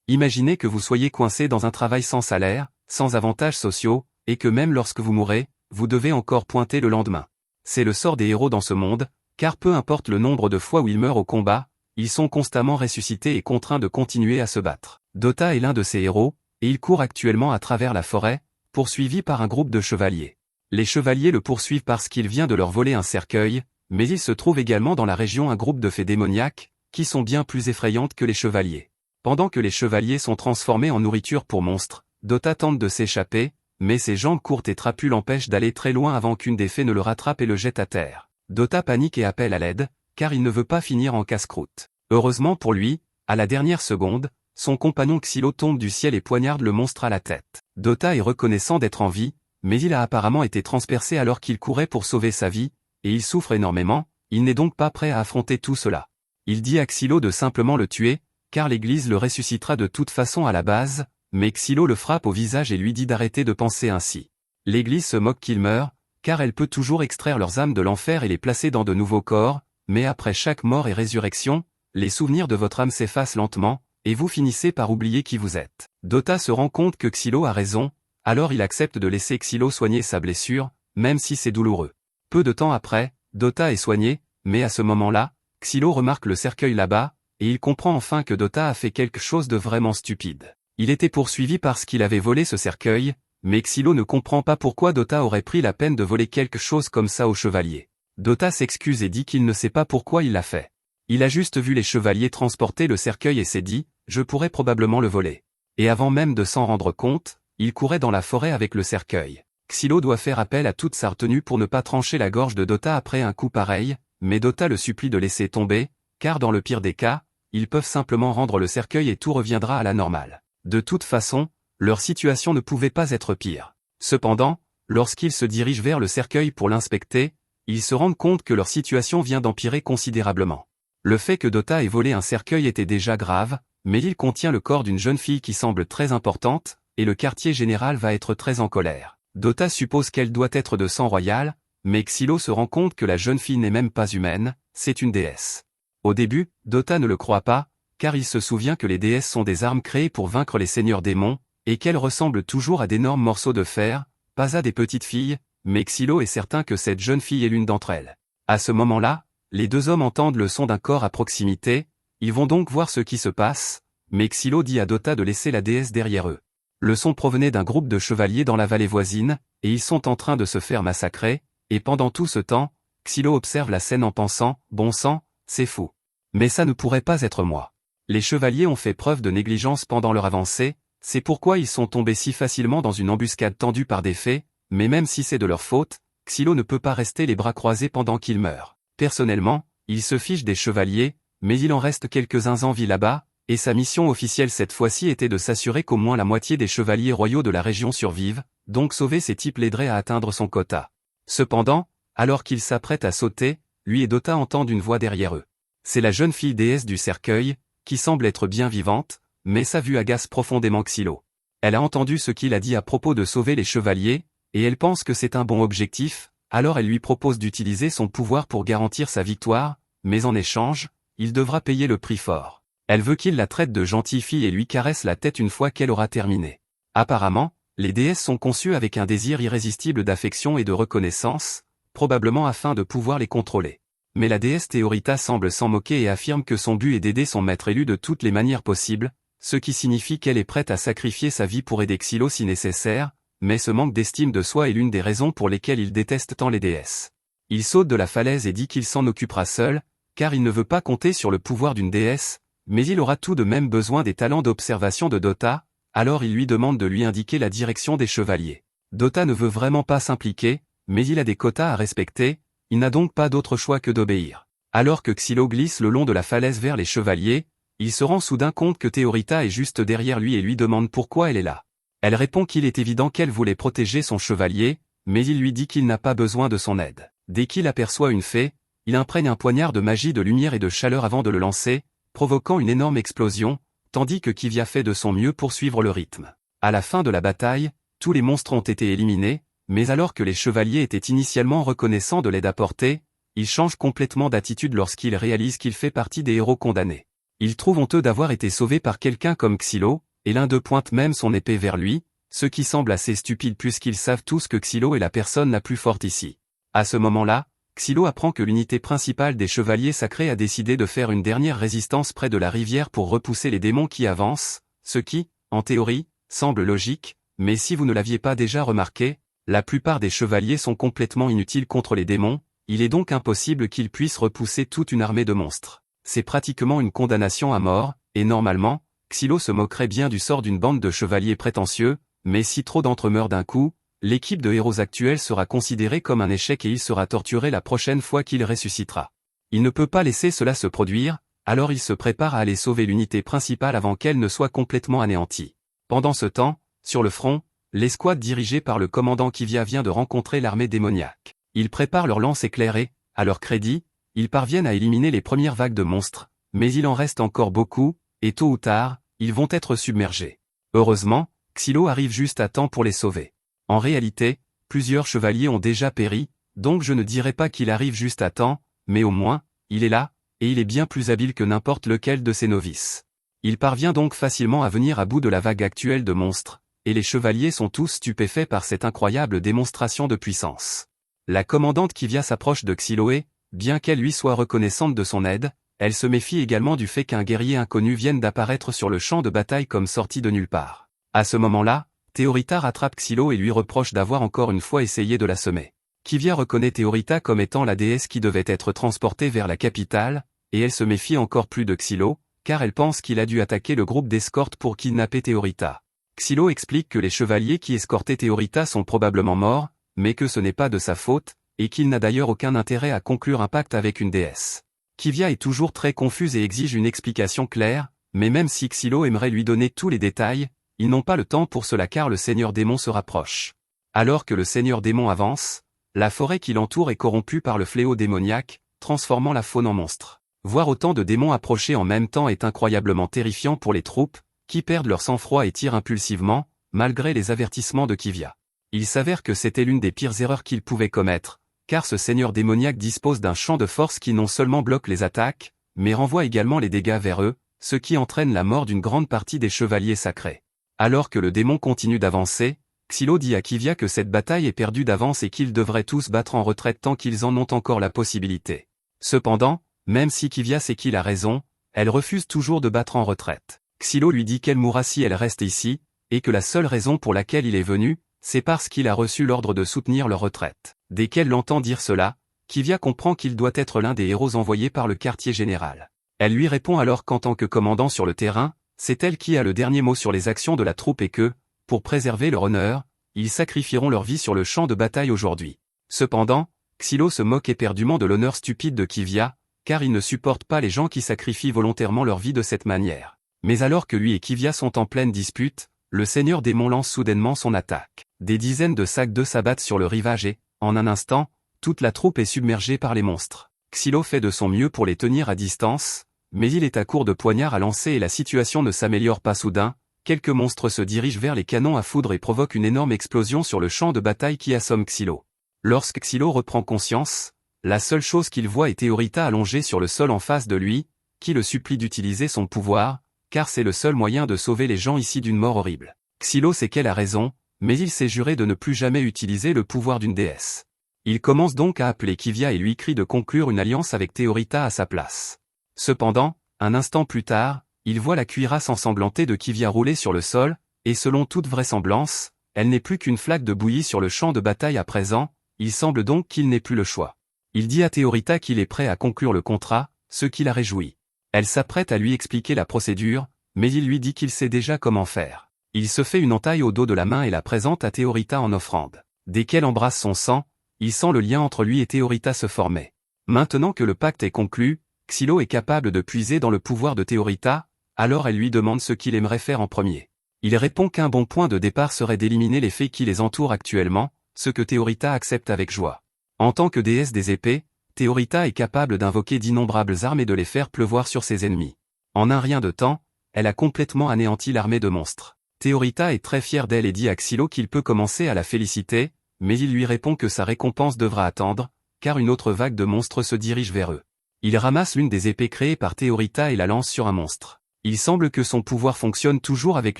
Imaginez que vous soyez coincé dans un travail sans salaire, sans avantages sociaux, et que même lorsque vous mourrez, vous devez encore pointer le lendemain. C'est le sort des héros dans ce monde, car peu importe le nombre de fois où ils meurent au combat, ils sont constamment ressuscités et contraints de continuer à se battre. Dota est l'un de ces héros, et il court actuellement à travers la forêt, poursuivi par un groupe de chevaliers. Les chevaliers le poursuivent parce qu'il vient de leur voler un cercueil, mais il se trouve également dans la région un groupe de fées démoniaques, qui sont bien plus effrayantes que les chevaliers. Pendant que les chevaliers sont transformés en nourriture pour monstres, Dota tente de s'échapper, mais ses jambes courtes et trapues l'empêchent d'aller très loin avant qu'une des fées ne le rattrape et le jette à terre. Dota panique et appelle à l'aide, car il ne veut pas finir en casse-croûte. Heureusement pour lui, à la dernière seconde, son compagnon Xylo tombe du ciel et poignarde le monstre à la tête. Dota est reconnaissant d'être en vie, mais il a apparemment été transpercé alors qu'il courait pour sauver sa vie, et il souffre énormément, il n'est donc pas prêt à affronter tout cela. Il dit à Xylo de simplement le tuer, car l'Église le ressuscitera de toute façon à la base, mais Xylo le frappe au visage et lui dit d'arrêter de penser ainsi. L'Église se moque qu'il meure, car elle peut toujours extraire leurs âmes de l'enfer et les placer dans de nouveaux corps, mais après chaque mort et résurrection, les souvenirs de votre âme s'effacent lentement, et vous finissez par oublier qui vous êtes. Dota se rend compte que Xylo a raison, alors il accepte de laisser Xylo soigner sa blessure, même si c'est douloureux. Peu de temps après, Dota est soigné, mais à ce moment-là, Xylo remarque le cercueil là-bas, et il comprend enfin que Dota a fait quelque chose de vraiment stupide. Il était poursuivi parce qu'il avait volé ce cercueil, mais Xylo ne comprend pas pourquoi Dota aurait pris la peine de voler quelque chose comme ça aux chevaliers. Dota s'excuse et dit qu'il ne sait pas pourquoi il l'a fait. Il a juste vu les chevaliers transporter le cercueil et s'est dit « je pourrais probablement le voler ». Et avant même de s'en rendre compte, il courait dans la forêt avec le cercueil. Xylo doit faire appel à toute sa retenue pour ne pas trancher la gorge de Dota après un coup pareil, mais Dota le supplie de laisser tomber, car dans le pire des cas, ils peuvent simplement rendre le cercueil et tout reviendra à la normale. De toute façon, leur situation ne pouvait pas être pire. Cependant, lorsqu'ils se dirigent vers le cercueil pour l'inspecter, ils se rendent compte que leur situation vient d'empirer considérablement. Le fait que Dota ait volé un cercueil était déjà grave, mais il contient le corps d'une jeune fille qui semble très importante, et le quartier général va être très en colère. Dota suppose qu'elle doit être de sang royal, mais Xylo se rend compte que la jeune fille n'est même pas humaine, c'est une déesse. Au début, Dota ne le croit pas, car il se souvient que les déesses sont des armes créées pour vaincre les seigneurs démons, et qu'elles ressemblent toujours à d'énormes morceaux de fer, pas à des petites filles, mais Xylo est certain que cette jeune fille est l'une d'entre elles. À ce moment-là, les deux hommes entendent le son d'un corps à proximité, ils vont donc voir ce qui se passe, mais Xylo dit à Dota de laisser la déesse derrière eux. Le son provenait d'un groupe de chevaliers dans la vallée voisine, et ils sont en train de se faire massacrer, et pendant tout ce temps, Xylo observe la scène en pensant « bon sang, c'est fou. Mais ça ne pourrait pas être moi. » Les chevaliers ont fait preuve de négligence pendant leur avancée, c'est pourquoi ils sont tombés si facilement dans une embuscade tendue par des fées, mais même si c'est de leur faute, Xylo ne peut pas rester les bras croisés pendant qu'ils meurent. Personnellement, il se fiche des chevaliers, mais il en reste quelques-uns en vie là-bas, et sa mission officielle cette fois-ci était de s'assurer qu'au moins la moitié des chevaliers royaux de la région survivent, donc sauver ces types l'aiderait à atteindre son quota. Cependant, alors qu'il s'apprête à sauter, lui et Dota entendent une voix derrière eux. C'est la jeune fille déesse du cercueil, qui semble être bien vivante, mais sa vue agace profondément Xylo. Elle a entendu ce qu'il a dit à propos de sauver les chevaliers, et elle pense que c'est un bon objectif, alors elle lui propose d'utiliser son pouvoir pour garantir sa victoire, mais en échange, il devra payer le prix fort. Elle veut qu'il la traite de gentille fille et lui caresse la tête une fois qu'elle aura terminé. Apparemment, les déesses sont conçues avec un désir irrésistible d'affection et de reconnaissance, probablement afin de pouvoir les contrôler. Mais la déesse Théorita semble s'en moquer et affirme que son but est d'aider son maître élu de toutes les manières possibles, ce qui signifie qu'elle est prête à sacrifier sa vie pour aider Xylo si nécessaire, mais ce manque d'estime de soi est l'une des raisons pour lesquelles il déteste tant les déesses. Il saute de la falaise et dit qu'il s'en occupera seul, car il ne veut pas compter sur le pouvoir d'une déesse, mais il aura tout de même besoin des talents d'observation de Dota, alors il lui demande de lui indiquer la direction des chevaliers. Dota ne veut vraiment pas s'impliquer, mais il a des quotas à respecter, il n'a donc pas d'autre choix que d'obéir. Alors que Xylo glisse le long de la falaise vers les chevaliers, il se rend soudain compte que Théorita est juste derrière lui et lui demande pourquoi elle est là. Elle répond qu'il est évident qu'elle voulait protéger son chevalier, mais il lui dit qu'il n'a pas besoin de son aide. Dès qu'il aperçoit une fée, il imprègne un poignard de magie de lumière et de chaleur avant de le lancer, provoquant une énorme explosion, tandis que Kivia fait de son mieux pour suivre le rythme. À la fin de la bataille, tous les monstres ont été éliminés, mais alors que les chevaliers étaient initialement reconnaissants de l'aide apportée, ils changent complètement d'attitude lorsqu'ils réalisent qu'il fait partie des héros condamnés. Il trouve honteux d'avoir été sauvé par quelqu'un comme Xylo, et l'un d'eux pointe même son épée vers lui, ce qui semble assez stupide puisqu'ils savent tous que Xylo est la personne la plus forte ici. À ce moment-là, Xylo apprend que l'unité principale des chevaliers sacrés a décidé de faire une dernière résistance près de la rivière pour repousser les démons qui avancent, ce qui, en théorie, semble logique, mais si vous ne l'aviez pas déjà remarqué, la plupart des chevaliers sont complètement inutiles contre les démons, il est donc impossible qu'ils puissent repousser toute une armée de monstres. C'est pratiquement une condamnation à mort, et normalement, Xylo se moquerait bien du sort d'une bande de chevaliers prétentieux, mais si trop d'entre eux meurent d'un coup, l'équipe de héros actuelle sera considérée comme un échec et il sera torturé la prochaine fois qu'il ressuscitera. Il ne peut pas laisser cela se produire, alors il se prépare à aller sauver l'unité principale avant qu'elle ne soit complètement anéantie. Pendant ce temps, sur le front, l'escouade dirigée par le commandant Kivia vient de rencontrer l'armée démoniaque. Ils préparent leurs lances éclairées, à leur crédit, ils parviennent à éliminer les premières vagues de monstres, mais il en reste encore beaucoup, et tôt ou tard, ils vont être submergés. Heureusement, Xylo arrive juste à temps pour les sauver. En réalité, plusieurs chevaliers ont déjà péri, donc je ne dirais pas qu'il arrive juste à temps, mais au moins, il est là, et il est bien plus habile que n'importe lequel de ses novices. Il parvient donc facilement à venir à bout de la vague actuelle de monstres, et les chevaliers sont tous stupéfaits par cette incroyable démonstration de puissance. La commandante Kivia s'approche de Xylo et, bien qu'elle lui soit reconnaissante de son aide, elle se méfie également du fait qu'un guerrier inconnu vienne d'apparaître sur le champ de bataille comme sorti de nulle part. À ce moment-là, Théorita rattrape Xylo et lui reproche d'avoir encore une fois essayé de la semer. Kivia reconnaît Théorita comme étant la déesse qui devait être transportée vers la capitale, et elle se méfie encore plus de Xylo, car elle pense qu'il a dû attaquer le groupe d'escorte pour kidnapper Théorita. Xylo explique que les chevaliers qui escortaient Théorita sont probablement morts, mais que ce n'est pas de sa faute, et qu'il n'a d'ailleurs aucun intérêt à conclure un pacte avec une déesse. Kivia est toujours très confuse et exige une explication claire, mais même si Xylo aimerait lui donner tous les détails, ils n'ont pas le temps pour cela car le seigneur démon se rapproche. Alors que le seigneur démon avance, la forêt qui l'entoure est corrompue par le fléau démoniaque, transformant la faune en monstre. Voir autant de démons approcher en même temps est incroyablement terrifiant pour les troupes, qui perdent leur sang-froid et tirent impulsivement, malgré les avertissements de Kivia. Il s'avère que c'était l'une des pires erreurs qu'ils pouvaient commettre, car ce seigneur démoniaque dispose d'un champ de force qui non seulement bloque les attaques, mais renvoie également les dégâts vers eux, ce qui entraîne la mort d'une grande partie des chevaliers sacrés. Alors que le démon continue d'avancer, Xylo dit à Kivia que cette bataille est perdue d'avance et qu'ils devraient tous battre en retraite tant qu'ils en ont encore la possibilité. Cependant, même si Kivia sait qu'il a raison, elle refuse toujours de battre en retraite. Xylo lui dit qu'elle mourra si elle reste ici, et que la seule raison pour laquelle il est venu, c'est parce qu'il a reçu l'ordre de soutenir leur retraite. Dès qu'elle l'entend dire cela, Kivia comprend qu'il doit être l'un des héros envoyés par le quartier général. Elle lui répond alors qu'en tant que commandant sur le terrain, c'est elle qui a le dernier mot sur les actions de la troupe et que, pour préserver leur honneur, ils sacrifieront leur vie sur le champ de bataille aujourd'hui. Cependant, Xylo se moque éperdument de l'honneur stupide de Kivia, car il ne supporte pas les gens qui sacrifient volontairement leur vie de cette manière. Mais alors que lui et Kivia sont en pleine dispute, le seigneur démon lance soudainement son attaque. Des dizaines de sacs d'œufs s'abattent sur le rivage et, en un instant, toute la troupe est submergée par les monstres. Xylo fait de son mieux pour les tenir à distance, mais il est à court de poignards à lancer et la situation ne s'améliore pas soudain. Quelques monstres se dirigent vers les canons à foudre et provoquent une énorme explosion sur le champ de bataille qui assomme Xylo. Lorsque Xylo reprend conscience, la seule chose qu'il voit est Théorita allongée sur le sol en face de lui, qui le supplie d'utiliser son pouvoir, car c'est le seul moyen de sauver les gens ici d'une mort horrible. Xylo sait qu'elle a raison, mais il s'est juré de ne plus jamais utiliser le pouvoir d'une déesse. Il commence donc à appeler Kivia et lui crie de conclure une alliance avec Théorita à sa place. Cependant, un instant plus tard, il voit la cuirasse ensanglantée de Kivia rouler sur le sol, et selon toute vraisemblance, elle n'est plus qu'une flaque de bouillie sur le champ de bataille à présent, il semble donc qu'il n'ait plus le choix. Il dit à Théorita qu'il est prêt à conclure le contrat, ce qui la réjouit. Elle s'apprête à lui expliquer la procédure, mais il lui dit qu'il sait déjà comment faire. Il se fait une entaille au dos de la main et la présente à Théorita en offrande. Dès qu'elle embrasse son sang, il sent le lien entre lui et Théorita se former. Maintenant que le pacte est conclu, Xylo est capable de puiser dans le pouvoir de Théorita, alors elle lui demande ce qu'il aimerait faire en premier. Il répond qu'un bon point de départ serait d'éliminer les fées qui les entourent actuellement, ce que Théorita accepte avec joie. En tant que déesse des épées, Théorita est capable d'invoquer d'innombrables armes et de les faire pleuvoir sur ses ennemis. En un rien de temps, elle a complètement anéanti l'armée de monstres. Théorita est très fière d'elle et dit à Xylo qu'il peut commencer à la féliciter, mais il lui répond que sa récompense devra attendre, car une autre vague de monstres se dirige vers eux. Il ramasse l'une des épées créées par Théorita et la lance sur un monstre. Il semble que son pouvoir fonctionne toujours avec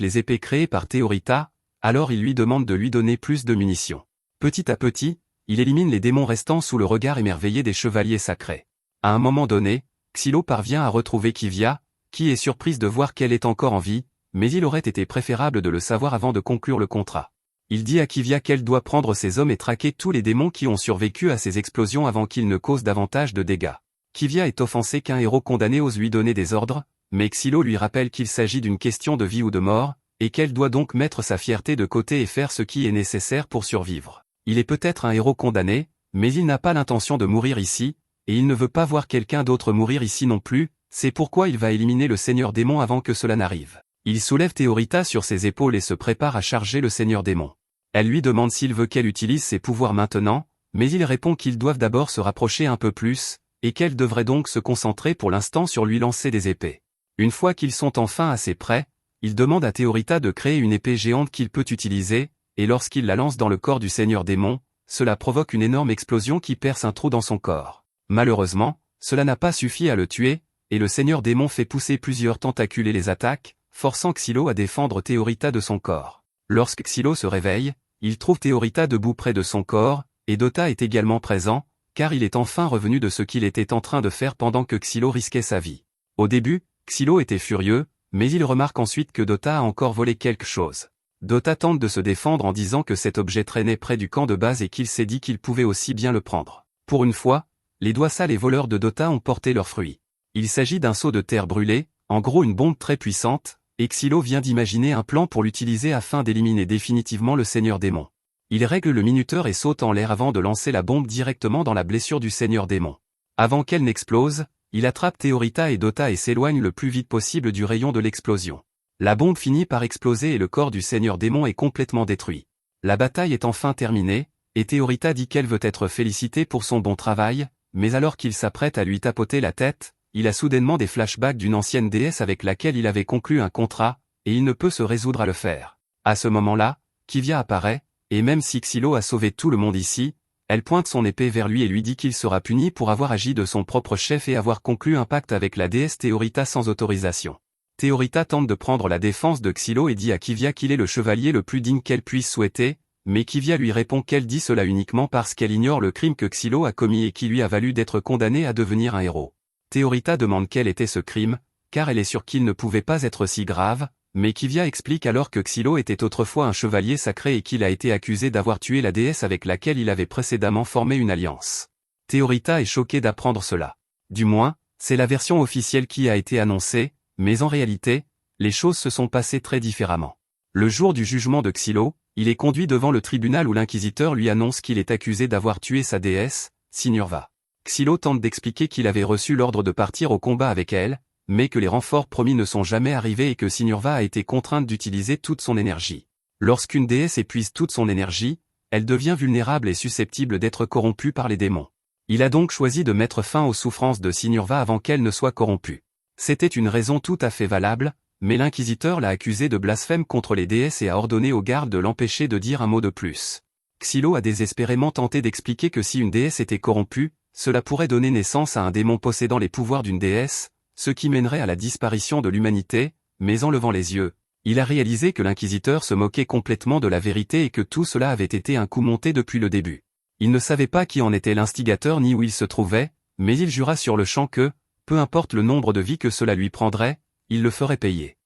les épées créées par Théorita, alors il lui demande de lui donner plus de munitions. Petit à petit, il élimine les démons restants sous le regard émerveillé des chevaliers sacrés. À un moment donné, Xylo parvient à retrouver Kivia, qui est surprise de voir qu'elle est encore en vie, mais il aurait été préférable de le savoir avant de conclure le contrat. Il dit à Kivia qu'elle doit prendre ses hommes et traquer tous les démons qui ont survécu à ces explosions avant qu'ils ne causent davantage de dégâts. Kivia est offensée qu'un héros condamné ose lui donner des ordres, mais Xylo lui rappelle qu'il s'agit d'une question de vie ou de mort, et qu'elle doit donc mettre sa fierté de côté et faire ce qui est nécessaire pour survivre. Il est peut-être un héros condamné, mais il n'a pas l'intention de mourir ici, et il ne veut pas voir quelqu'un d'autre mourir ici non plus, c'est pourquoi il va éliminer le Seigneur Démon avant que cela n'arrive. Il soulève Théorita sur ses épaules et se prépare à charger le Seigneur Démon. Elle lui demande s'il veut qu'elle utilise ses pouvoirs maintenant, mais il répond qu'ils doivent d'abord se rapprocher un peu plus, et qu'elle devrait donc se concentrer pour l'instant sur lui lancer des épées. Une fois qu'ils sont enfin assez près, il demande à Théorita de créer une épée géante qu'il peut utiliser, et lorsqu'il la lance dans le corps du Seigneur Démon, cela provoque une énorme explosion qui perce un trou dans son corps. Malheureusement, cela n'a pas suffi à le tuer, et le Seigneur Démon fait pousser plusieurs tentacules et les attaque, forçant Xylo à défendre Théorita de son corps. Lorsque Xylo se réveille, il trouve Théorita debout près de son corps, et Dota est également présent, car il est enfin revenu de ce qu'il était en train de faire pendant que Xylo risquait sa vie. Au début, Xylo était furieux, mais il remarque ensuite que Dota a encore volé quelque chose. Dota tente de se défendre en disant que cet objet traînait près du camp de base et qu'il s'est dit qu'il pouvait aussi bien le prendre. Pour une fois, les doigts sales et voleurs de Dota ont porté leurs fruits. Il s'agit d'un seau de terre brûlée, en gros une bombe très puissante, et Xylo vient d'imaginer un plan pour l'utiliser afin d'éliminer définitivement le Seigneur Démon. Il règle le minuteur et saute en l'air avant de lancer la bombe directement dans la blessure du Seigneur Démon. Avant qu'elle n'explose, il attrape Théorita et Dota et s'éloigne le plus vite possible du rayon de l'explosion. La bombe finit par exploser et le corps du Seigneur Démon est complètement détruit. La bataille est enfin terminée, et Théorita dit qu'elle veut être félicitée pour son bon travail, mais alors qu'il s'apprête à lui tapoter la tête, il a soudainement des flashbacks d'une ancienne déesse avec laquelle il avait conclu un contrat, et il ne peut se résoudre à le faire. À ce moment-là, Kivia apparaît, et même si Xylo a sauvé tout le monde ici, elle pointe son épée vers lui et lui dit qu'il sera puni pour avoir agi de son propre chef et avoir conclu un pacte avec la déesse Théorita sans autorisation. Théorita tente de prendre la défense de Xylo et dit à Kivia qu'il est le chevalier le plus digne qu'elle puisse souhaiter, mais Kivia lui répond qu'elle dit cela uniquement parce qu'elle ignore le crime que Xylo a commis et qui lui a valu d'être condamné à devenir un héros. Théorita demande quel était ce crime, car elle est sûre qu'il ne pouvait pas être si grave, mais Kivia explique alors que Xylo était autrefois un chevalier sacré et qu'il a été accusé d'avoir tué la déesse avec laquelle il avait précédemment formé une alliance. Théorita est choquée d'apprendre cela. Du moins, c'est la version officielle qui a été annoncée, mais en réalité, les choses se sont passées très différemment. Le jour du jugement de Xylo, il est conduit devant le tribunal où l'inquisiteur lui annonce qu'il est accusé d'avoir tué sa déesse, Sinurva. Xylo tente d'expliquer qu'il avait reçu l'ordre de partir au combat avec elle, mais que les renforts promis ne sont jamais arrivés et que Sinurva a été contrainte d'utiliser toute son énergie. Lorsqu'une déesse épuise toute son énergie, elle devient vulnérable et susceptible d'être corrompue par les démons. Il a donc choisi de mettre fin aux souffrances de Sinurva avant qu'elle ne soit corrompue. C'était une raison tout à fait valable, mais l'inquisiteur l'a accusé de blasphème contre les déesses et a ordonné aux gardes de l'empêcher de dire un mot de plus. Xylo a désespérément tenté d'expliquer que si une déesse était corrompue, cela pourrait donner naissance à un démon possédant les pouvoirs d'une déesse, ce qui mènerait à la disparition de l'humanité, mais en levant les yeux, il a réalisé que l'inquisiteur se moquait complètement de la vérité et que tout cela avait été un coup monté depuis le début. Il ne savait pas qui en était l'instigateur ni où il se trouvait, mais il jura sur le champ que, peu importe le nombre de vies que cela lui prendrait, il le ferait payer.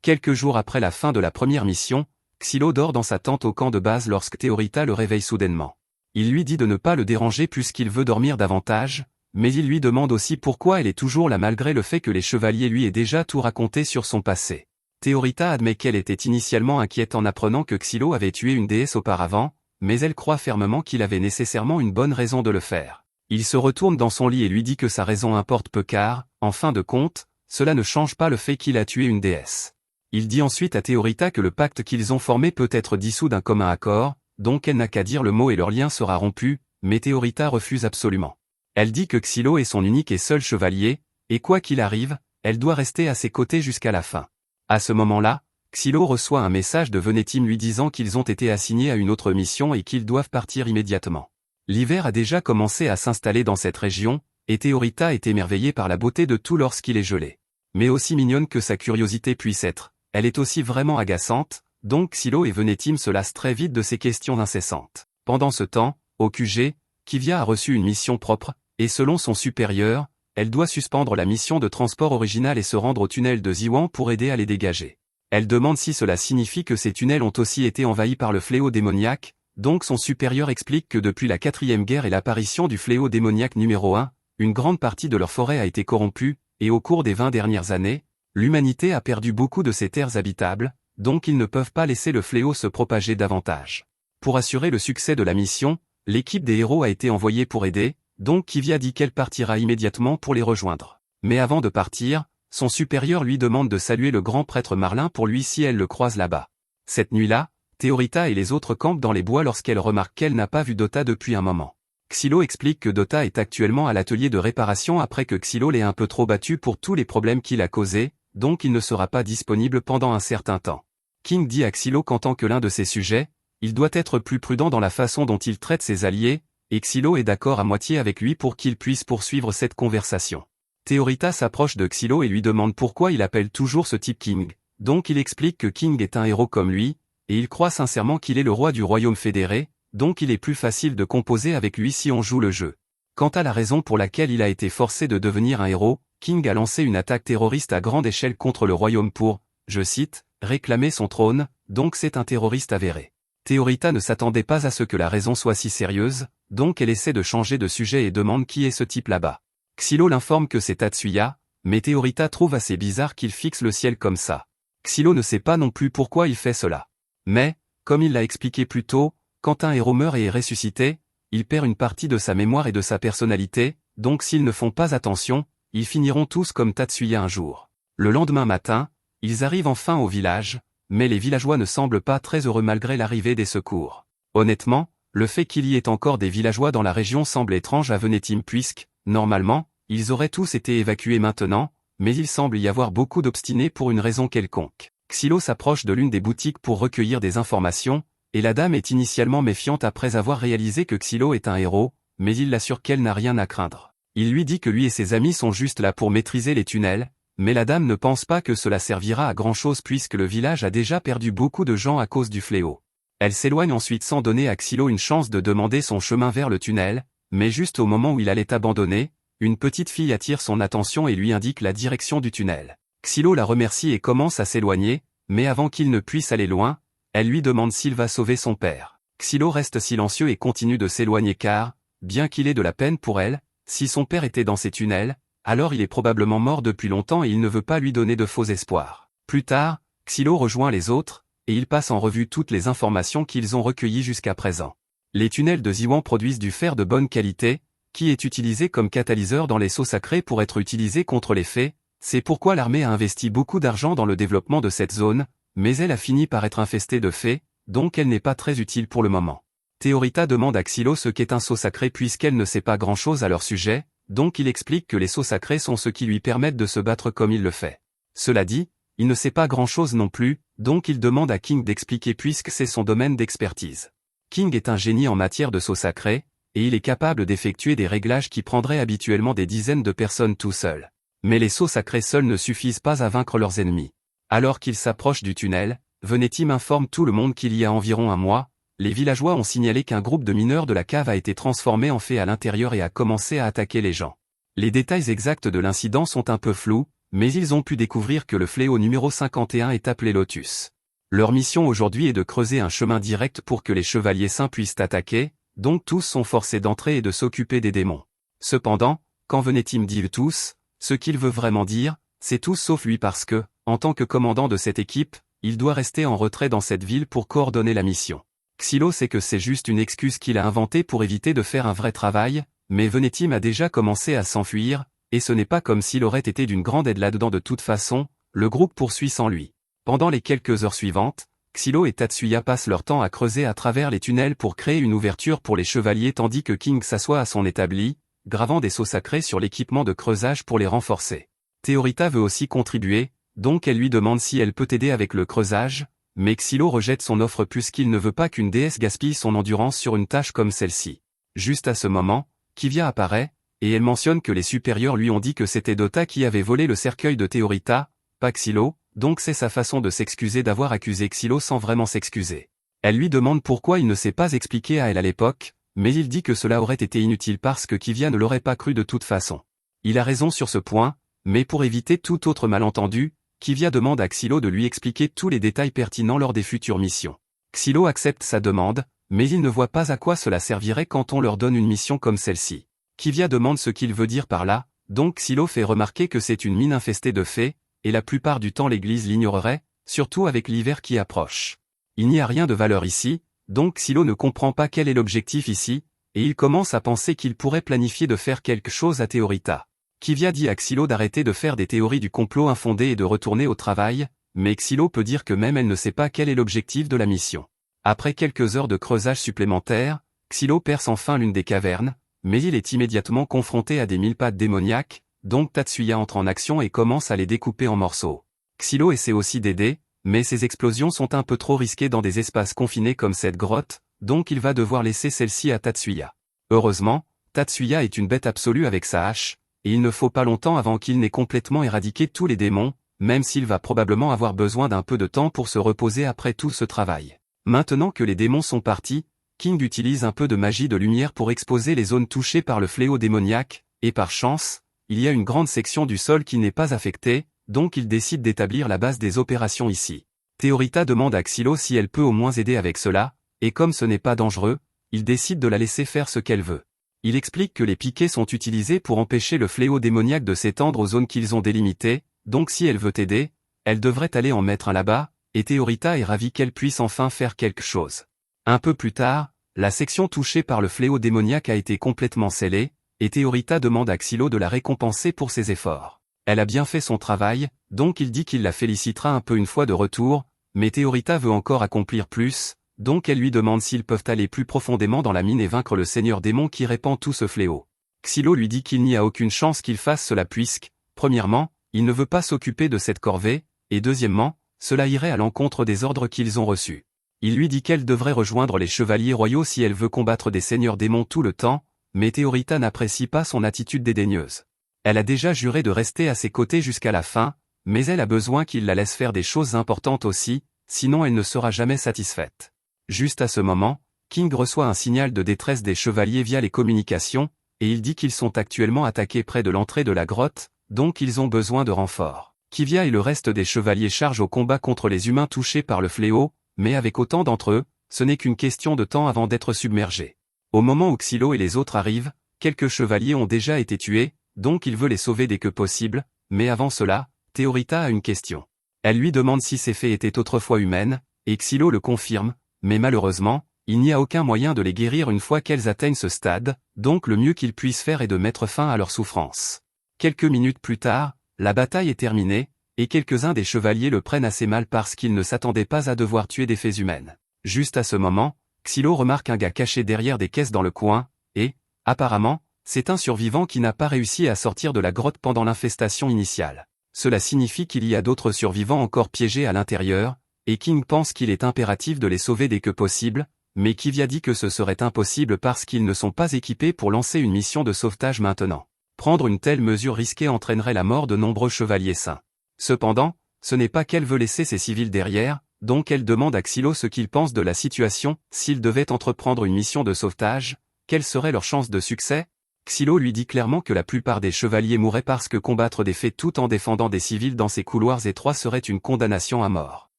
Quelques jours après la fin de la première mission, Xylo dort dans sa tente au camp de base lorsque Théorita le réveille soudainement. Il lui dit de ne pas le déranger puisqu'il veut dormir davantage, mais il lui demande aussi pourquoi elle est toujours là malgré le fait que les chevaliers lui aient déjà tout raconté sur son passé. Théorita admet qu'elle était initialement inquiète en apprenant que Xylo avait tué une déesse auparavant, mais elle croit fermement qu'il avait nécessairement une bonne raison de le faire. Il se retourne dans son lit et lui dit que sa raison importe peu car, en fin de compte, cela ne change pas le fait qu'il a tué une déesse. Il dit ensuite à Théorita que le pacte qu'ils ont formé peut être dissous d'un commun accord, donc elle n'a qu'à dire le mot et leur lien sera rompu, mais Théorita refuse absolument. Elle dit que Xylo est son unique et seul chevalier, et quoi qu'il arrive, elle doit rester à ses côtés jusqu'à la fin. À ce moment-là, Xylo reçoit un message de Venetim lui disant qu'ils ont été assignés à une autre mission et qu'ils doivent partir immédiatement. L'hiver a déjà commencé à s'installer dans cette région, et Theorita est émerveillée par la beauté de tout lorsqu'il est gelé. Mais aussi mignonne que sa curiosité puisse être, elle est aussi vraiment agaçante, donc Xylo et Venetim se lassent très vite de ces questions incessantes. Pendant ce temps, au QG, Kivia a reçu une mission propre, et selon son supérieur, elle doit suspendre la mission de transport originale et se rendre au tunnel de Ziwan pour aider à les dégager. Elle demande si cela signifie que ces tunnels ont aussi été envahis par le fléau démoniaque, donc son supérieur explique que depuis la 4e guerre et l'apparition du fléau démoniaque numéro 1, une grande partie de leur forêt a été corrompue, et au cours des 20 dernières années, l'humanité a perdu beaucoup de ses terres habitables, donc ils ne peuvent pas laisser le fléau se propager davantage. Pour assurer le succès de la mission, l'équipe des héros a été envoyée pour aider, donc Kivia dit qu'elle partira immédiatement pour les rejoindre. Mais avant de partir, son supérieur lui demande de saluer le grand prêtre Marlin pour lui si elle le croise là-bas. Cette nuit-là, Theorita et les autres campent dans les bois lorsqu'elle remarque qu'elle n'a pas vu Dota depuis un moment. Xylo explique que Dota est actuellement à l'atelier de réparation après que Xylo l'ait un peu trop battu pour tous les problèmes qu'il a causés, donc il ne sera pas disponible pendant un certain temps. King dit à Xylo qu'en tant que l'un de ses sujets, il doit être plus prudent dans la façon dont il traite ses alliés, et Xylo est d'accord à moitié avec lui pour qu'il puisse poursuivre cette conversation. Theorita s'approche de Xylo et lui demande pourquoi il appelle toujours ce type King, donc il explique que King est un héros comme lui, et il croit sincèrement qu'il est le roi du royaume fédéré, donc il est plus facile de composer avec lui si on joue le jeu. Quant à la raison pour laquelle il a été forcé de devenir un héros, King a lancé une attaque terroriste à grande échelle contre le royaume pour, je cite, réclamer son trône, donc c'est un terroriste avéré. Theorita ne s'attendait pas à ce que la raison soit si sérieuse, donc elle essaie de changer de sujet et demande qui est ce type là-bas. Xylo l'informe que c'est Tatsuya, mais Theorita trouve assez bizarre qu'il fixe le ciel comme ça. Xylo ne sait pas non plus pourquoi il fait cela. Mais, comme il l'a expliqué plus tôt, quand un héros meurt et est ressuscité, il perd une partie de sa mémoire et de sa personnalité, donc s'ils ne font pas attention, ils finiront tous comme Tatsuya un jour. Le lendemain matin, ils arrivent enfin au village, mais les villageois ne semblent pas très heureux malgré l'arrivée des secours. Honnêtement, le fait qu'il y ait encore des villageois dans la région semble étrange à Venetim puisque, normalement, ils auraient tous été évacués maintenant, mais il semble y avoir beaucoup d'obstinés pour une raison quelconque. Xylo s'approche de l'une des boutiques pour recueillir des informations, et la dame est initialement méfiante après avoir réalisé que Xylo est un héros, mais il l'assure qu'elle n'a rien à craindre. Il lui dit que lui et ses amis sont juste là pour maîtriser les tunnels, mais la dame ne pense pas que cela servira à grand-chose puisque le village a déjà perdu beaucoup de gens à cause du fléau. Elle s'éloigne ensuite sans donner à Xylo une chance de demander son chemin vers le tunnel, mais juste au moment où il allait abandonner, une petite fille attire son attention et lui indique la direction du tunnel. Xylo la remercie et commence à s'éloigner, mais avant qu'il ne puisse aller loin, elle lui demande s'il va sauver son père. Xylo reste silencieux et continue de s'éloigner car, bien qu'il ait de la peine pour elle, si son père était dans ces tunnels, alors il est probablement mort depuis longtemps et il ne veut pas lui donner de faux espoirs. Plus tard, Xylo rejoint les autres, et ils passent en revue toutes les informations qu'ils ont recueillies jusqu'à présent. Les tunnels de Ziwan produisent du fer de bonne qualité, qui est utilisé comme catalyseur dans les sceaux sacrés pour être utilisé contre les fées, c'est pourquoi l'armée a investi beaucoup d'argent dans le développement de cette zone, mais elle a fini par être infestée de fées, donc elle n'est pas très utile pour le moment. Theorita demande à Xylo ce qu'est un sceau sacré puisqu'elle ne sait pas grand-chose à leur sujet, donc il explique que les sceaux sacrés sont ceux qui lui permettent de se battre comme il le fait. Cela dit, il ne sait pas grand-chose non plus, donc il demande à King d'expliquer puisque c'est son domaine d'expertise. King est un génie en matière de sceaux sacrés, et il est capable d'effectuer des réglages qui prendraient habituellement des dizaines de personnes tout seul. Mais les sceaux sacrés seuls ne suffisent pas à vaincre leurs ennemis. Alors qu'il s'approche du tunnel, Venetim informe tout le monde qu'il y a environ un mois, les villageois ont signalé qu'un groupe de mineurs de la cave a été transformé en fées à l'intérieur et a commencé à attaquer les gens. Les détails exacts de l'incident sont un peu flous, mais ils ont pu découvrir que le fléau numéro 51 est appelé Lotus. Leur mission aujourd'hui est de creuser un chemin direct pour que les chevaliers saints puissent attaquer, donc tous sont forcés d'entrer et de s'occuper des démons. Cependant, quand Venetim dit tous, ce qu'il veut vraiment dire, c'est tous sauf lui parce que, en tant que commandant de cette équipe, il doit rester en retrait dans cette ville pour coordonner la mission. Xylo sait que c'est juste une excuse qu'il a inventée pour éviter de faire un vrai travail, mais Venetim a déjà commencé à s'enfuir, et ce n'est pas comme s'il aurait été d'une grande aide là-dedans de toute façon, le groupe poursuit sans lui. Pendant les quelques heures suivantes, Xylo et Tatsuya passent leur temps à creuser à travers les tunnels pour créer une ouverture pour les chevaliers tandis que King s'assoit à son établi, gravant des sceaux sacrés sur l'équipement de creusage pour les renforcer. Theorita veut aussi contribuer, donc elle lui demande si elle peut aider avec le creusage, mais Xylo rejette son offre puisqu'il ne veut pas qu'une déesse gaspille son endurance sur une tâche comme celle-ci. Juste à ce moment, Kivia apparaît, et elle mentionne que les supérieurs lui ont dit que c'était Dota qui avait volé le cercueil de Théorita, pas Xylo, donc c'est sa façon de s'excuser d'avoir accusé Xylo sans vraiment s'excuser. Elle lui demande pourquoi il ne s'est pas expliqué à elle à l'époque, mais il dit que cela aurait été inutile parce que Kivia ne l'aurait pas cru de toute façon. Il a raison sur ce point, mais pour éviter tout autre malentendu, Kivia demande à Xylo de lui expliquer tous les détails pertinents lors des futures missions. Xylo accepte sa demande, mais il ne voit pas à quoi cela servirait quand on leur donne une mission comme celle-ci. Kivia demande ce qu'il veut dire par là, donc Xylo fait remarquer que c'est une mine infestée de fées, et la plupart du temps l'église l'ignorerait, surtout avec l'hiver qui approche. Il n'y a rien de valeur ici, donc Xylo ne comprend pas quel est l'objectif ici, et il commence à penser qu'il pourrait planifier de faire quelque chose à Théorita. Kivia dit à Xylo d'arrêter de faire des théories du complot infondées et de retourner au travail, mais Xylo peut dire que même elle ne sait pas quel est l'objectif de la mission. Après quelques heures de creusage supplémentaires, Xylo perce enfin l'une des cavernes, mais il est immédiatement confronté à des mille pattes démoniaques, donc Tatsuya entre en action et commence à les découper en morceaux. Xylo essaie aussi d'aider, mais ces explosions sont un peu trop risquées dans des espaces confinés comme cette grotte, donc il va devoir laisser celle-ci à Tatsuya. Heureusement, Tatsuya est une bête absolue avec sa hache, et il ne faut pas longtemps avant qu'il n'ait complètement éradiqué tous les démons, même s'il va probablement avoir besoin d'un peu de temps pour se reposer après tout ce travail. Maintenant que les démons sont partis, King utilise un peu de magie de lumière pour exposer les zones touchées par le fléau démoniaque, et par chance, il y a une grande section du sol qui n'est pas affectée, donc il décide d'établir la base des opérations ici. Théorita demande à Xylo si elle peut au moins aider avec cela, et comme ce n'est pas dangereux, il décide de la laisser faire ce qu'elle veut. Il explique que les piquets sont utilisés pour empêcher le fléau démoniaque de s'étendre aux zones qu'ils ont délimitées, donc si elle veut aider, elle devrait aller en mettre un là-bas, et Théorita est ravie qu'elle puisse enfin faire quelque chose. Un peu plus tard, la section touchée par le fléau démoniaque a été complètement scellée, et Théorita demande à Xylo de la récompenser pour ses efforts. Elle a bien fait son travail, donc il dit qu'il la félicitera un peu une fois de retour, mais Théorita veut encore accomplir plus, donc elle lui demande s'ils peuvent aller plus profondément dans la mine et vaincre le seigneur démon qui répand tout ce fléau. Xylo lui dit qu'il n'y a aucune chance qu'il fasse cela puisque, premièrement, il ne veut pas s'occuper de cette corvée, et deuxièmement, cela irait à l'encontre des ordres qu'ils ont reçus. Il lui dit qu'elle devrait rejoindre les chevaliers royaux si elle veut combattre des seigneurs démons tout le temps, mais Théorita n'apprécie pas son attitude dédaigneuse. Elle a déjà juré de rester à ses côtés jusqu'à la fin, mais elle a besoin qu'il la laisse faire des choses importantes aussi, sinon elle ne sera jamais satisfaite. Juste à ce moment, King reçoit un signal de détresse des chevaliers via les communications, et il dit qu'ils sont actuellement attaqués près de l'entrée de la grotte, donc ils ont besoin de renforts. Kivia et le reste des chevaliers chargent au combat contre les humains touchés par le fléau, mais avec autant d'entre eux, ce n'est qu'une question de temps avant d'être submergés. Au moment où Xylo et les autres arrivent, quelques chevaliers ont déjà été tués, donc il veut les sauver dès que possible, mais avant cela, Théorita a une question. Elle lui demande si ces fées étaient autrefois humaines, et Xylo le confirme, mais malheureusement, il n'y a aucun moyen de les guérir une fois qu'elles atteignent ce stade, donc le mieux qu'ils puissent faire est de mettre fin à leur souffrance. Quelques minutes plus tard, la bataille est terminée, et quelques-uns des chevaliers le prennent assez mal parce qu'ils ne s'attendaient pas à devoir tuer des fées humaines. Juste à ce moment, Xylo remarque un gars caché derrière des caisses dans le coin, et, apparemment, c'est un survivant qui n'a pas réussi à sortir de la grotte pendant l'infestation initiale. Cela signifie qu'il y a d'autres survivants encore piégés à l'intérieur, et King pense qu'il est impératif de les sauver dès que possible, mais Kivia dit que ce serait impossible parce qu'ils ne sont pas équipés pour lancer une mission de sauvetage maintenant. Prendre une telle mesure risquée entraînerait la mort de nombreux chevaliers saints. Cependant, ce n'est pas qu'elle veut laisser ses civils derrière, donc elle demande à Xylo ce qu'il pense de la situation, s'il devait entreprendre une mission de sauvetage, quelle serait leur chance de succès? Xylo lui dit clairement que la plupart des chevaliers mourraient parce que combattre des fées tout en défendant des civils dans ces couloirs étroits serait une condamnation à mort.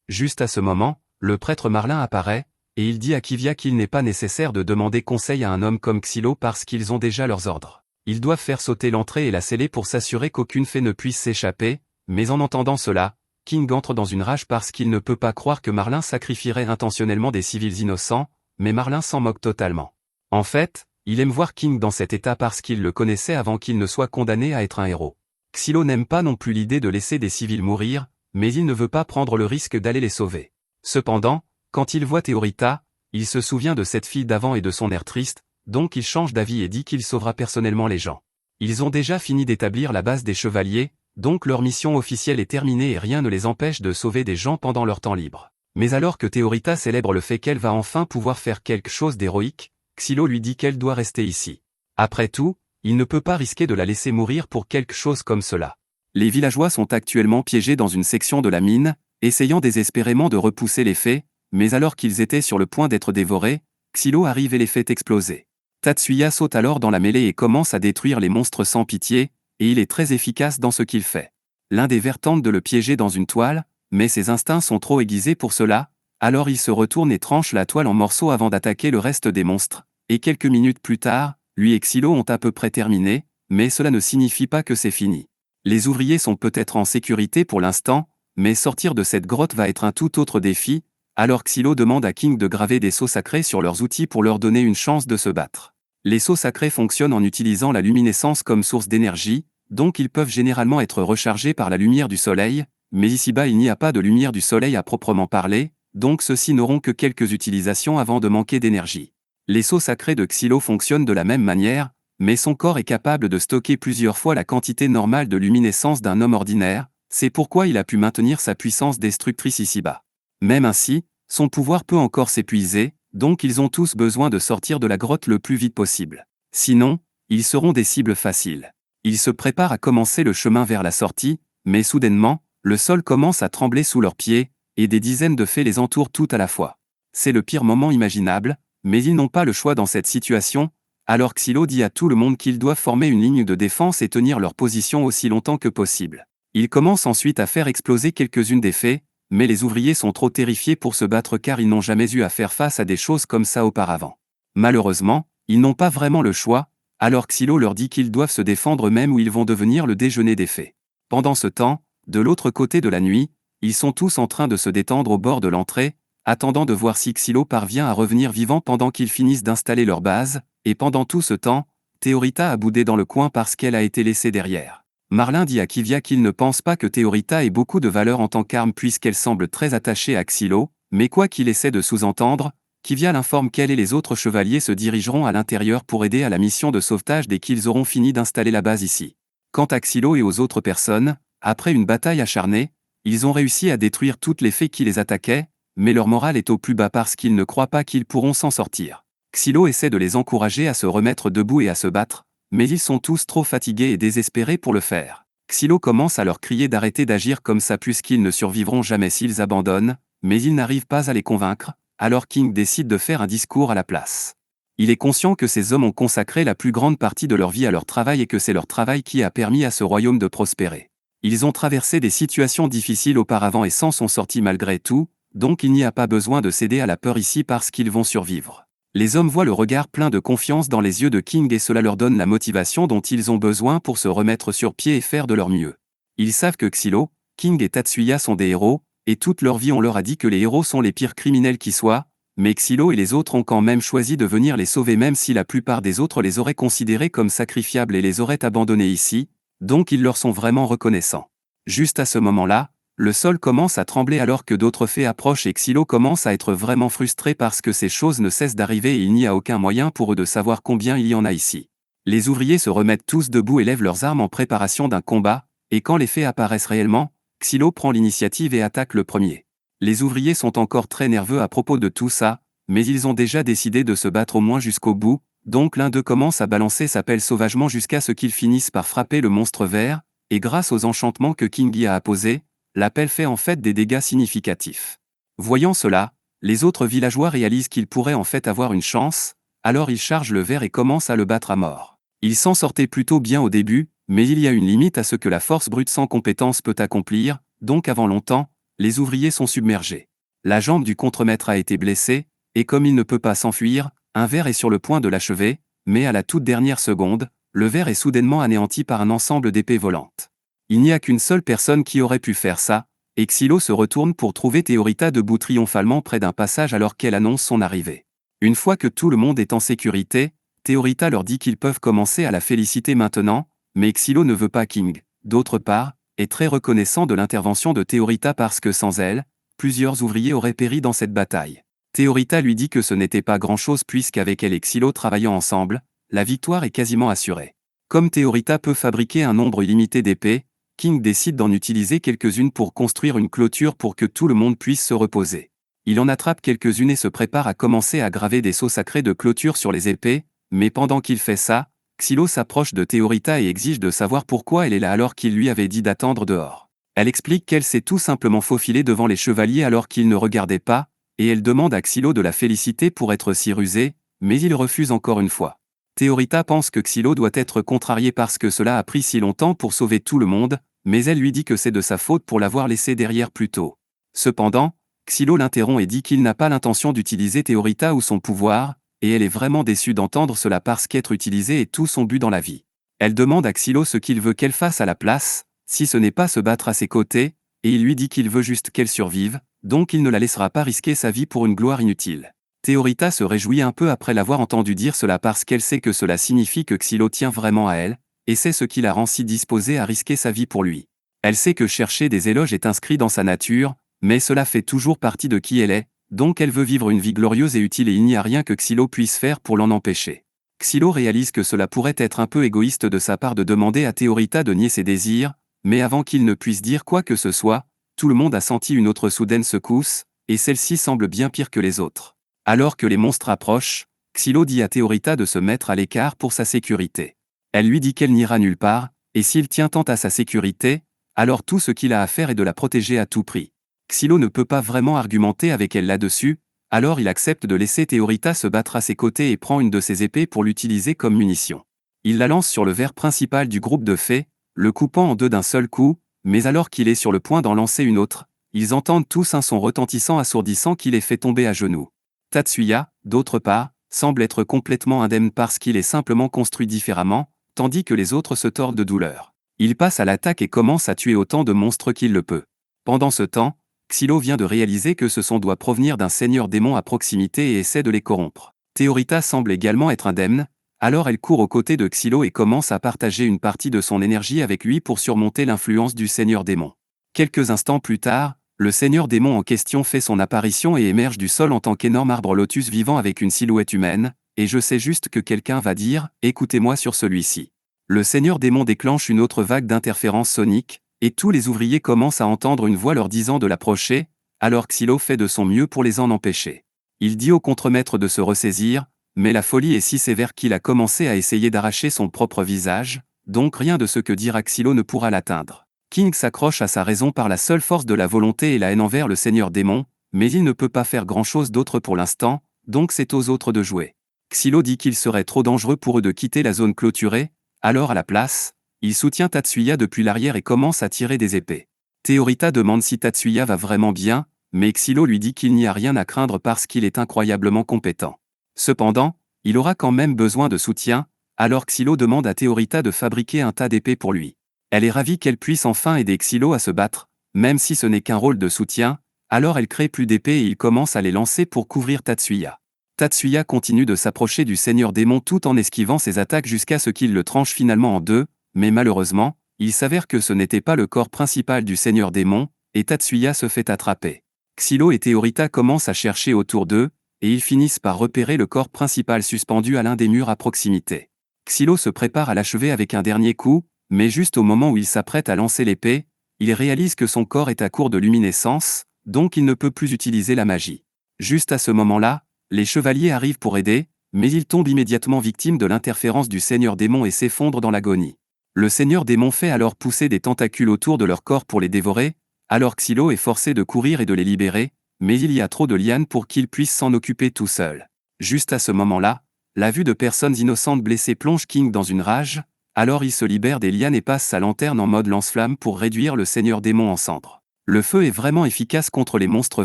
Juste à ce moment, le prêtre Marlin apparaît, et il dit à Kivia qu'il n'est pas nécessaire de demander conseil à un homme comme Xylo parce qu'ils ont déjà leurs ordres. Ils doivent faire sauter l'entrée et la sceller pour s'assurer qu'aucune fée ne puisse s'échapper, mais en entendant cela, King entre dans une rage parce qu'il ne peut pas croire que Marlin sacrifierait intentionnellement des civils innocents, mais Marlin s'en moque totalement. En fait, il aime voir King dans cet état parce qu'il le connaissait avant qu'il ne soit condamné à être un héros. Xylo n'aime pas non plus l'idée de laisser des civils mourir, mais il ne veut pas prendre le risque d'aller les sauver. Cependant, quand il voit Théorita, il se souvient de cette fille d'avant et de son air triste, donc il change d'avis et dit qu'il sauvera personnellement les gens. Ils ont déjà fini d'établir la base des chevaliers, donc leur mission officielle est terminée et rien ne les empêche de sauver des gens pendant leur temps libre. Mais alors que Théorita célèbre le fait qu'elle va enfin pouvoir faire quelque chose d'héroïque, Xylo lui dit qu'elle doit rester ici. Après tout, Il ne peut pas risquer de la laisser mourir pour quelque chose comme cela. Les villageois sont actuellement piégés dans une section de la mine, essayant désespérément de repousser les faits, mais alors qu'ils étaient sur le point d'être dévorés, Xylo arrive et les fait exploser. Tatsuya saute alors dans la mêlée et commence à détruire les monstres sans pitié, et il est très efficace dans ce qu'il fait. L'un des vers tente de le piéger dans une toile, mais ses instincts sont trop aiguisés pour cela, alors il se retourne et tranche la toile en morceaux avant d'attaquer le reste des monstres, et quelques minutes plus tard, lui et Xylo ont à peu près terminé, mais cela ne signifie pas que c'est fini. Les ouvriers sont peut-être en sécurité pour l'instant, mais sortir de cette grotte va être un tout autre défi, alors Xylo demande à King de graver des sceaux sacrés sur leurs outils pour leur donner une chance de se battre. Les sceaux sacrés fonctionnent en utilisant la luminescence comme source d'énergie, donc ils peuvent généralement être rechargés par la lumière du soleil, mais ici-bas il n'y a pas de lumière du soleil à proprement parler, donc ceux-ci n'auront que quelques utilisations avant de manquer d'énergie. Les sceaux sacrés de Xylo fonctionnent de la même manière, mais son corps est capable de stocker plusieurs fois la quantité normale de luminescence d'un homme ordinaire, c'est pourquoi il a pu maintenir sa puissance destructrice ici-bas. Même ainsi, son pouvoir peut encore s'épuiser, donc ils ont tous besoin de sortir de la grotte le plus vite possible. Sinon, ils seront des cibles faciles. Ils se préparent à commencer le chemin vers la sortie, mais soudainement, le sol commence à trembler sous leurs pieds, et des dizaines de fées les entourent tout à la fois. C'est le pire moment imaginable, mais ils n'ont pas le choix dans cette situation, alors Xylo dit à tout le monde qu'ils doivent former une ligne de défense et tenir leur position aussi longtemps que possible. Il commence ensuite à faire exploser quelques-unes des fées, mais les ouvriers sont trop terrifiés pour se battre car ils n'ont jamais eu à faire face à des choses comme ça auparavant. Malheureusement, ils n'ont pas vraiment le choix, alors Xylo leur dit qu'ils doivent se défendre même ou ils vont devenir le déjeuner des fées. Pendant ce temps, de l'autre côté de la nuit, ils sont tous en train de se détendre au bord de l'entrée, attendant de voir si Xylo parvient à revenir vivant pendant qu'ils finissent d'installer leur base, et pendant tout ce temps, Théorita a boudé dans le coin parce qu'elle a été laissée derrière. Marlin dit à Kivia qu'il ne pense pas que Théorita ait beaucoup de valeur en tant qu'arme puisqu'elle semble très attachée à Xylo, mais quoi qu'il essaie de sous-entendre, Kivia l'informe qu'elle et les autres chevaliers se dirigeront à l'intérieur pour aider à la mission de sauvetage dès qu'ils auront fini d'installer la base ici. Quant à Xylo et aux autres personnes, après une bataille acharnée, ils ont réussi à détruire toutes les fées qui les attaquaient, mais leur morale est au plus bas parce qu'ils ne croient pas qu'ils pourront s'en sortir. Xylo essaie de les encourager à se remettre debout et à se battre, mais ils sont tous trop fatigués et désespérés pour le faire. Xylo commence à leur crier d'arrêter d'agir comme ça puisqu'ils ne survivront jamais s'ils abandonnent, mais ils n'arrivent pas à les convaincre, alors King décide de faire un discours à la place. Il est conscient que ces hommes ont consacré la plus grande partie de leur vie à leur travail et que c'est leur travail qui a permis à ce royaume de prospérer. Ils ont traversé des situations difficiles auparavant et s'en sont sortis malgré tout, donc il n'y a pas besoin de céder à la peur ici parce qu'ils vont survivre. Les hommes voient le regard plein de confiance dans les yeux de King et cela leur donne la motivation dont ils ont besoin pour se remettre sur pied et faire de leur mieux. Ils savent que Xylo, King et Tatsuya sont des héros, et toute leur vie on leur a dit que les héros sont les pires criminels qui soient, mais Xylo et les autres ont quand même choisi de venir les sauver même si la plupart des autres les auraient considérés comme sacrifiables et les auraient abandonnés ici, donc ils leur sont vraiment reconnaissants. Juste à ce moment-là, le sol commence à trembler alors que d'autres fées approchent et Xylo commence à être vraiment frustré parce que ces choses ne cessent d'arriver et il n'y a aucun moyen pour eux de savoir combien il y en a ici. Les ouvriers se remettent tous debout et lèvent leurs armes en préparation d'un combat, et quand les fées apparaissent réellement, Xylo prend l'initiative et attaque le premier. Les ouvriers sont encore très nerveux à propos de tout ça, mais ils ont déjà décidé de se battre au moins jusqu'au bout, donc l'un d'eux commence à balancer sa pelle sauvagement jusqu'à ce qu'ils finissent par frapper le monstre vert, et grâce aux enchantements que King a apposés, la pelle fait en fait des dégâts significatifs. Voyant cela, les autres villageois réalisent qu'ils pourraient en fait avoir une chance, alors ils chargent le ver et commencent à le battre à mort. Ils s'en sortaient plutôt bien au début, mais il y a une limite à ce que la force brute sans compétence peut accomplir, donc avant longtemps, les ouvriers sont submergés. La jambe du contremaître a été blessée, et comme il ne peut pas s'enfuir, un ver est sur le point de l'achever, mais à la toute dernière seconde, le ver est soudainement anéanti par un ensemble d'épées volantes. Il n'y a qu'une seule personne qui aurait pu faire ça, et Xylo se retourne pour trouver Théorita debout triomphalement près d'un passage alors qu'elle annonce son arrivée. Une fois que tout le monde est en sécurité, Théorita leur dit qu'ils peuvent commencer à la féliciter maintenant, mais Xylo ne veut pas King, d'autre part, est très reconnaissant de l'intervention de Théorita parce que sans elle, plusieurs ouvriers auraient péri dans cette bataille. Théorita lui dit que ce n'était pas grand-chose puisqu'avec elle et Xylo travaillant ensemble, la victoire est quasiment assurée. Comme Théorita peut fabriquer un nombre illimité d'épées, King décide d'en utiliser quelques-unes pour construire une clôture pour que tout le monde puisse se reposer. Il en attrape quelques-unes et se prépare à commencer à graver des sceaux sacrés de clôture sur les épées, mais pendant qu'il fait ça, Xylo s'approche de Théorita et exige de savoir pourquoi elle est là alors qu'il lui avait dit d'attendre dehors. Elle explique qu'elle s'est tout simplement faufilée devant les chevaliers alors qu'ils ne regardaient pas, et elle demande à Xylo de la féliciter pour être si rusé, mais il refuse encore une fois. Théorita pense que Xylo doit être contrarié parce que cela a pris si longtemps pour sauver tout le monde, mais elle lui dit que c'est de sa faute pour l'avoir laissé derrière plus tôt. Cependant, Xylo l'interrompt et dit qu'il n'a pas l'intention d'utiliser Théorita ou son pouvoir, et elle est vraiment déçue d'entendre cela parce qu'être utilisée est tout son but dans la vie. Elle demande à Xylo ce qu'il veut qu'elle fasse à la place, si ce n'est pas se battre à ses côtés, et il lui dit qu'il veut juste qu'elle survive, donc il ne la laissera pas risquer sa vie pour une gloire inutile. Théorita se réjouit un peu après l'avoir entendu dire cela parce qu'elle sait que cela signifie que Xylo tient vraiment à elle, et c'est ce qui la rend si disposée à risquer sa vie pour lui. Elle sait que chercher des éloges est inscrit dans sa nature, mais cela fait toujours partie de qui elle est, donc elle veut vivre une vie glorieuse et utile et il n'y a rien que Xylo puisse faire pour l'en empêcher. Xylo réalise que cela pourrait être un peu égoïste de sa part de demander à Théorita de nier ses désirs, mais avant qu'il ne puisse dire quoi que ce soit, tout le monde a senti une autre soudaine secousse, et celle-ci semble bien pire que les autres. Alors que les monstres approchent, Xylo dit à Théorita de se mettre à l'écart pour sa sécurité. Elle lui dit qu'elle n'ira nulle part, et s'il tient tant à sa sécurité, alors tout ce qu'il a à faire est de la protéger à tout prix. Xylo ne peut pas vraiment argumenter avec elle là-dessus, alors il accepte de laisser Théorita se battre à ses côtés et prend une de ses épées pour l'utiliser comme munition. Il la lance sur le ver principal du groupe de fées, le coupant en deux d'un seul coup, mais alors qu'il est sur le point d'en lancer une autre, ils entendent tous un son retentissant assourdissant qui les fait tomber à genoux. Tatsuya, d'autre part, semble être complètement indemne parce qu'il est simplement construit différemment, tandis que les autres se tordent de douleur. Il passe à l'attaque et commence à tuer autant de monstres qu'il le peut. Pendant ce temps, Xylo vient de réaliser que ce son doit provenir d'un seigneur démon à proximité et essaie de les corrompre. Théorita semble également être indemne, alors elle court aux côtés de Xylo et commence à partager une partie de son énergie avec lui pour surmonter l'influence du seigneur démon. Quelques instants plus tard, le seigneur démon en question fait son apparition et émerge du sol en tant qu'énorme arbre lotus vivant avec une silhouette humaine, et je sais juste que quelqu'un va dire « Écoutez-moi sur celui-ci ». Le seigneur démon déclenche une autre vague d'interférences soniques, et tous les ouvriers commencent à entendre une voix leur disant de l'approcher, alors Xylo fait de son mieux pour les en empêcher. Il dit au contremaître de se ressaisir, mais la folie est si sévère qu'il a commencé à essayer d'arracher son propre visage, donc rien de ce que dira Xylo ne pourra l'atteindre. King s'accroche à sa raison par la seule force de la volonté et la haine envers le seigneur démon, mais il ne peut pas faire grand-chose d'autre pour l'instant, donc c'est aux autres de jouer. Xylo dit qu'il serait trop dangereux pour eux de quitter la zone clôturée, alors à la place, il soutient Tatsuya depuis l'arrière et commence à tirer des épées. Théorita demande si Tatsuya va vraiment bien, mais Xylo lui dit qu'il n'y a rien à craindre parce qu'il est incroyablement compétent. Cependant, il aura quand même besoin de soutien, alors Xylo demande à Théorita de fabriquer un tas d'épées pour lui. Elle est ravie qu'elle puisse enfin aider Xylo à se battre, même si ce n'est qu'un rôle de soutien, alors elle crée plus d'épées et il commence à les lancer pour couvrir Tatsuya. Tatsuya continue de s'approcher du seigneur démon tout en esquivant ses attaques jusqu'à ce qu'il le tranche finalement en deux, mais malheureusement, il s'avère que ce n'était pas le corps principal du seigneur démon, et Tatsuya se fait attraper. Xylo et Théorita commencent à chercher autour d'eux, et ils finissent par repérer le corps principal suspendu à l'un des murs à proximité. Xylo se prépare à l'achever avec un dernier coup, mais juste au moment où il s'apprête à lancer l'épée, il réalise que son corps est à court de luminescence, donc il ne peut plus utiliser la magie. Juste à ce moment-là, les chevaliers arrivent pour aider, mais ils tombent immédiatement victimes de l'interférence du seigneur démon et s'effondrent dans l'agonie. Le seigneur démon fait alors pousser des tentacules autour de leur corps pour les dévorer, alors Xylo est forcé de courir et de les libérer, mais il y a trop de lianes pour qu'il puisse s'en occuper tout seul. Juste à ce moment-là, la vue de personnes innocentes blessées plonge King dans une rage, alors il se libère des lianes et passe sa lanterne en mode lance-flamme pour réduire le seigneur démon en cendres. Le feu est vraiment efficace contre les monstres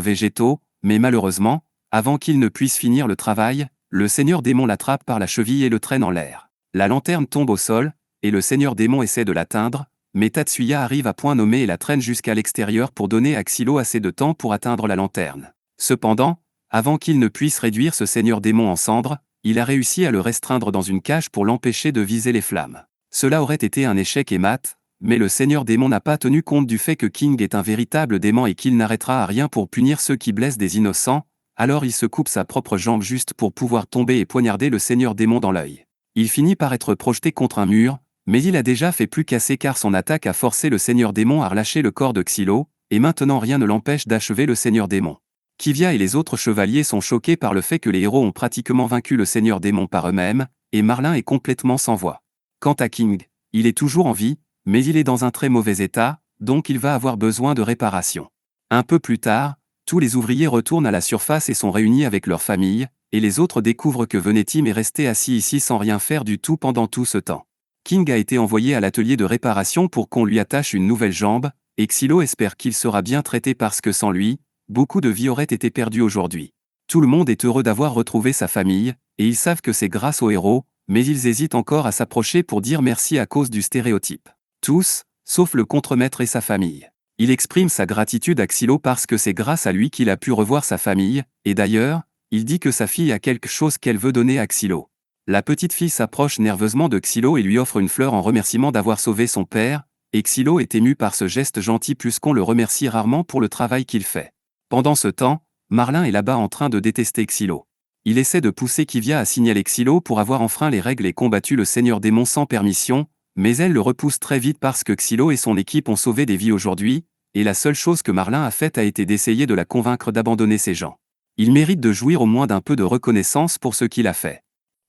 végétaux, mais malheureusement, avant qu'il ne puisse finir le travail, le seigneur démon l'attrape par la cheville et le traîne en l'air. La lanterne tombe au sol, et le seigneur démon essaie de l'atteindre, mais Tatsuya arrive à point nommé et la traîne jusqu'à l'extérieur pour donner à Xylo assez de temps pour atteindre la lanterne. Cependant, avant qu'il ne puisse réduire ce seigneur démon en cendres, il a réussi à le restreindre dans une cage pour l'empêcher de viser les flammes. Cela aurait été un échec et mat, mais le seigneur démon n'a pas tenu compte du fait que King est un véritable démon et qu'il n'arrêtera à rien pour punir ceux qui blessent des innocents, alors il se coupe sa propre jambe juste pour pouvoir tomber et poignarder le seigneur démon dans l'œil. Il finit par être projeté contre un mur, mais il a déjà fait plus qu'assez car son attaque a forcé le seigneur démon à relâcher le corps de Xylo, et maintenant rien ne l'empêche d'achever le seigneur démon. Kivia et les autres chevaliers sont choqués par le fait que les héros ont pratiquement vaincu le seigneur démon par eux-mêmes, et Marlin est complètement sans voix. Quant à King, il est toujours en vie, mais il est dans un très mauvais état, donc il va avoir besoin de réparation. Un peu plus tard, tous les ouvriers retournent à la surface et sont réunis avec leurs familles, et les autres découvrent que Venetim est resté assis ici sans rien faire du tout pendant tout ce temps. King a été envoyé à l'atelier de réparation pour qu'on lui attache une nouvelle jambe, et Xylo espère qu'il sera bien traité parce que sans lui, beaucoup de vies auraient été perdues aujourd'hui. Tout le monde est heureux d'avoir retrouvé sa famille, et ils savent que c'est grâce au héros, mais ils hésitent encore à s'approcher pour dire merci à cause du stéréotype. Tous, sauf le contremaître et sa famille. Il exprime sa gratitude à Xylo parce que c'est grâce à lui qu'il a pu revoir sa famille, et d'ailleurs, il dit que sa fille a quelque chose qu'elle veut donner à Xylo. La petite fille s'approche nerveusement de Xylo et lui offre une fleur en remerciement d'avoir sauvé son père, et Xylo est ému par ce geste gentil puisqu'on le remercie rarement pour le travail qu'il fait. Pendant ce temps, Marlin est là-bas en train de détester Xylo. Il essaie de pousser Kivia à signaler Xylo pour avoir enfreint les règles et combattu le seigneur démon sans permission, mais elle le repousse très vite parce que Xylo et son équipe ont sauvé des vies aujourd'hui, et la seule chose que Marlin a faite a été d'essayer de la convaincre d'abandonner ces gens. Il mérite de jouir au moins d'un peu de reconnaissance pour ce qu'il a fait.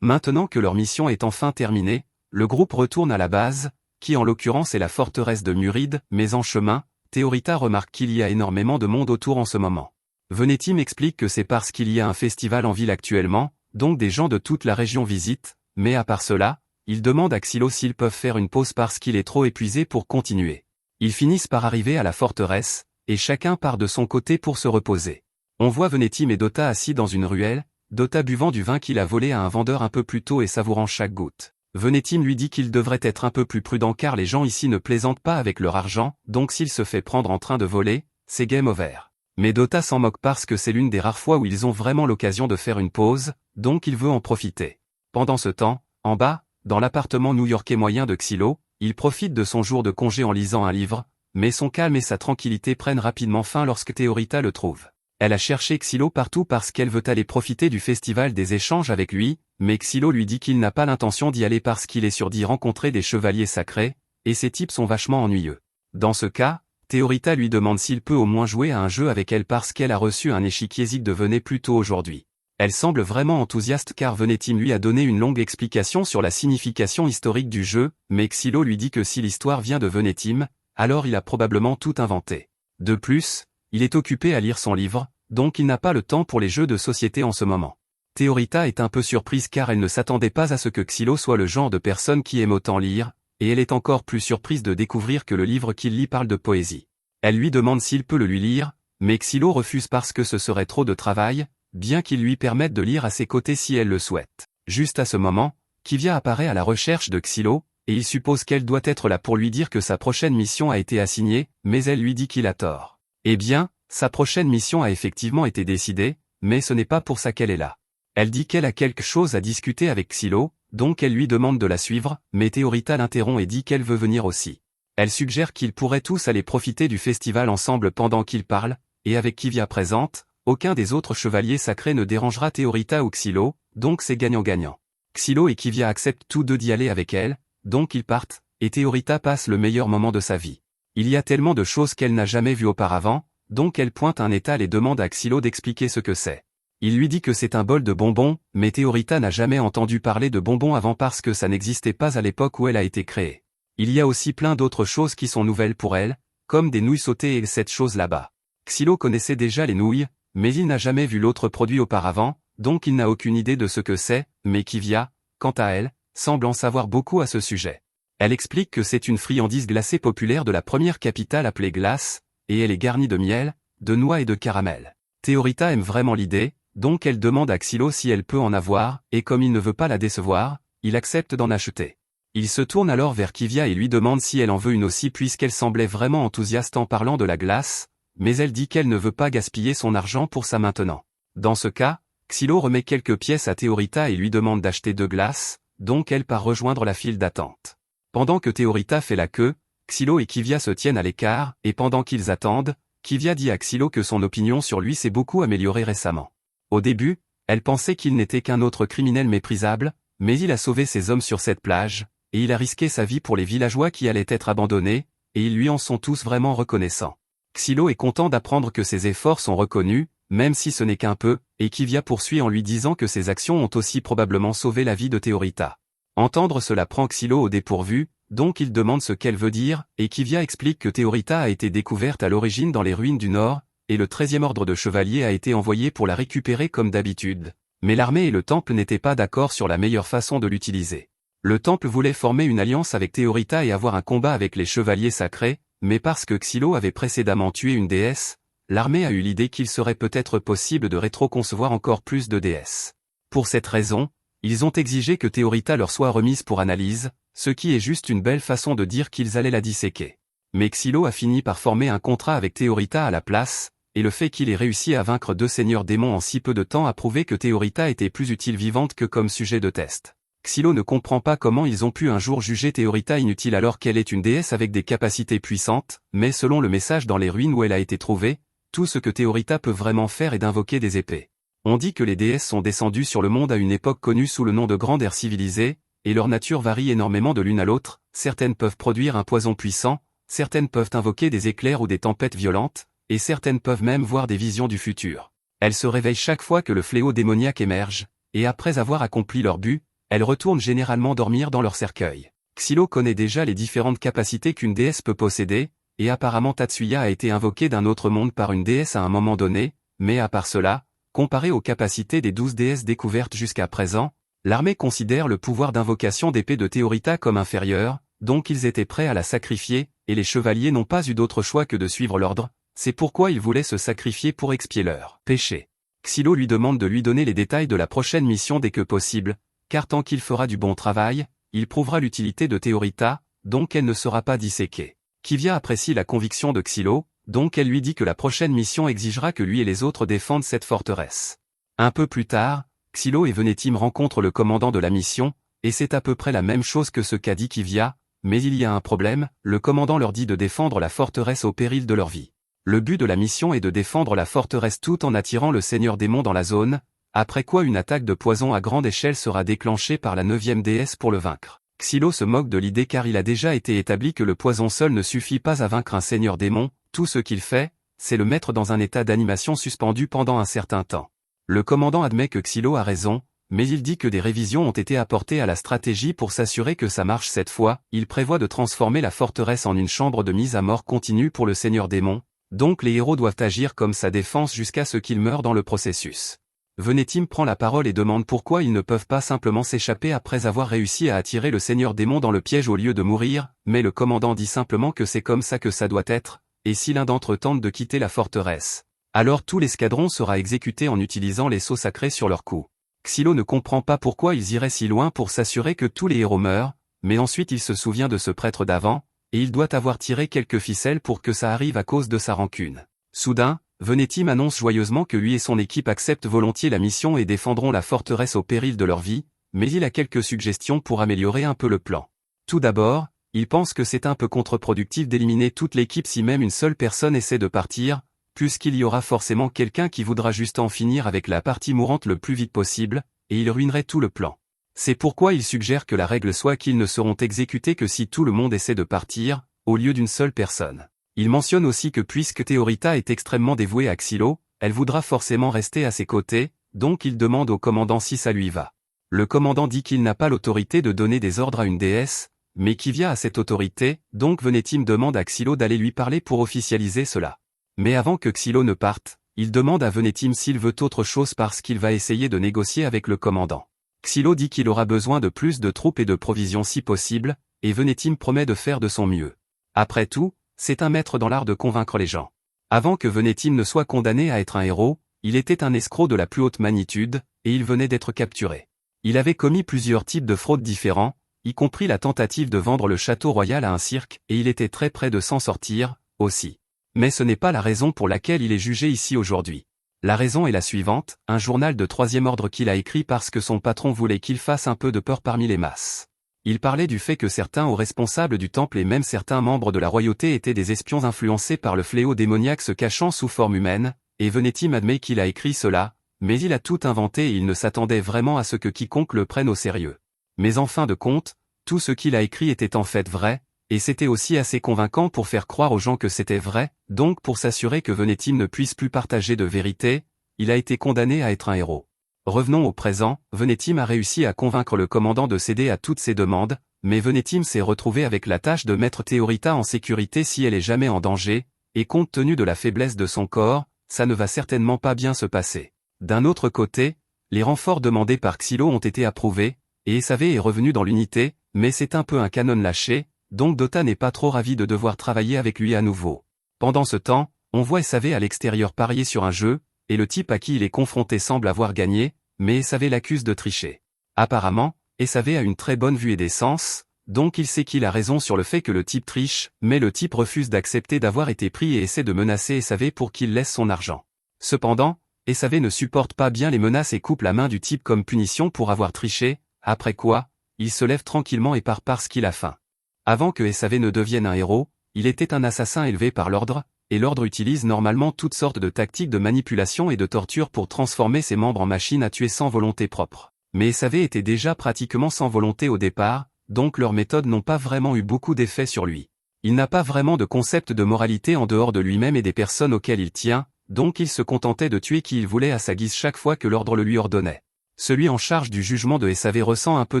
Maintenant que leur mission est enfin terminée, le groupe retourne à la base, qui en l'occurrence est la forteresse de Muride, mais en chemin, Théorita remarque qu'il y a énormément de monde autour en ce moment. Venetim explique que c'est parce qu'il y a un festival en ville actuellement, donc des gens de toute la région visitent, mais à part cela, il demande à Xylo s'ils peuvent faire une pause parce qu'il est trop épuisé pour continuer. Ils finissent par arriver à la forteresse, et chacun part de son côté pour se reposer. On voit Venetim et Dota assis dans une ruelle, Dota buvant du vin qu'il a volé à un vendeur un peu plus tôt et savourant chaque goutte. Venetim lui dit qu'il devrait être un peu plus prudent car les gens ici ne plaisantent pas avec leur argent, donc s'il se fait prendre en train de voler, c'est game over. Mais Dota s'en moque parce que c'est l'une des rares fois où ils ont vraiment l'occasion de faire une pause, donc il veut en profiter. Pendant ce temps, en bas, dans l'appartement new-yorkais moyen de Xylo, il profite de son jour de congé en lisant un livre, mais son calme et sa tranquillité prennent rapidement fin lorsque Théorita le trouve. Elle a cherché Xylo partout parce qu'elle veut aller profiter du festival des échanges avec lui, mais Xylo lui dit qu'il n'a pas l'intention d'y aller parce qu'il est sûr d'y rencontrer des chevaliers sacrés, et ces types sont vachement ennuyeux. Dans ce cas, Théorita lui demande s'il peut au moins jouer à un jeu avec elle parce qu'elle a reçu un échiquier Zig de Venet plus tôt aujourd'hui. Elle semble vraiment enthousiaste car Venetim lui a donné une longue explication sur la signification historique du jeu, mais Xylo lui dit que si l'histoire vient de Venetim, alors il a probablement tout inventé. De plus, il est occupé à lire son livre, donc il n'a pas le temps pour les jeux de société en ce moment. Théorita est un peu surprise car elle ne s'attendait pas à ce que Xylo soit le genre de personne qui aime autant lire, et elle est encore plus surprise de découvrir que le livre qu'il lit parle de poésie. Elle lui demande s'il peut le lui lire, mais Xylo refuse parce que ce serait trop de travail, bien qu'il lui permette de lire à ses côtés si elle le souhaite. Juste à ce moment, Kivia apparaît à la recherche de Xylo, et il suppose qu'elle doit être là pour lui dire que sa prochaine mission a été assignée, mais elle lui dit qu'il a tort. Eh bien, sa prochaine mission a effectivement été décidée, mais ce n'est pas pour ça qu'elle est là. Elle dit qu'elle a quelque chose à discuter avec Xylo, donc elle lui demande de la suivre, mais Théorita l'interrompt et dit qu'elle veut venir aussi. Elle suggère qu'ils pourraient tous aller profiter du festival ensemble pendant qu'ils parlent, et avec Kivia présente, aucun des autres chevaliers sacrés ne dérangera Théorita ou Xylo, donc c'est gagnant-gagnant. Xylo et Kivia acceptent tous deux d'y aller avec elle, donc ils partent, et Théorita passe le meilleur moment de sa vie. Il y a tellement de choses qu'elle n'a jamais vues auparavant, donc elle pointe un étal et demande à Xylo d'expliquer ce que c'est. Il lui dit que c'est un bol de bonbons, mais Théorita n'a jamais entendu parler de bonbons avant parce que ça n'existait pas à l'époque où elle a été créée. Il y a aussi plein d'autres choses qui sont nouvelles pour elle, comme des nouilles sautées et cette chose là-bas. Xylo connaissait déjà les nouilles, mais il n'a jamais vu l'autre produit auparavant, donc il n'a aucune idée de ce que c'est, mais Kivia, quant à elle, semble en savoir beaucoup à ce sujet. Elle explique que c'est une friandise glacée populaire de la première capitale appelée Glace, et elle est garnie de miel, de noix et de caramel. Théorita aime vraiment l'idée, donc elle demande à Xylo si elle peut en avoir, et comme il ne veut pas la décevoir, il accepte d'en acheter. Il se tourne alors vers Kivia et lui demande si elle en veut une aussi puisqu'elle semblait vraiment enthousiaste en parlant de la glace, mais elle dit qu'elle ne veut pas gaspiller son argent pour ça maintenant. Dans ce cas, Xylo remet quelques pièces à Théorita et lui demande d'acheter 2 glaces, donc elle part rejoindre la file d'attente. Pendant que Théorita fait la queue, Xylo et Kivia se tiennent à l'écart, et pendant qu'ils attendent, Kivia dit à Xylo que son opinion sur lui s'est beaucoup améliorée récemment. Au début, elle pensait qu'il n'était qu'un autre criminel méprisable, mais il a sauvé ses hommes sur cette plage, et il a risqué sa vie pour les villageois qui allaient être abandonnés, et ils lui en sont tous vraiment reconnaissants. Xylo est content d'apprendre que ses efforts sont reconnus, même si ce n'est qu'un peu, et Kivia poursuit en lui disant que ses actions ont aussi probablement sauvé la vie de Théorita. Entendre cela prend Xylo au dépourvu, donc il demande ce qu'elle veut dire, et Kivia explique que Théorita a été découverte à l'origine dans les ruines du Nord, et le 13e ordre de chevaliers a été envoyé pour la récupérer comme d'habitude. Mais l'armée et le temple n'étaient pas d'accord sur la meilleure façon de l'utiliser. Le temple voulait former une alliance avec Théorita et avoir un combat avec les chevaliers sacrés, mais parce que Xylo avait précédemment tué une déesse, l'armée a eu l'idée qu'il serait peut-être possible de rétro-concevoir encore plus de déesses. Pour cette raison, ils ont exigé que Théorita leur soit remise pour analyse, ce qui est juste une belle façon de dire qu'ils allaient la disséquer. Mais Xylo a fini par former un contrat avec Théorita à la place, et le fait qu'il ait réussi à vaincre 2 seigneurs démons en si peu de temps a prouvé que Théorita était plus utile vivante que comme sujet de test. Xylo ne comprend pas comment ils ont pu un jour juger Théorita inutile alors qu'elle est une déesse avec des capacités puissantes, mais selon le message dans les ruines où elle a été trouvée, tout ce que Théorita peut vraiment faire est d'invoquer des épées. On dit que les déesses sont descendues sur le monde à une époque connue sous le nom de Grande Ère civilisée, et leur nature varie énormément de l'une à l'autre, certaines peuvent produire un poison puissant, certaines peuvent invoquer des éclairs ou des tempêtes violentes, et certaines peuvent même voir des visions du futur. Elles se réveillent chaque fois que le fléau démoniaque émerge, et après avoir accompli leur but, elles retournent généralement dormir dans leur cercueil. Xylo connaît déjà les différentes capacités qu'une déesse peut posséder, et apparemment Tatsuya a été invoqué d'un autre monde par une déesse à un moment donné, mais à part cela, comparé aux capacités des 12 déesses découvertes jusqu'à présent, l'armée considère le pouvoir d'invocation d'épée de Théorita comme inférieur, donc ils étaient prêts à la sacrifier, et les chevaliers n'ont pas eu d'autre choix que de suivre l'ordre, c'est pourquoi ils voulaient se sacrifier pour expier leur péché. Xylo lui demande de lui donner les détails de la prochaine mission dès que possible, car tant qu'il fera du bon travail, il prouvera l'utilité de Théorita, donc elle ne sera pas disséquée. Kivia apprécie la conviction de Xylo, donc elle lui dit que la prochaine mission exigera que lui et les autres défendent cette forteresse. Un peu plus tard, Xylo et Venetim rencontrent le commandant de la mission, et c'est à peu près la même chose que ce qu'a dit Kivia, mais il y a un problème, le commandant leur dit de défendre la forteresse au péril de leur vie. Le but de la mission est de défendre la forteresse tout en attirant le seigneur démon dans la zone, après quoi une attaque de poison à grande échelle sera déclenchée par la 9e déesse pour le vaincre. Xylo se moque de l'idée car il a déjà été établi que le poison seul ne suffit pas à vaincre un seigneur démon, tout ce qu'il fait, c'est le mettre dans un état d'animation suspendu pendant un certain temps. Le commandant admet que Xylo a raison, mais il dit que des révisions ont été apportées à la stratégie pour s'assurer que ça marche cette fois, il prévoit de transformer la forteresse en une chambre de mise à mort continue pour le seigneur démon, donc les héros doivent agir comme sa défense jusqu'à ce qu'ils meurent dans le processus. Venetim prend la parole et demande pourquoi ils ne peuvent pas simplement s'échapper après avoir réussi à attirer le seigneur démon dans le piège au lieu de mourir, mais le commandant dit simplement que c'est comme ça que ça doit être, et si l'un d'entre eux tente de quitter la forteresse, alors tout l'escadron sera exécuté en utilisant les sceaux sacrés sur leur cou. Xylo ne comprend pas pourquoi ils iraient si loin pour s'assurer que tous les héros meurent, mais ensuite il se souvient de ce prêtre d'avant, et il doit avoir tiré quelques ficelles pour que ça arrive à cause de sa rancune. Soudain, Venetim annonce joyeusement que lui et son équipe acceptent volontiers la mission et défendront la forteresse au péril de leur vie, mais il a quelques suggestions pour améliorer un peu le plan. Tout d'abord, il pense que c'est un peu contre-productif d'éliminer toute l'équipe si même une seule personne essaie de partir, puisqu'il y aura forcément quelqu'un qui voudra juste en finir avec la partie mourante le plus vite possible, et il ruinerait tout le plan. C'est pourquoi il suggère que la règle soit qu'ils ne seront exécutés que si tout le monde essaie de partir, au lieu d'une seule personne. Il mentionne aussi que puisque Théorita est extrêmement dévouée à Xylo, elle voudra forcément rester à ses côtés, donc il demande au commandant si ça lui va. Le commandant dit qu'il n'a pas l'autorité de donner des ordres à une déesse, mais Kivia a cette autorité, donc Venetim demande à Xylo d'aller lui parler pour officialiser cela. Mais avant que Xylo ne parte, il demande à Venetim s'il veut autre chose parce qu'il va essayer de négocier avec le commandant. Xylo dit qu'il aura besoin de plus de troupes et de provisions si possible, et Venetim promet de faire de son mieux. Après tout, c'est un maître dans l'art de convaincre les gens. Avant que Venetim ne soit condamné à être un héros, il était un escroc de la plus haute magnitude, et il venait d'être capturé. Il avait commis plusieurs types de fraudes différents, y compris la tentative de vendre le château royal à un cirque, et il était très près de s'en sortir, aussi. Mais ce n'est pas la raison pour laquelle il est jugé ici aujourd'hui. La raison est la suivante, un journal de 3e ordre qu'il a écrit parce que son patron voulait qu'il fasse un peu de peur parmi les masses. Il parlait du fait que certains hauts responsables du temple et même certains membres de la royauté étaient des espions influencés par le fléau démoniaque se cachant sous forme humaine, et Venetim admet qu'il a écrit cela, mais il a tout inventé et il ne s'attendait vraiment à ce que quiconque le prenne au sérieux. Mais en fin de compte, tout ce qu'il a écrit était en fait vrai, et c'était aussi assez convaincant pour faire croire aux gens que c'était vrai, donc pour s'assurer que Venetim ne puisse plus partager de vérité, il a été condamné à être un héros. Revenons au présent, Venetim a réussi à convaincre le commandant de céder à toutes ses demandes, mais Venetim s'est retrouvé avec la tâche de mettre Théorita en sécurité si elle est jamais en danger, et compte tenu de la faiblesse de son corps, ça ne va certainement pas bien se passer. D'un autre côté, les renforts demandés par Xylo ont été approuvés, et SAV est revenu dans l'unité, mais c'est un peu un canon lâché, donc Dota n'est pas trop ravi de devoir travailler avec lui à nouveau. Pendant ce temps, on voit SAV à l'extérieur parier sur un jeu, et le type à qui il est confronté semble avoir gagné, mais SAV l'accuse de tricher. Apparemment, SAV a une très bonne vue et des sens, donc il sait qu'il a raison sur le fait que le type triche, mais le type refuse d'accepter d'avoir été pris et essaie de menacer SAV pour qu'il laisse son argent. Cependant, SAV ne supporte pas bien les menaces et coupe la main du type comme punition pour avoir triché, après quoi, il se lève tranquillement et part parce qu'il a faim. Avant que SAV ne devienne un héros, il était un assassin élevé par l'ordre, et l'ordre utilise normalement toutes sortes de tactiques de manipulation et de torture pour transformer ses membres en machines à tuer sans volonté propre. Mais SAV était déjà pratiquement sans volonté au départ, donc leurs méthodes n'ont pas vraiment eu beaucoup d'effet sur lui. Il n'a pas vraiment de concept de moralité en dehors de lui-même et des personnes auxquelles il tient, donc il se contentait de tuer qui il voulait à sa guise chaque fois que l'ordre le lui ordonnait. Celui en charge du jugement de SAV ressent un peu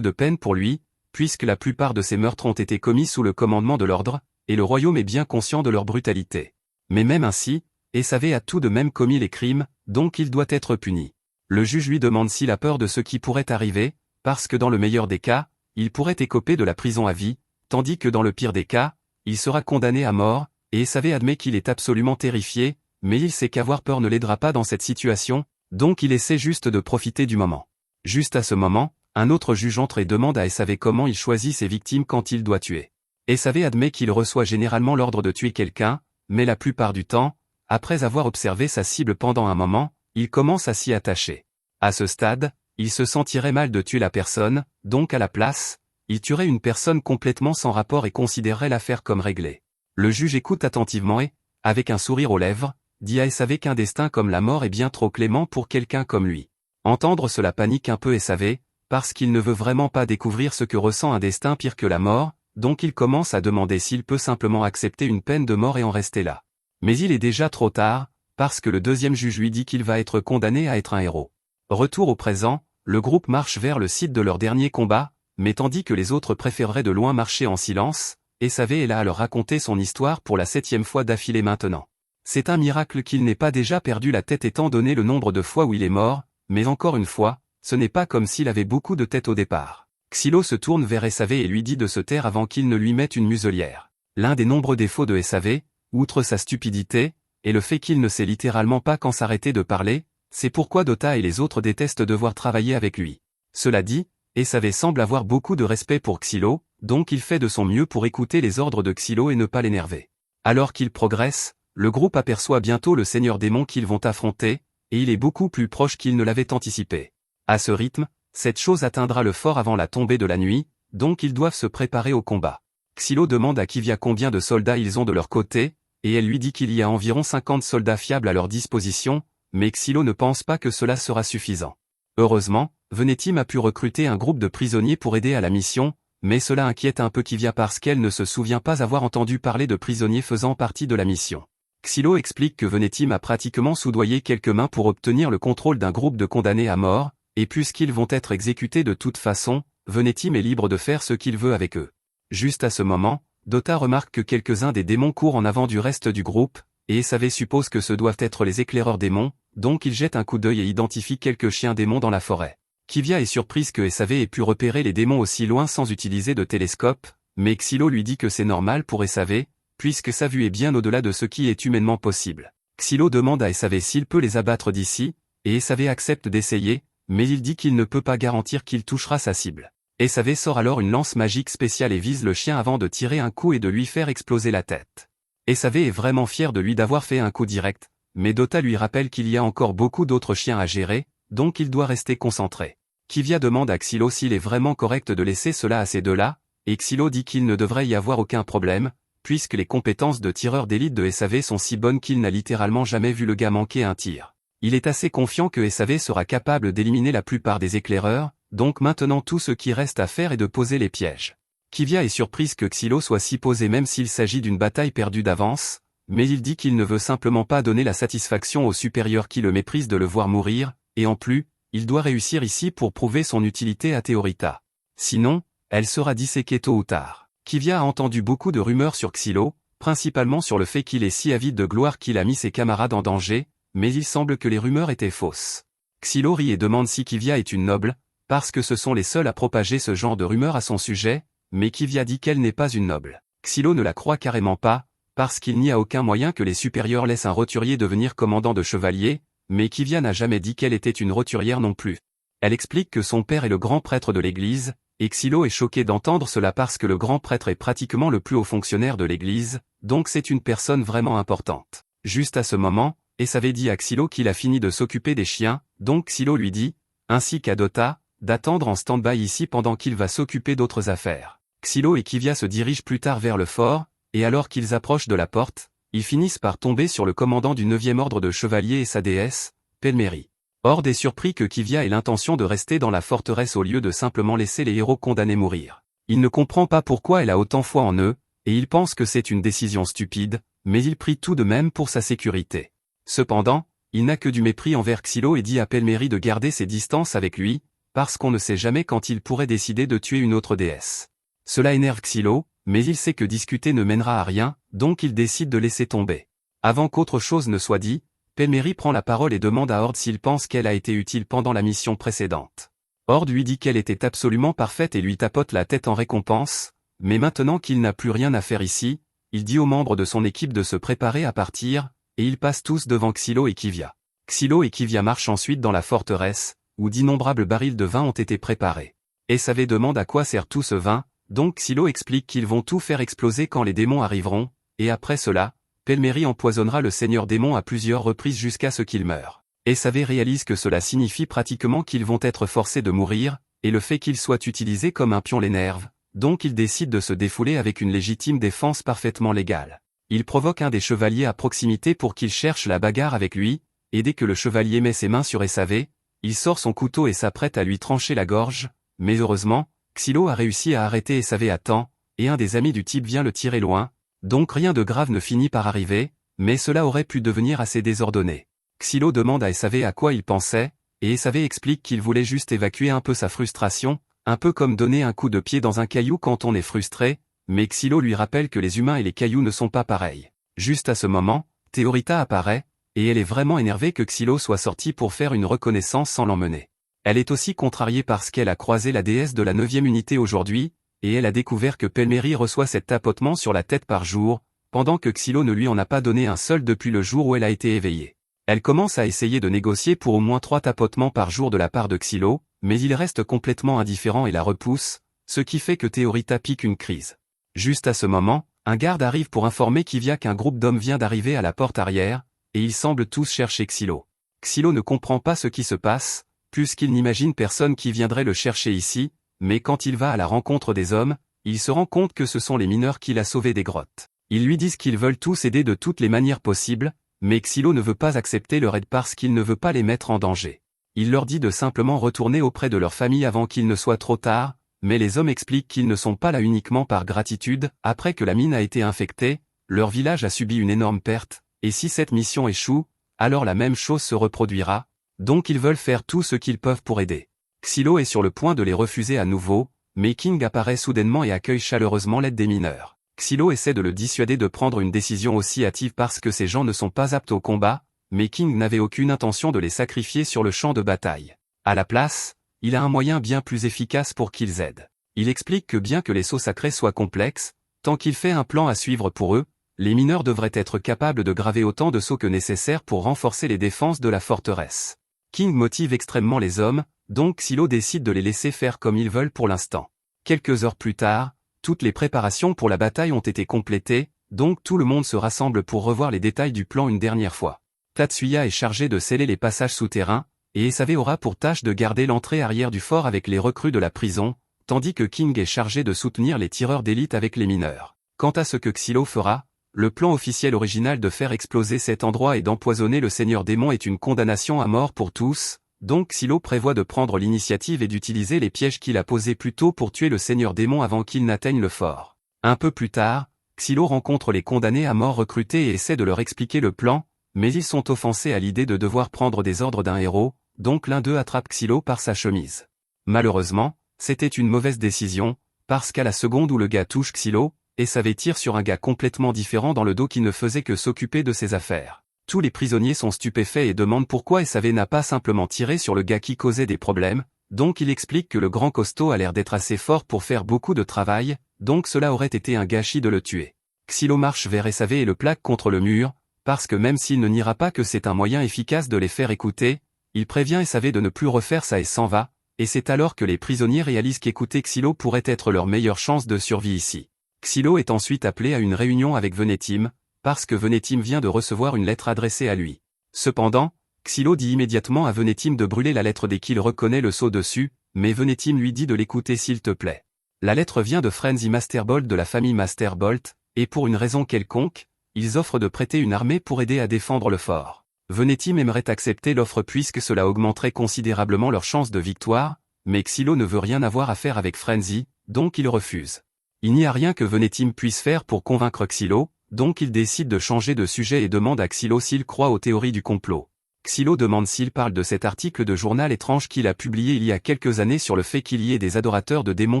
de peine pour lui, puisque la plupart de ces meurtres ont été commis sous le commandement de l'ordre, et le royaume est bien conscient de leur brutalité. Mais même ainsi, SAV a tout de même commis les crimes, donc il doit être puni. Le juge lui demande s'il a peur de ce qui pourrait arriver, parce que dans le meilleur des cas, il pourrait écoper de la prison à vie, tandis que dans le pire des cas, il sera condamné à mort, et SAV admet qu'il est absolument terrifié, mais il sait qu'avoir peur ne l'aidera pas dans cette situation, donc il essaie juste de profiter du moment. Juste à ce moment, un autre juge entre et demande à SAV comment il choisit ses victimes quand il doit tuer. SAV admet qu'il reçoit généralement l'ordre de tuer quelqu'un, mais la plupart du temps, après avoir observé sa cible pendant un moment, il commence à s'y attacher. À ce stade, il se sentirait mal de tuer la personne, donc à la place, il tuerait une personne complètement sans rapport et considérerait l'affaire comme réglée. Le juge écoute attentivement et, avec un sourire aux lèvres, dit à SAV qu'un destin comme la mort est bien trop clément pour quelqu'un comme lui. Entendre cela panique un peu SAV, parce qu'il ne veut vraiment pas découvrir ce que ressent un destin pire que la mort, donc il commence à demander s'il peut simplement accepter une peine de mort et en rester là. Mais il est déjà trop tard, parce que le deuxième juge lui dit qu'il va être condamné à être un héros. Retour au présent, le groupe marche vers le site de leur dernier combat, mais tandis que les autres préféreraient de loin marcher en silence, SAV est là à leur raconter son histoire pour la 7e fois d'affilée maintenant. C'est un miracle qu'il n'ait pas déjà perdu la tête étant donné le nombre de fois où il est mort, mais encore une fois, ce n'est pas comme s'il avait beaucoup de tête au départ. Xylo se tourne vers SAV et lui dit de se taire avant qu'il ne lui mette une muselière. L'un des nombreux défauts de SAV, outre sa stupidité, et le fait qu'il ne sait littéralement pas quand s'arrêter de parler, c'est pourquoi Dota et les autres détestent devoir travailler avec lui. Cela dit, SAV semble avoir beaucoup de respect pour Xylo, donc il fait de son mieux pour écouter les ordres de Xylo et ne pas l'énerver. Alors qu'il progresse, le groupe aperçoit bientôt le seigneur démon qu'ils vont affronter, et il est beaucoup plus proche qu'il ne l'avait anticipé. À ce rythme, cette chose atteindra le fort avant la tombée de la nuit, donc ils doivent se préparer au combat. Xylo demande à Kivia combien de soldats ils ont de leur côté, et elle lui dit qu'il y a environ 50 soldats fiables à leur disposition, mais Xylo ne pense pas que cela sera suffisant. Heureusement, Venetim a pu recruter un groupe de prisonniers pour aider à la mission, mais cela inquiète un peu Kivia parce qu'elle ne se souvient pas avoir entendu parler de prisonniers faisant partie de la mission. Xylo explique que Venetim a pratiquement soudoyé quelques mains pour obtenir le contrôle d'un groupe de condamnés à mort, et puisqu'ils vont être exécutés de toute façon, Venetim est libre de faire ce qu'il veut avec eux. Juste à ce moment, Dota remarque que quelques-uns des démons courent en avant du reste du groupe, et SAV suppose que ce doivent être les éclaireurs démons, donc il jette un coup d'œil et identifie quelques chiens démons dans la forêt. Kivia est surprise que SAV ait pu repérer les démons aussi loin sans utiliser de télescope, mais Xylo lui dit que c'est normal pour SAV, puisque sa vue est bien au-delà de ce qui est humainement possible. Xylo demande à SAV s'il peut les abattre d'ici, et SAV accepte d'essayer, mais il dit qu'il ne peut pas garantir qu'il touchera sa cible. SAV sort alors une lance magique spéciale et vise le chien avant de tirer un coup et de lui faire exploser la tête. SAV est vraiment fier de lui d'avoir fait un coup direct, mais Dota lui rappelle qu'il y a encore beaucoup d'autres chiens à gérer, donc il doit rester concentré. Kivia demande à Xylo s'il est vraiment correct de laisser cela à ces deux-là, et Xylo dit qu'il ne devrait y avoir aucun problème, puisque les compétences de tireur d'élite de SAV sont si bonnes qu'il n'a littéralement jamais vu le gars manquer un tir. Il est assez confiant que SAV sera capable d'éliminer la plupart des éclaireurs, donc maintenant tout ce qui reste à faire est de poser les pièges. Kivia est surprise que Xylo soit si posé même s'il s'agit d'une bataille perdue d'avance, mais il dit qu'il ne veut simplement pas donner la satisfaction au supérieur qui le méprise de le voir mourir, et en plus, il doit réussir ici pour prouver son utilité à Théorita. Sinon, elle sera disséquée tôt ou tard. Kivia a entendu beaucoup de rumeurs sur Xylo, principalement sur le fait qu'il est si avide de gloire qu'il a mis ses camarades en danger, mais il semble que les rumeurs étaient fausses. Xylo rit et demande si Kivia est une noble, parce que ce sont les seuls à propager ce genre de rumeurs à son sujet, mais Kivia dit qu'elle n'est pas une noble. Xylo ne la croit carrément pas, parce qu'il n'y a aucun moyen que les supérieurs laissent un roturier devenir commandant de chevalier, mais Kivia n'a jamais dit qu'elle était une roturière non plus. Elle explique que son père est le grand prêtre de l'église, et Xylo est choqué d'entendre cela parce que le grand prêtre est pratiquement le plus haut fonctionnaire de l'église, donc c'est une personne vraiment importante. Juste à ce moment, Esavé dit à Xylo qu'il a fini de s'occuper des chiens, donc Xylo lui dit, ainsi qu'à Dota, d'attendre en stand-by ici pendant qu'il va s'occuper d'autres affaires. Xylo et Kivia se dirigent plus tard vers le fort, et alors qu'ils approchent de la porte, ils finissent par tomber sur le commandant du 9e ordre de chevaliers et sa déesse, Pelméri. Hord est surpris que Kivia ait l'intention de rester dans la forteresse au lieu de simplement laisser les héros condamnés mourir. Il ne comprend pas pourquoi elle a autant foi en eux, et il pense que c'est une décision stupide, mais il prie tout de même pour sa sécurité. Cependant, il n'a que du mépris envers Xylo et dit à Pelméri de garder ses distances avec lui, parce qu'on ne sait jamais quand il pourrait décider de tuer une autre déesse. Cela énerve Xylo, mais il sait que discuter ne mènera à rien, donc il décide de laisser tomber. Avant qu'autre chose ne soit dit, Pelméri prend la parole et demande à Hord s'il pense qu'elle a été utile pendant la mission précédente. Hord lui dit qu'elle était absolument parfaite et lui tapote la tête en récompense, mais maintenant qu'il n'a plus rien à faire ici, il dit aux membres de son équipe de se préparer à partir, et ils passent tous devant Xylo et Kivia. Xylo et Kivia marchent ensuite dans la forteresse, où d'innombrables barils de vin ont été préparés. Esavé demande à quoi sert tout ce vin, donc Xylo explique qu'ils vont tout faire exploser quand les démons arriveront, et après cela, Pelméri empoisonnera le seigneur démon à plusieurs reprises jusqu'à ce qu'il meure. Esavé réalise que cela signifie pratiquement qu'ils vont être forcés de mourir, et le fait qu'ils soient utilisés comme un pion l'énerve, donc il décide de se défouler avec une légitime défense parfaitement légale. Il provoque un des chevaliers à proximité pour qu'il cherche la bagarre avec lui, et dès que le chevalier met ses mains sur Esavé, il sort son couteau et s'apprête à lui trancher la gorge, mais heureusement, Xylo a réussi à arrêter Esavé à temps, et un des amis du type vient le tirer loin, donc rien de grave ne finit par arriver, mais cela aurait pu devenir assez désordonné. Xylo demande à Esavé à quoi il pensait, et Esavé explique qu'il voulait juste évacuer un peu sa frustration, un peu comme donner un coup de pied dans un caillou quand on est frustré, mais Xylo lui rappelle que les humains et les cailloux ne sont pas pareils. Juste à ce moment, Théorita apparaît, et elle est vraiment énervée que Xylo soit sorti pour faire une reconnaissance sans l'emmener. Elle est aussi contrariée parce qu'elle a croisé la déesse de la 9e unité aujourd'hui, et elle a découvert que Pelméri reçoit cet tapotement sur la tête par jour, pendant que Xylo ne lui en a pas donné un seul depuis le jour où elle a été éveillée. Elle commence à essayer de négocier pour au moins 3 tapotements par jour de la part de Xylo, mais il reste complètement indifférent et la repousse, ce qui fait que Théorita pique une crise. Juste à ce moment, un garde arrive pour informer Kivia qu'un groupe d'hommes vient d'arriver à la porte arrière, et ils semblent tous chercher Xylo. Xylo ne comprend pas ce qui se passe, puisqu'il n'imagine personne qui viendrait le chercher ici, mais quand il va à la rencontre des hommes, il se rend compte que ce sont les mineurs qu'il a sauvés des grottes. Ils lui disent qu'ils veulent tous aider de toutes les manières possibles, mais Xylo ne veut pas accepter leur aide parce qu'il ne veut pas les mettre en danger. Il leur dit de simplement retourner auprès de leur famille avant qu'il ne soit trop tard, mais les hommes expliquent qu'ils ne sont pas là uniquement par gratitude. Après que la mine a été infectée, leur village a subi une énorme perte, et si cette mission échoue, alors la même chose se reproduira, donc ils veulent faire tout ce qu'ils peuvent pour aider. Xylo est sur le point de les refuser à nouveau, mais King apparaît soudainement et accueille chaleureusement l'aide des mineurs. Xylo essaie de le dissuader de prendre une décision aussi hâtive parce que ces gens ne sont pas aptes au combat, mais King n'avait aucune intention de les sacrifier sur le champ de bataille. À la place, il a un moyen bien plus efficace pour qu'ils aident. Il explique que bien que les sceaux sacrés soient complexes, tant qu'il fait un plan à suivre pour eux, les mineurs devraient être capables de graver autant de sceaux que nécessaire pour renforcer les défenses de la forteresse. King motive extrêmement les hommes, donc Xylo décide de les laisser faire comme ils veulent pour l'instant. Quelques heures plus tard, toutes les préparations pour la bataille ont été complétées, donc tout le monde se rassemble pour revoir les détails du plan une dernière fois. Tatsuya est chargé de sceller les passages souterrains, et Esavé aura pour tâche de garder l'entrée arrière du fort avec les recrues de la prison, tandis que King est chargé de soutenir les tireurs d'élite avec les mineurs. Quant à ce que Xylo fera, le plan officiel original de faire exploser cet endroit et d'empoisonner le seigneur démon est une condamnation à mort pour tous, donc Xylo prévoit de prendre l'initiative et d'utiliser les pièges qu'il a posés plus tôt pour tuer le seigneur démon avant qu'il n'atteigne le fort. Un peu plus tard, Xylo rencontre les condamnés à mort recrutés et essaie de leur expliquer le plan, mais ils sont offensés à l'idée de devoir prendre des ordres d'un héros, donc l'un d'eux attrape Xylo par sa chemise. Malheureusement, c'était une mauvaise décision, parce qu'à la seconde où le gars touche Xylo, et savait tire sur un gars complètement différent dans le dos qui ne faisait que s'occuper de ses affaires. Tous les prisonniers sont stupéfaits et demandent pourquoi SAV n'a pas simplement tiré sur le gars qui causait des problèmes, donc il explique que le grand costaud a l'air d'être assez fort pour faire beaucoup de travail, donc cela aurait été un gâchis de le tuer. Xylo marche vers SAV et le plaque contre le mur, parce que même s'il ne niera pas que c'est un moyen efficace de les faire écouter, il prévient SAV de ne plus refaire ça et s'en va, et c'est alors que les prisonniers réalisent qu'écouter Xylo pourrait être leur meilleure chance de survie ici. Xylo est ensuite appelé à une réunion avec Venetim, parce que Venetim vient de recevoir une lettre adressée à lui. Cependant, Xylo dit immédiatement à Venetim de brûler la lettre dès qu'il reconnaît le sceau dessus, mais Venetim lui dit de l'écouter s'il te plaît. La lettre vient de Frenzy Masterbolt de la famille Masterbolt, et pour une raison quelconque, ils offrent de prêter une armée pour aider à défendre le fort. Venetim aimerait accepter l'offre puisque cela augmenterait considérablement leurs chances de victoire, mais Xylo ne veut rien avoir à faire avec Frenzy, donc il refuse. Il n'y a rien que Venetim puisse faire pour convaincre Xylo, donc il décide de changer de sujet et demande à Xylo s'il croit aux théories du complot. Xylo demande s'il parle de cet article de journal étrange qu'il a publié il y a quelques années sur le fait qu'il y ait des adorateurs de démons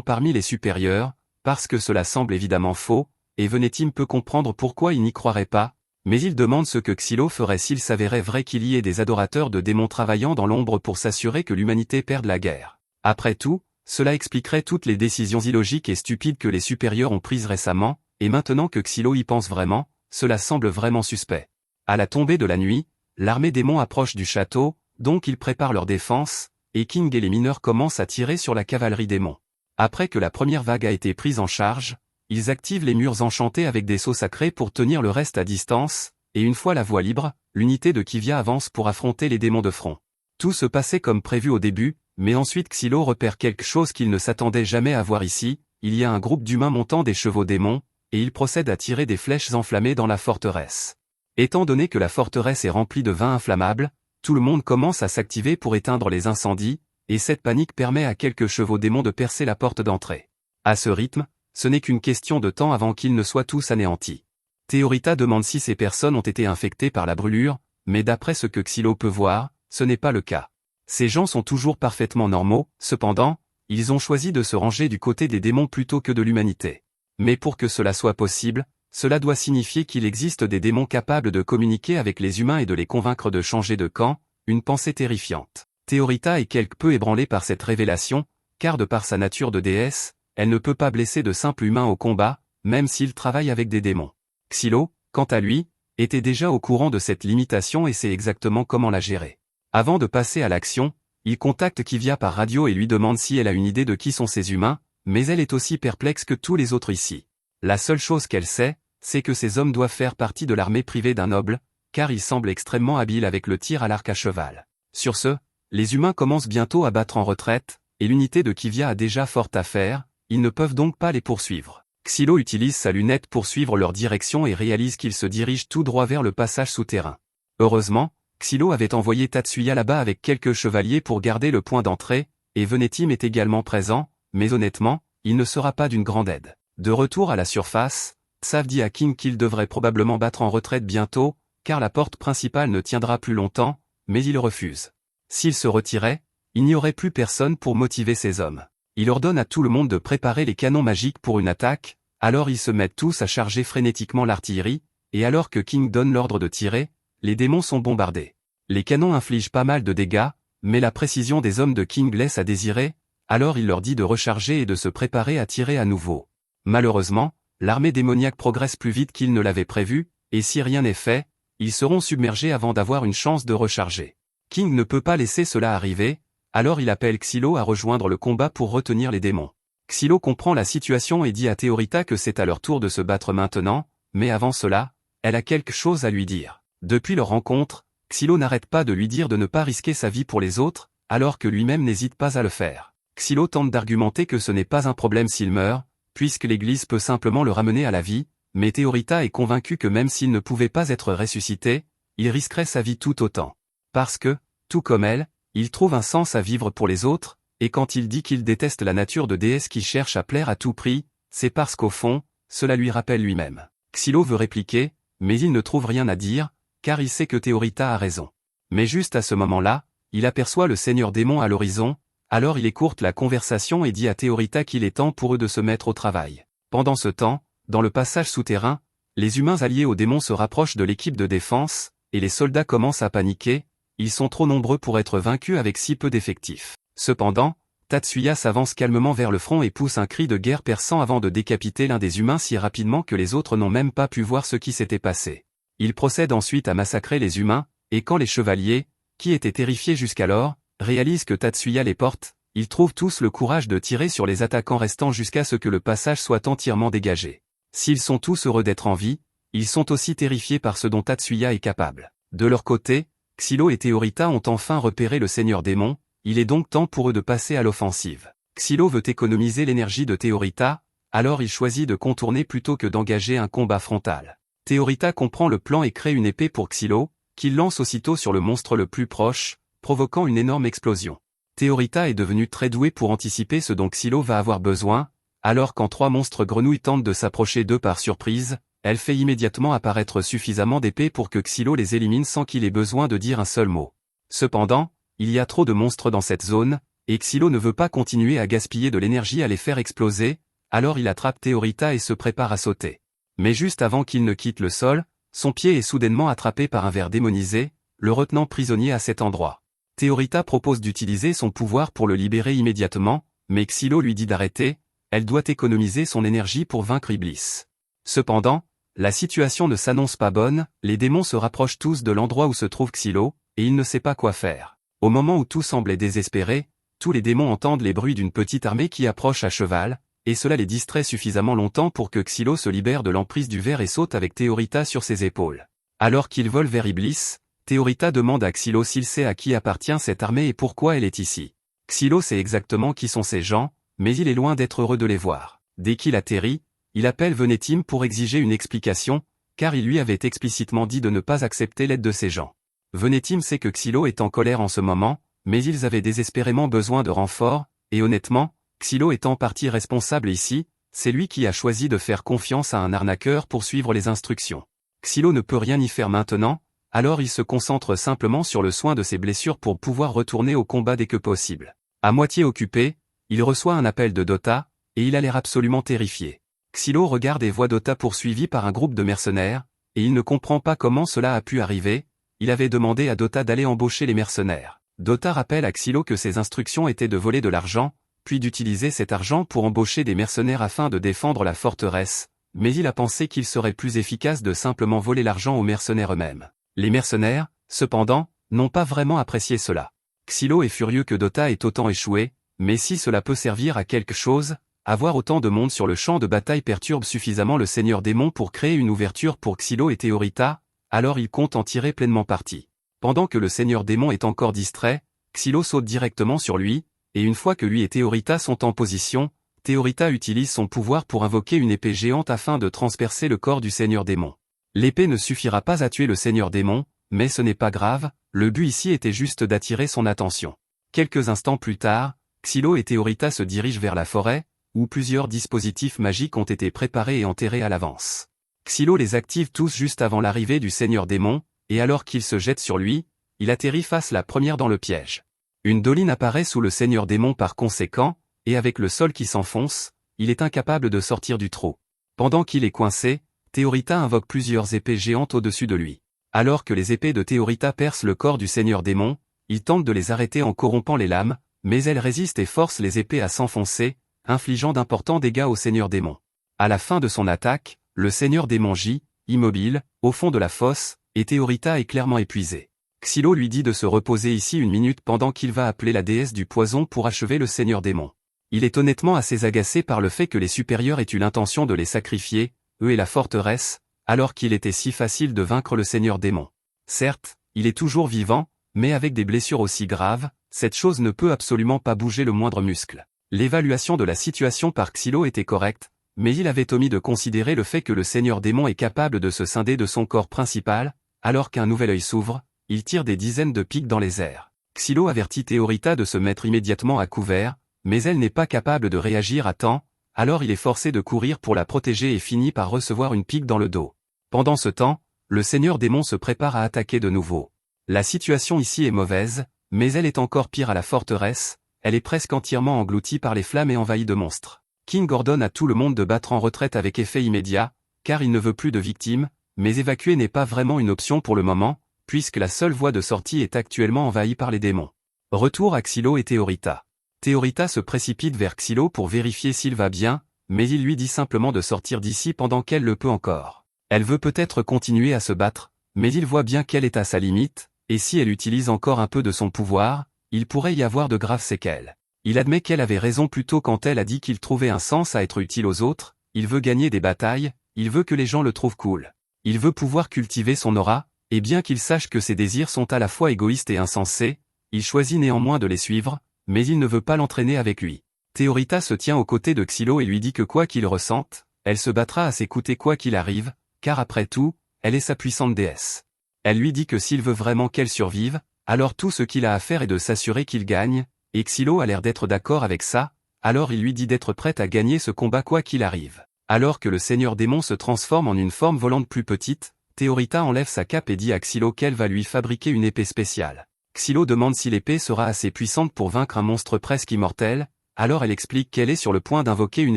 parmi les supérieurs, parce que cela semble évidemment faux, et Venetim peut comprendre pourquoi il n'y croirait pas, mais il demande ce que Xylo ferait s'il s'avérait vrai qu'il y ait des adorateurs de démons travaillant dans l'ombre pour s'assurer que l'humanité perde la guerre. Après tout, cela expliquerait toutes les décisions illogiques et stupides que les supérieurs ont prises récemment, et maintenant que Xylo y pense vraiment, cela semble vraiment suspect. À la tombée de la nuit, l'armée démon approche du château, donc ils préparent leur défense, et King et les mineurs commencent à tirer sur la cavalerie démon. Après que la première vague a été prise en charge, ils activent les murs enchantés avec des sceaux sacrés pour tenir le reste à distance, et une fois la voie libre, l'unité de Kivia avance pour affronter les démons de front. Tout se passait comme prévu au début, mais ensuite Xylo repère quelque chose qu'il ne s'attendait jamais à voir ici, il y a un groupe d'humains montant des chevaux démons, et ils procèdent à tirer des flèches enflammées dans la forteresse. Étant donné que la forteresse est remplie de vin inflammable, tout le monde commence à s'activer pour éteindre les incendies, et cette panique permet à quelques chevaux démons de percer la porte d'entrée. À ce rythme, ce n'est qu'une question de temps avant qu'ils ne soient tous anéantis. Théorita demande si ces personnes ont été infectées par la brûlure, mais d'après ce que Xylo peut voir, ce n'est pas le cas. Ces gens sont toujours parfaitement normaux, cependant, ils ont choisi de se ranger du côté des démons plutôt que de l'humanité. Mais pour que cela soit possible, cela doit signifier qu'il existe des démons capables de communiquer avec les humains et de les convaincre de changer de camp, une pensée terrifiante. Théorita est quelque peu ébranlée par cette révélation, car de par sa nature de déesse, elle ne peut pas blesser de simples humains au combat, même s'il travaille avec des démons. Xylo, quant à lui, était déjà au courant de cette limitation et sait exactement comment la gérer. Avant de passer à l'action, il contacte Kivia par radio et lui demande si elle a une idée de qui sont ces humains, mais elle est aussi perplexe que tous les autres ici. La seule chose qu'elle sait, c'est que ces hommes doivent faire partie de l'armée privée d'un noble, car ils semblent extrêmement habiles avec le tir à l'arc à cheval. Sur ce, les humains commencent bientôt à battre en retraite, et l'unité de Kivia a déjà fort à faire, ils ne peuvent donc pas les poursuivre. Xylo utilise sa lunette pour suivre leur direction et réalise qu'ils se dirigent tout droit vers le passage souterrain. Heureusement, Xylo avait envoyé Tatsuya là-bas avec quelques chevaliers pour garder le point d'entrée, et Venetim est également présent, mais honnêtement, il ne sera pas d'une grande aide. De retour à la surface, Tsav dit à King qu'il devrait probablement battre en retraite bientôt, car la porte principale ne tiendra plus longtemps, mais il refuse. S'il se retirait, il n'y aurait plus personne pour motiver ses hommes. Il ordonne à tout le monde de préparer les canons magiques pour une attaque, alors ils se mettent tous à charger frénétiquement l'artillerie, et alors que King donne l'ordre de tirer, les démons sont bombardés. Les canons infligent pas mal de dégâts, mais la précision des hommes de King laisse à désirer, alors il leur dit de recharger et de se préparer à tirer à nouveau. Malheureusement, l'armée démoniaque progresse plus vite qu'ils ne l'avaient prévu, et si rien n'est fait, ils seront submergés avant d'avoir une chance de recharger. King ne peut pas laisser cela arriver, alors il appelle Xylo à rejoindre le combat pour retenir les démons. Xylo comprend la situation et dit à Théorita que c'est à leur tour de se battre maintenant, mais avant cela, elle a quelque chose à lui dire. Depuis leur rencontre, Xylo n'arrête pas de lui dire de ne pas risquer sa vie pour les autres, alors que lui-même n'hésite pas à le faire. Xylo tente d'argumenter que ce n'est pas un problème s'il meurt, puisque l'Église peut simplement le ramener à la vie, mais Théorita est convaincue que même s'il ne pouvait pas être ressuscité, il risquerait sa vie tout autant. Parce que, tout comme elle, il trouve un sens à vivre pour les autres, et quand il dit qu'il déteste la nature de déesse qui cherche à plaire à tout prix, c'est parce qu'au fond, cela lui rappelle lui-même. Xylo veut répliquer, mais il ne trouve rien à dire, car il sait que Théorita a raison. Mais juste à ce moment-là, il aperçoit le seigneur démon à l'horizon, alors il écourte la conversation et dit à Théorita qu'il est temps pour eux de se mettre au travail. Pendant ce temps, dans le passage souterrain, les humains alliés aux démons se rapprochent de l'équipe de défense, et les soldats commencent à paniquer, ils sont trop nombreux pour être vaincus avec si peu d'effectifs. Cependant, Tatsuya s'avance calmement vers le front et pousse un cri de guerre perçant avant de décapiter l'un des humains si rapidement que les autres n'ont même pas pu voir ce qui s'était passé. Il procède ensuite à massacrer les humains, et quand les chevaliers, qui étaient terrifiés jusqu'alors, réalisent que Tatsuya les porte, ils trouvent tous le courage de tirer sur les attaquants restants jusqu'à ce que le passage soit entièrement dégagé. S'ils sont tous heureux d'être en vie, ils sont aussi terrifiés par ce dont Tatsuya est capable. De leur côté, Xylo et Théorita ont enfin repéré le seigneur démon, il est donc temps pour eux de passer à l'offensive. Xylo veut économiser l'énergie de Théorita, alors il choisit de contourner plutôt que d'engager un combat frontal. Théorita comprend le plan et crée une épée pour Xylo, qu'il lance aussitôt sur le monstre le plus proche, provoquant une énorme explosion. Théorita est devenue très douée pour anticiper ce dont Xylo va avoir besoin, alors quand 3 monstres grenouilles tentent de s'approcher d'eux par surprise, elle fait immédiatement apparaître suffisamment d'épées pour que Xylo les élimine sans qu'il ait besoin de dire un seul mot. Cependant, il y a trop de monstres dans cette zone, et Xylo ne veut pas continuer à gaspiller de l'énergie à les faire exploser, alors il attrape Théorita et se prépare à sauter. Mais juste avant qu'il ne quitte le sol, son pied est soudainement attrapé par un ver démonisé, le retenant prisonnier à cet endroit. Théorita propose d'utiliser son pouvoir pour le libérer immédiatement, mais Xylo lui dit d'arrêter, elle doit économiser son énergie pour vaincre Iblis. Cependant, la situation ne s'annonce pas bonne, les démons se rapprochent tous de l'endroit où se trouve Xylo, et il ne sait pas quoi faire. Au moment où tout semblait désespéré, tous les démons entendent les bruits d'une petite armée qui approche à cheval, et cela les distrait suffisamment longtemps pour que Xylo se libère de l'emprise du ver et saute avec Théorita sur ses épaules. Alors qu'il vole vers Iblis, Théorita demande à Xylo s'il sait à qui appartient cette armée et pourquoi elle est ici. Xylo sait exactement qui sont ces gens, mais il est loin d'être heureux de les voir. Dès qu'il atterrit, il appelle Venetim pour exiger une explication, car il lui avait explicitement dit de ne pas accepter l'aide de ces gens. Venetim sait que Xylo est en colère en ce moment, mais ils avaient désespérément besoin de renforts, et honnêtement, Xylo est en partie responsable ici, c'est lui qui a choisi de faire confiance à un arnaqueur pour suivre les instructions. Xylo ne peut rien y faire maintenant, alors il se concentre simplement sur le soin de ses blessures pour pouvoir retourner au combat dès que possible. À moitié occupé, il reçoit un appel de Dota, et il a l'air absolument terrifié. Xylo regarde et voit Dota poursuivi par un groupe de mercenaires, et il ne comprend pas comment cela a pu arriver, il avait demandé à Dota d'aller embaucher les mercenaires. Dota rappelle à Xylo que ses instructions étaient de voler de l'argent, puis d'utiliser cet argent pour embaucher des mercenaires afin de défendre la forteresse, mais il a pensé qu'il serait plus efficace de simplement voler l'argent aux mercenaires eux-mêmes. Les mercenaires, cependant, n'ont pas vraiment apprécié cela. Xylo est furieux que Dota ait autant échoué, mais si cela peut servir à quelque chose, avoir autant de monde sur le champ de bataille perturbe suffisamment le seigneur démon pour créer une ouverture pour Xylo et Théorita, alors il compte en tirer pleinement parti. Pendant que le seigneur démon est encore distrait, Xylo saute directement sur lui, et une fois que lui et Théorita sont en position, Théorita utilise son pouvoir pour invoquer une épée géante afin de transpercer le corps du seigneur démon. L'épée ne suffira pas à tuer le seigneur démon, mais ce n'est pas grave, le but ici était juste d'attirer son attention. Quelques instants plus tard, Xylo et Théorita se dirigent vers la forêt, où plusieurs dispositifs magiques ont été préparés et enterrés à l'avance. Xylo les active tous juste avant l'arrivée du seigneur démon, et alors qu'il se jette sur lui, il atterrit face la première dans le piège. Une doline apparaît sous le seigneur démon par conséquent, et avec le sol qui s'enfonce, il est incapable de sortir du trou. Pendant qu'il est coincé, Théorita invoque plusieurs épées géantes au-dessus de lui. Alors que les épées de Théorita percent le corps du seigneur démon, il tente de les arrêter en corrompant les lames, mais elles résistent et forcent les épées à s'enfoncer, infligeant d'importants dégâts au seigneur démon. À la fin de son attaque, le seigneur démon gît, immobile, au fond de la fosse, et Théorita est clairement épuisée. Xylo lui dit de se reposer ici une minute pendant qu'il va appeler la déesse du poison pour achever le seigneur démon. Il est honnêtement assez agacé par le fait que les supérieurs aient eu l'intention de les sacrifier, eux et la forteresse, alors qu'il était si facile de vaincre le seigneur démon. Certes, il est toujours vivant, mais avec des blessures aussi graves, cette chose ne peut absolument pas bouger le moindre muscle. L'évaluation de la situation par Xylo était correcte, mais il avait omis de considérer le fait que le seigneur démon est capable de se scinder de son corps principal, alors qu'un nouvel œil s'ouvre, il tire des dizaines de pics dans les airs. Xylo avertit Théorita de se mettre immédiatement à couvert, mais elle n'est pas capable de réagir à temps, alors il est forcé de courir pour la protéger et finit par recevoir une pique dans le dos. Pendant ce temps, le seigneur démon se prépare à attaquer de nouveau. La situation ici est mauvaise, mais elle est encore pire à la forteresse, elle est presque entièrement engloutie par les flammes et envahie de monstres. King ordonne à tout le monde de battre en retraite avec effet immédiat, car il ne veut plus de victimes, mais évacuer n'est pas vraiment une option pour le moment, puisque la seule voie de sortie est actuellement envahie par les démons. Retour à Xylo et Théorita. Théorita se précipite vers Xylo pour vérifier s'il va bien, mais il lui dit simplement de sortir d'ici pendant qu'elle le peut encore. Elle veut peut-être continuer à se battre, mais il voit bien qu'elle est à sa limite, et si elle utilise encore un peu de son pouvoir, il pourrait y avoir de graves séquelles. Il admet qu'elle avait raison plus tôt quand elle a dit qu'il trouvait un sens à être utile aux autres, il veut gagner des batailles, il veut que les gens le trouvent cool. Il veut pouvoir cultiver son aura, et bien qu'il sache que ses désirs sont à la fois égoïstes et insensés, il choisit néanmoins de les suivre, mais il ne veut pas l'entraîner avec lui. Théorita se tient aux côtés de Xylo et lui dit que quoi qu'il ressente, elle se battra à s'écouter quoi qu'il arrive, car après tout, elle est sa puissante déesse. Elle lui dit que s'il veut vraiment qu'elle survive, alors tout ce qu'il a à faire est de s'assurer qu'il gagne, et Xylo a l'air d'être d'accord avec ça, alors il lui dit d'être prête à gagner ce combat quoi qu'il arrive. Alors que le seigneur démon se transforme en une forme volante plus petite, Théorita enlève sa cape et dit à Xylo qu'elle va lui fabriquer une épée spéciale. Xylo demande si l'épée sera assez puissante pour vaincre un monstre presque immortel, alors elle explique qu'elle est sur le point d'invoquer une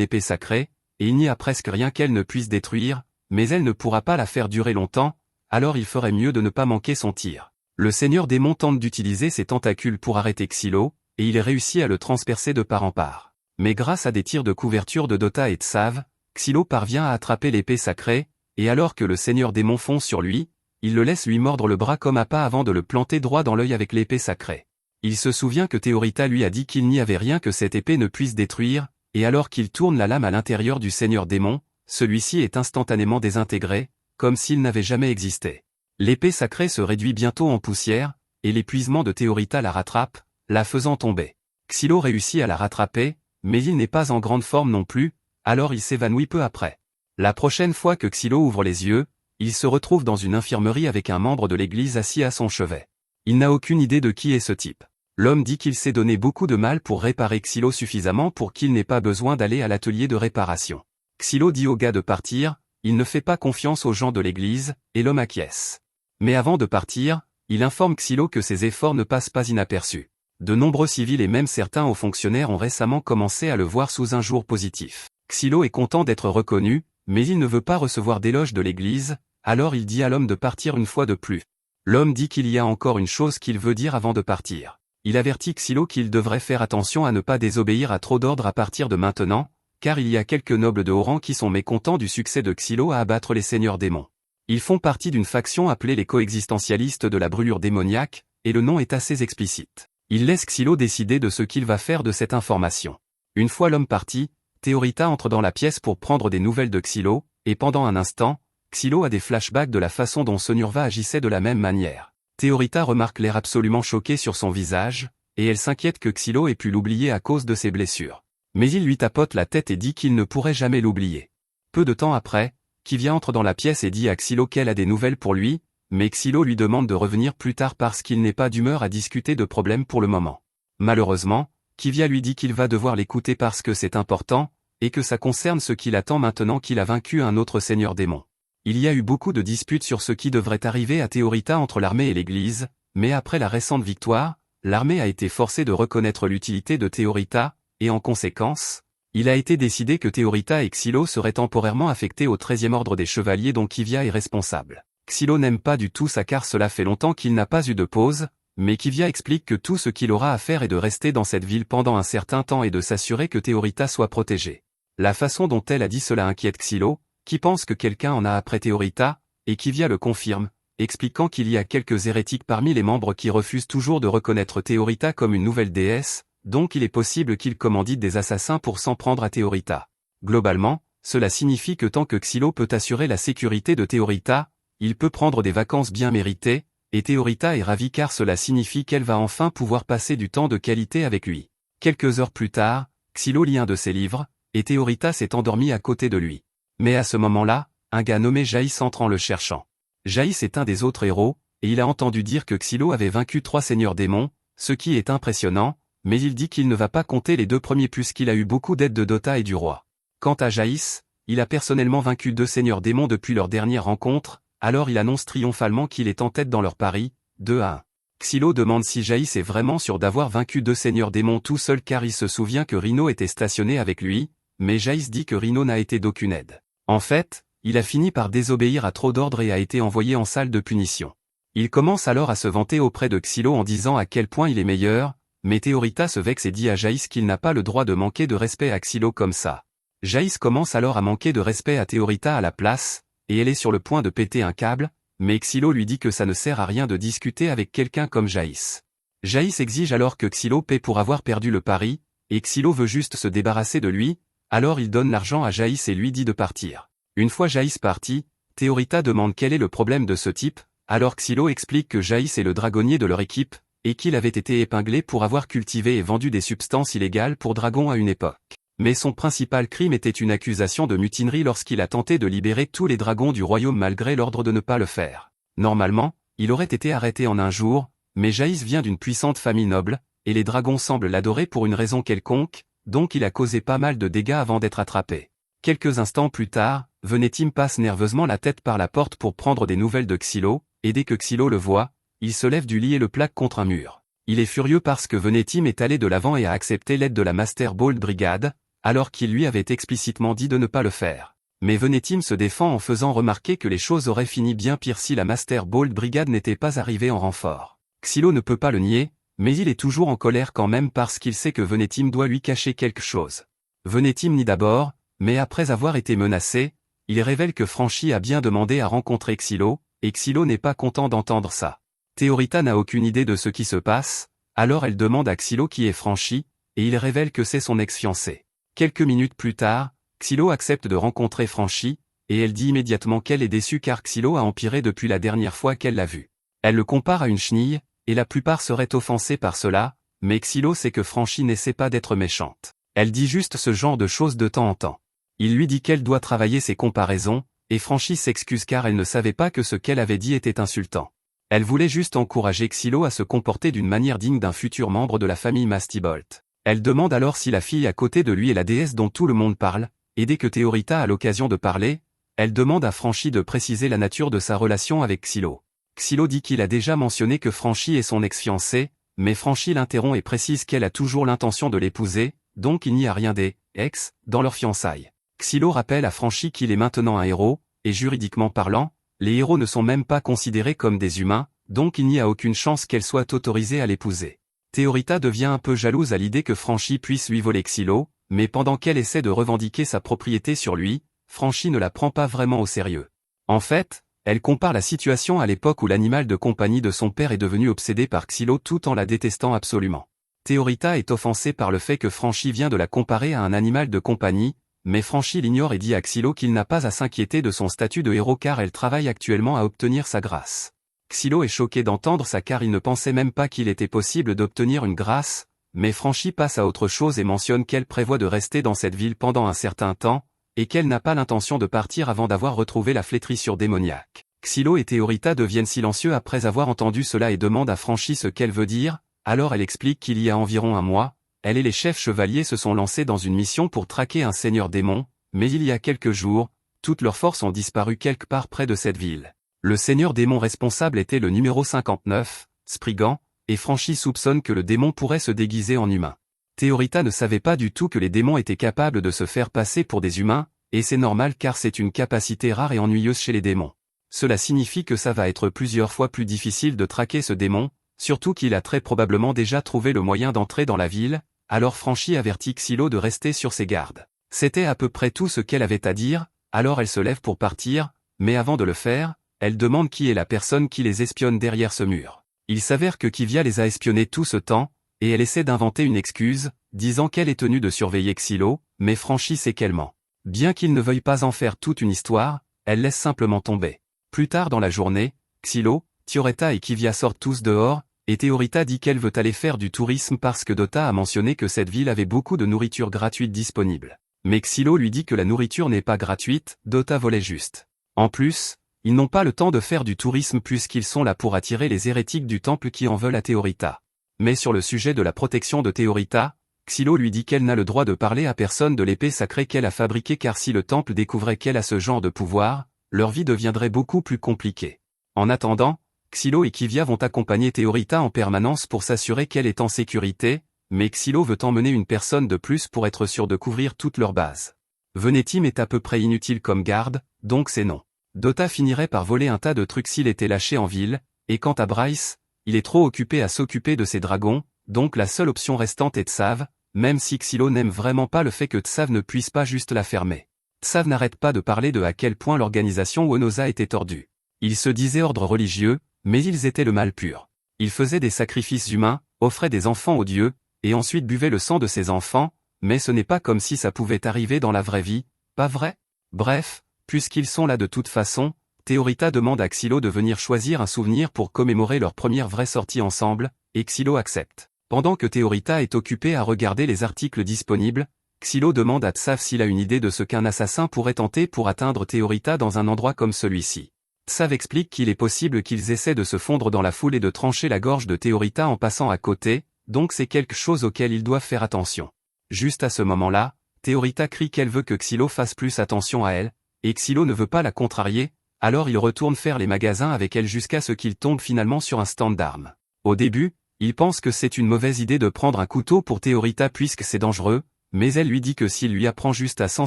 épée sacrée, et il n'y a presque rien qu'elle ne puisse détruire, mais elle ne pourra pas la faire durer longtemps, alors il ferait mieux de ne pas manquer son tir. Le seigneur démon tente d'utiliser ses tentacules pour arrêter Xylo, et il réussit à le transpercer de part en part. Mais grâce à des tirs de couverture de Dota et de Save, Xylo parvient à attraper l'épée sacrée, et alors que le seigneur démon fonce sur lui, il le laisse lui mordre le bras comme appât avant de le planter droit dans l'œil avec l'épée sacrée. Il se souvient que Théorita lui a dit qu'il n'y avait rien que cette épée ne puisse détruire, et alors qu'il tourne la lame à l'intérieur du seigneur démon, celui-ci est instantanément désintégré, comme s'il n'avait jamais existé. L'épée sacrée se réduit bientôt en poussière, et l'épuisement de Théorita la rattrape, la faisant tomber. Xylo réussit à la rattraper, mais il n'est pas en grande forme non plus, alors il s'évanouit peu après. La prochaine fois que Xylo ouvre les yeux, il se retrouve dans une infirmerie avec un membre de l'église assis à son chevet. Il n'a aucune idée de qui est ce type. L'homme dit qu'il s'est donné beaucoup de mal pour réparer Xylo suffisamment pour qu'il n'ait pas besoin d'aller à l'atelier de réparation. Xylo dit au gars de partir, il ne fait pas confiance aux gens de l'église, et l'homme acquiesce. Mais avant de partir, il informe Xylo que ses efforts ne passent pas inaperçus. De nombreux civils et même certains hauts fonctionnaires ont récemment commencé à le voir sous un jour positif. Xylo est content d'être reconnu, mais il ne veut pas recevoir d'éloges de l'église, alors il dit à l'homme de partir une fois de plus. L'homme dit qu'il y a encore une chose qu'il veut dire avant de partir. Il avertit Xylo qu'il devrait faire attention à ne pas désobéir à trop d'ordres à partir de maintenant, car il y a quelques nobles de haut rang qui sont mécontents du succès de Xylo à abattre les seigneurs démons. Ils font partie d'une faction appelée les coexistentialistes de la brûlure démoniaque, et le nom est assez explicite. Il laisse Xylo décider de ce qu'il va faire de cette information. Une fois l'homme parti, Théorita entre dans la pièce pour prendre des nouvelles de Xylo, et pendant un instant, Xylo a des flashbacks de la façon dont Sonurva agissait de la même manière. Théorita remarque l'air absolument choqué sur son visage, et elle s'inquiète que Xylo ait pu l'oublier à cause de ses blessures. Mais il lui tapote la tête et dit qu'il ne pourrait jamais l'oublier. Peu de temps après, Kivia entre dans la pièce et dit à Xylo qu'elle a des nouvelles pour lui, mais Xylo lui demande de revenir plus tard parce qu'il n'est pas d'humeur à discuter de problèmes pour le moment. Malheureusement, Kivia lui dit qu'il va devoir l'écouter parce que c'est important, et que ça concerne ce qu'il attend maintenant qu'il a vaincu un autre seigneur démon. Il y a eu beaucoup de disputes sur ce qui devrait arriver à Théorita entre l'armée et l'église, mais après la récente victoire, l'armée a été forcée de reconnaître l'utilité de Théorita, et en conséquence, il a été décidé que Théorita et Xylo seraient temporairement affectés au 13e ordre des chevaliers dont Kivia est responsable. Xylo n'aime pas du tout ça car cela fait longtemps qu'il n'a pas eu de pause, mais Kivia explique que tout ce qu'il aura à faire est de rester dans cette ville pendant un certain temps et de s'assurer que Théorita soit protégée. La façon dont elle a dit cela inquiète Xylo, qui pense que quelqu'un en a après Théorita, et Kivia le confirme, expliquant qu'il y a quelques hérétiques parmi les membres qui refusent toujours de reconnaître Théorita comme une nouvelle déesse, donc il est possible qu'ils commanditent des assassins pour s'en prendre à Théorita. Globalement, cela signifie que tant que Xylo peut assurer la sécurité de Théorita, il peut prendre des vacances bien méritées, et Théorita est ravie car cela signifie qu'elle va enfin pouvoir passer du temps de qualité avec lui. Quelques heures plus tard, Xylo lit un de ses livres, et Théorita s'est endormie à côté de lui. Mais à ce moment-là, un gars nommé Jaïs entre en le cherchant. Jaïs est un des autres héros, et il a entendu dire que Xylo avait vaincu 3 seigneurs démons, ce qui est impressionnant, mais il dit qu'il ne va pas compter les 2 premiers puisqu'il a eu beaucoup d'aide de Dota et du roi. Quant à Jaïs, il a personnellement vaincu 2 seigneurs démons depuis leur dernière rencontre, alors il annonce triomphalement qu'il est en tête dans leur pari, 2-1. Xylo demande si Jaïs est vraiment sûr d'avoir vaincu 2 seigneurs démons tout seul car il se souvient que Rhino était stationné avec lui, mais Jaïs dit que Rhino n'a été d'aucune aide. En fait, il a fini par désobéir à trop d'ordres et a été envoyé en salle de punition. Il commence alors à se vanter auprès de Xylo en disant à quel point il est meilleur, mais Théorita se vexe et dit à Jaïs qu'il n'a pas le droit de manquer de respect à Xylo comme ça. Jaïs commence alors à manquer de respect à Théorita à la place, et elle est sur le point de péter un câble, mais Xylo lui dit que ça ne sert à rien de discuter avec quelqu'un comme Jaïs. Jaïs exige alors que Xylo paie pour avoir perdu le pari, et Xylo veut juste se débarrasser de lui, alors il donne l'argent à Jaïs et lui dit de partir. Une fois Jaïs parti, Théorita demande quel est le problème de ce type, alors Xylo explique que Jaïs est le dragonnier de leur équipe, et qu'il avait été épinglé pour avoir cultivé et vendu des substances illégales pour dragons à une époque. Mais son principal crime était une accusation de mutinerie lorsqu'il a tenté de libérer tous les dragons du royaume malgré l'ordre de ne pas le faire. Normalement, il aurait été arrêté en un jour, mais Jaïs vient d'une puissante famille noble, et les dragons semblent l'adorer pour une raison quelconque, donc il a causé pas mal de dégâts avant d'être attrapé. Quelques instants plus tard, Venetim passe nerveusement la tête par la porte pour prendre des nouvelles de Xylo, et dès que Xylo le voit, il se lève du lit et le plaque contre un mur. Il est furieux parce que Venetim est allé de l'avant et a accepté l'aide de la Master Bold Brigade, alors qu'il lui avait explicitement dit de ne pas le faire. Mais Venetim se défend en faisant remarquer que les choses auraient fini bien pire si la Master Bold Brigade n'était pas arrivée en renfort. Xylo ne peut pas le nier, mais il est toujours en colère quand même parce qu'il sait que Venetim doit lui cacher quelque chose. Venetim nie d'abord, mais après avoir été menacé, il révèle que Franchi a bien demandé à rencontrer Xylo, et Xylo n'est pas content d'entendre ça. Théorita n'a aucune idée de ce qui se passe, alors elle demande à Xylo qui est Franchi, et il révèle que c'est son ex-fiancé. Quelques minutes plus tard, Xylo accepte de rencontrer Franchi, et elle dit immédiatement qu'elle est déçue car Xylo a empiré depuis la dernière fois qu'elle l'a vu. Elle le compare à une chenille, et la plupart seraient offensés par cela, mais Xylo sait que Franchi n'essaie pas d'être méchante. Elle dit juste ce genre de choses de temps en temps. Il lui dit qu'elle doit travailler ses comparaisons, et Franchi s'excuse car elle ne savait pas que ce qu'elle avait dit était insultant. Elle voulait juste encourager Xylo à se comporter d'une manière digne d'un futur membre de la famille Mastibolt. Elle demande alors si la fille à côté de lui est la déesse dont tout le monde parle, et dès que Théorita a l'occasion de parler, elle demande à Franchi de préciser la nature de sa relation avec Xylo. Xylo dit qu'il a déjà mentionné que Franchi est son ex-fiancé, mais Franchi l'interrompt et précise qu'elle a toujours l'intention de l'épouser, donc il n'y a rien des « ex » dans leur fiançailles. Xylo rappelle à Franchi qu'il est maintenant un héros, et juridiquement parlant, les héros ne sont même pas considérés comme des humains, donc il n'y a aucune chance qu'elle soit autorisée à l'épouser. Théorita devient un peu jalouse à l'idée que Franchi puisse lui voler Xylo, mais pendant qu'elle essaie de revendiquer sa propriété sur lui, Franchi ne la prend pas vraiment au sérieux. En fait, elle compare la situation à l'époque où l'animal de compagnie de son père est devenu obsédé par Xylo tout en la détestant absolument. Théorita est offensée par le fait que Franchi vient de la comparer à un animal de compagnie, mais Franchi l'ignore et dit à Xylo qu'il n'a pas à s'inquiéter de son statut de héros car elle travaille actuellement à obtenir sa grâce. Xylo est choqué d'entendre ça car il ne pensait même pas qu'il était possible d'obtenir une grâce, mais Franchi passe à autre chose et mentionne qu'elle prévoit de rester dans cette ville pendant un certain temps, et qu'elle n'a pas l'intention de partir avant d'avoir retrouvé la flétrissure démoniaque. Xylo et Théorita deviennent silencieux après avoir entendu cela et demandent à Franchi ce qu'elle veut dire, alors elle explique qu'il y a environ un mois, elle et les chefs chevaliers se sont lancés dans une mission pour traquer un seigneur démon, mais il y a quelques jours, toutes leurs forces ont disparu quelque part près de cette ville. Le seigneur démon responsable était le numéro 59, Spriggan, et Franchi soupçonne que le démon pourrait se déguiser en humain. Théorita ne savait pas du tout que les démons étaient capables de se faire passer pour des humains, et c'est normal car c'est une capacité rare et ennuyeuse chez les démons. Cela signifie que ça va être plusieurs fois plus difficile de traquer ce démon, surtout qu'il a très probablement déjà trouvé le moyen d'entrer dans la ville, alors Franchi avertit Xylo de rester sur ses gardes. C'était à peu près tout ce qu'elle avait à dire, alors elle se lève pour partir, mais avant de le faire, elle demande qui est la personne qui les espionne derrière ce mur. Il s'avère que Kivia les a espionnés tout ce temps, et elle essaie d'inventer une excuse, disant qu'elle est tenue de surveiller Xylo, mais Franchi sait qu'elle ment. Bien qu'il ne veuille pas en faire toute une histoire, elle laisse simplement tomber. Plus tard dans la journée, Xylo, Tioretta et Kivia sortent tous dehors, et Théorita dit qu'elle veut aller faire du tourisme parce que Dota a mentionné que cette ville avait beaucoup de nourriture gratuite disponible. Mais Xylo lui dit que la nourriture n'est pas gratuite, Dota volait juste. En plus, ils n'ont pas le temps de faire du tourisme puisqu'ils sont là pour attirer les hérétiques du temple qui en veulent à Théorita. Mais sur le sujet de la protection de Théorita, Xylo lui dit qu'elle n'a le droit de parler à personne de l'épée sacrée qu'elle a fabriquée car si le temple découvrait qu'elle a ce genre de pouvoir, leur vie deviendrait beaucoup plus compliquée. En attendant, Xylo et Kivia vont accompagner Théorita en permanence pour s'assurer qu'elle est en sécurité, mais Xylo veut emmener une personne de plus pour être sûr de couvrir toute leur base. Venetim est à peu près inutile comme garde, donc c'est non. Dota finirait par voler un tas de trucs s'il était lâché en ville, et quant à Bryce, il est trop occupé à s'occuper de ses dragons, donc la seule option restante est Tsav, même si Xylo n'aime vraiment pas le fait que Tsav ne puisse pas juste la fermer. Tsav n'arrête pas de parler de à quel point l'organisation Wonosa était tordue. Il se disait ordre religieux, mais ils étaient le mal pur. Ils faisaient des sacrifices humains, offraient des enfants aux dieux, et ensuite buvaient le sang de ces enfants, mais ce n'est pas comme si ça pouvait arriver dans la vraie vie, pas vrai? Bref, puisqu'ils sont là de toute façon, Théorita demande à Xylo de venir choisir un souvenir pour commémorer leur première vraie sortie ensemble, et Xylo accepte. Pendant que Théorita est occupée à regarder les articles disponibles, Xylo demande à Tsav s'il a une idée de ce qu'un assassin pourrait tenter pour atteindre Théorita dans un endroit comme celui-ci. Tsav explique qu'il est possible qu'ils essaient de se fondre dans la foule et de trancher la gorge de Théorita en passant à côté, donc c'est quelque chose auquel ils doivent faire attention. Juste à ce moment-là, Théorita crie qu'elle veut que Xylo fasse plus attention à elle, et Xylo ne veut pas la contrarier, alors il retourne faire les magasins avec elle jusqu'à ce qu'il tombe finalement sur un stand d'armes. Au début, il pense que c'est une mauvaise idée de prendre un couteau pour Théorita puisque c'est dangereux, mais elle lui dit que s'il lui apprend juste à s'en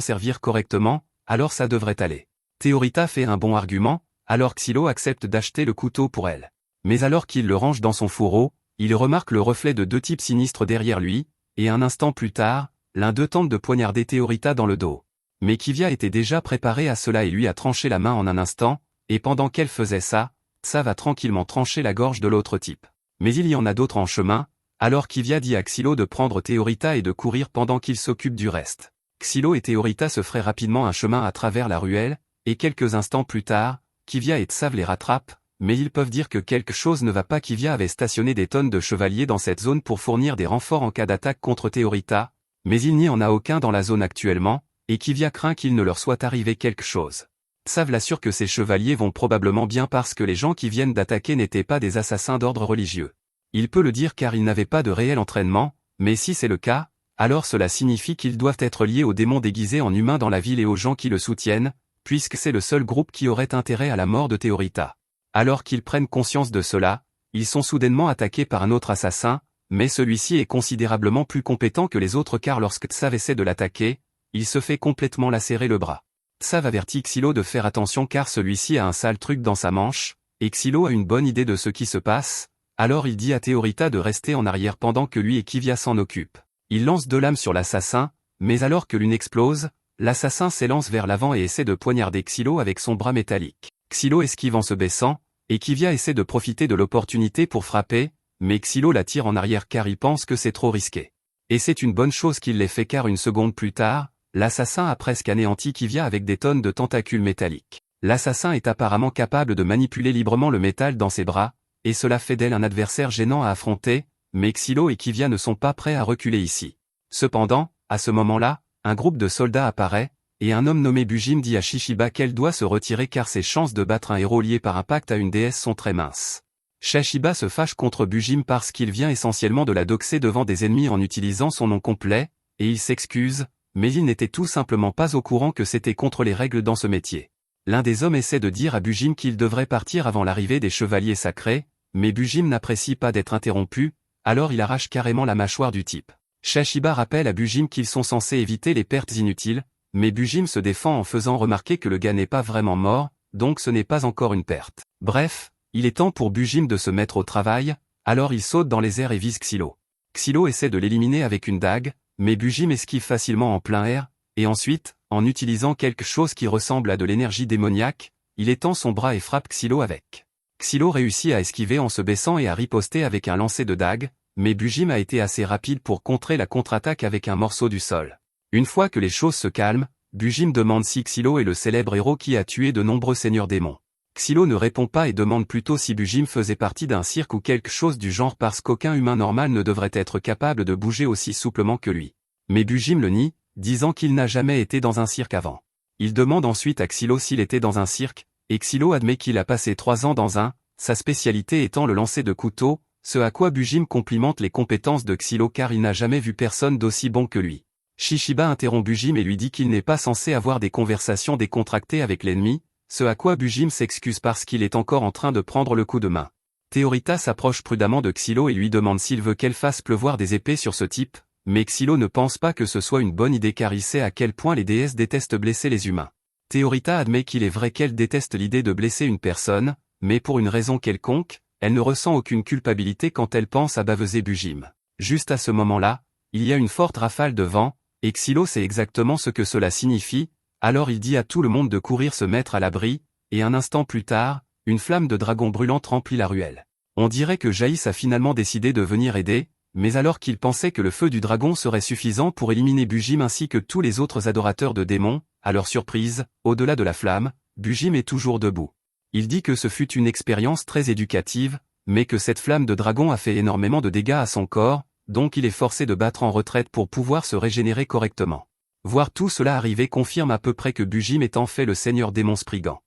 servir correctement, alors ça devrait aller. Théorita fait un bon argument, alors Xylo accepte d'acheter le couteau pour elle. Mais alors qu'il le range dans son fourreau, il remarque le reflet de deux types sinistres derrière lui, et un instant plus tard, l'un d'eux tente de poignarder Théorita dans le dos. Mais Kivia était déjà préparée à cela et lui a tranché la main en un instant, et pendant qu'elle faisait ça, Tsav va tranquillement trancher la gorge de l'autre type. Mais il y en a d'autres en chemin, alors Kivia dit à Xylo de prendre Théorita et de courir pendant qu'il s'occupe du reste. Xylo et Théorita se feraient rapidement un chemin à travers la ruelle, et quelques instants plus tard, Kivia et Tsav les rattrapent, mais ils peuvent dire que quelque chose ne va pas. Kivia avait stationné des tonnes de chevaliers dans cette zone pour fournir des renforts en cas d'attaque contre Théorita, mais il n'y en a aucun dans la zone actuellement, et Kivia craint qu'il ne leur soit arrivé quelque chose. Tsav l'assure que ces chevaliers vont probablement bien parce que les gens qui viennent d'attaquer n'étaient pas des assassins d'ordre religieux. Il peut le dire car ils n'avaient pas de réel entraînement, mais si c'est le cas, alors cela signifie qu'ils doivent être liés aux démons déguisés en humains dans la ville et aux gens qui le soutiennent, puisque c'est le seul groupe qui aurait intérêt à la mort de Théorita. Alors qu'ils prennent conscience de cela, ils sont soudainement attaqués par un autre assassin, mais celui-ci est considérablement plus compétent que les autres car lorsque Tsav essaie de l'attaquer, il se fait complètement lacérer le bras. Tsav avertit Xylo de faire attention car celui-ci a un sale truc dans sa manche, et Xylo a une bonne idée de ce qui se passe, alors il dit à Théorita de rester en arrière pendant que lui et Kivia s'en occupent. Il lance deux lames sur l'assassin, mais alors que l'une explose, l'assassin s'élance vers l'avant et essaie de poignarder Xylo avec son bras métallique. Xylo esquive en se baissant, et Kivia essaie de profiter de l'opportunité pour frapper, mais Xylo la tire en arrière car il pense que c'est trop risqué. Et c'est une bonne chose qu'il l'ait fait car une seconde plus tard, l'assassin a presque anéanti Kivia avec des tonnes de tentacules métalliques. L'assassin est apparemment capable de manipuler librement le métal dans ses bras, et cela fait d'elle un adversaire gênant à affronter, mais Xylo et Kivia ne sont pas prêts à reculer ici. Cependant, à ce moment-là, un groupe de soldats apparaît, et un homme nommé Bujim dit à Shishiba qu'elle doit se retirer car ses chances de battre un héros lié par un pacte à une déesse sont très minces. Shishiba se fâche contre Bujim parce qu'il vient essentiellement de la doxer devant des ennemis en utilisant son nom complet, et il s'excuse, mais il n'était tout simplement pas au courant que c'était contre les règles dans ce métier. L'un des hommes essaie de dire à Bujim qu'il devrait partir avant l'arrivée des chevaliers sacrés, mais Bujim n'apprécie pas d'être interrompu, alors il arrache carrément la mâchoire du type. Shishiba rappelle à Bujim qu'ils sont censés éviter les pertes inutiles, mais Bujim se défend en faisant remarquer que le gars n'est pas vraiment mort, donc ce n'est pas encore une perte. Bref, il est temps pour Bujim de se mettre au travail, alors il saute dans les airs et vise Xylo. Xylo essaie de l'éliminer avec une dague, mais Bujim esquive facilement en plein air, et ensuite, en utilisant quelque chose qui ressemble à de l'énergie démoniaque, il étend son bras et frappe Xylo avec. Xylo réussit à esquiver en se baissant et à riposter avec un lancer de dague, mais Bujim a été assez rapide pour contrer la contre-attaque avec un morceau du sol. Une fois que les choses se calment, Bujim demande si Xylo est le célèbre héros qui a tué de nombreux seigneurs démons. Xylo ne répond pas et demande plutôt si Bujim faisait partie d'un cirque ou quelque chose du genre parce qu'aucun humain normal ne devrait être capable de bouger aussi souplement que lui. Mais Bujim le nie, disant qu'il n'a jamais été dans un cirque avant. Il demande ensuite à Xylo s'il était dans un cirque, et Xylo admet qu'il a passé 3 ans dans un, sa spécialité étant le lancer de couteau, ce à quoi Bujim complimente les compétences de Xylo car il n'a jamais vu personne d'aussi bon que lui. Shishiba interrompt Bujim et lui dit qu'il n'est pas censé avoir des conversations décontractées avec l'ennemi, ce à quoi Bujim s'excuse parce qu'il est encore en train de prendre le coup de main. Théorita s'approche prudemment de Xylo et lui demande s'il veut qu'elle fasse pleuvoir des épées sur ce type, mais Xylo ne pense pas que ce soit une bonne idée car il sait à quel point les déesses détestent blesser les humains. Théorita admet qu'il est vrai qu'elle déteste l'idée de blesser une personne, mais pour une raison quelconque, elle ne ressent aucune culpabilité quand elle pense à baveuser Bujim. Juste à ce moment-là, il y a une forte rafale de vent, et Xylo sait exactement ce que cela signifie, alors il dit à tout le monde de courir se mettre à l'abri, et un instant plus tard, une flamme de dragon brûlante remplit la ruelle. On dirait que Jaïs a finalement décidé de venir aider, mais alors qu'il pensait que le feu du dragon serait suffisant pour éliminer Bujim ainsi que tous les autres adorateurs de démons, à leur surprise, au-delà de la flamme, Bujim est toujours debout. Il dit que ce fut une expérience très éducative, mais que cette flamme de dragon a fait énormément de dégâts à son corps, donc il est forcé de battre en retraite pour pouvoir se régénérer correctement. Voir tout cela arriver confirme à peu près que Bujim est en fait le seigneur démon Spriggan.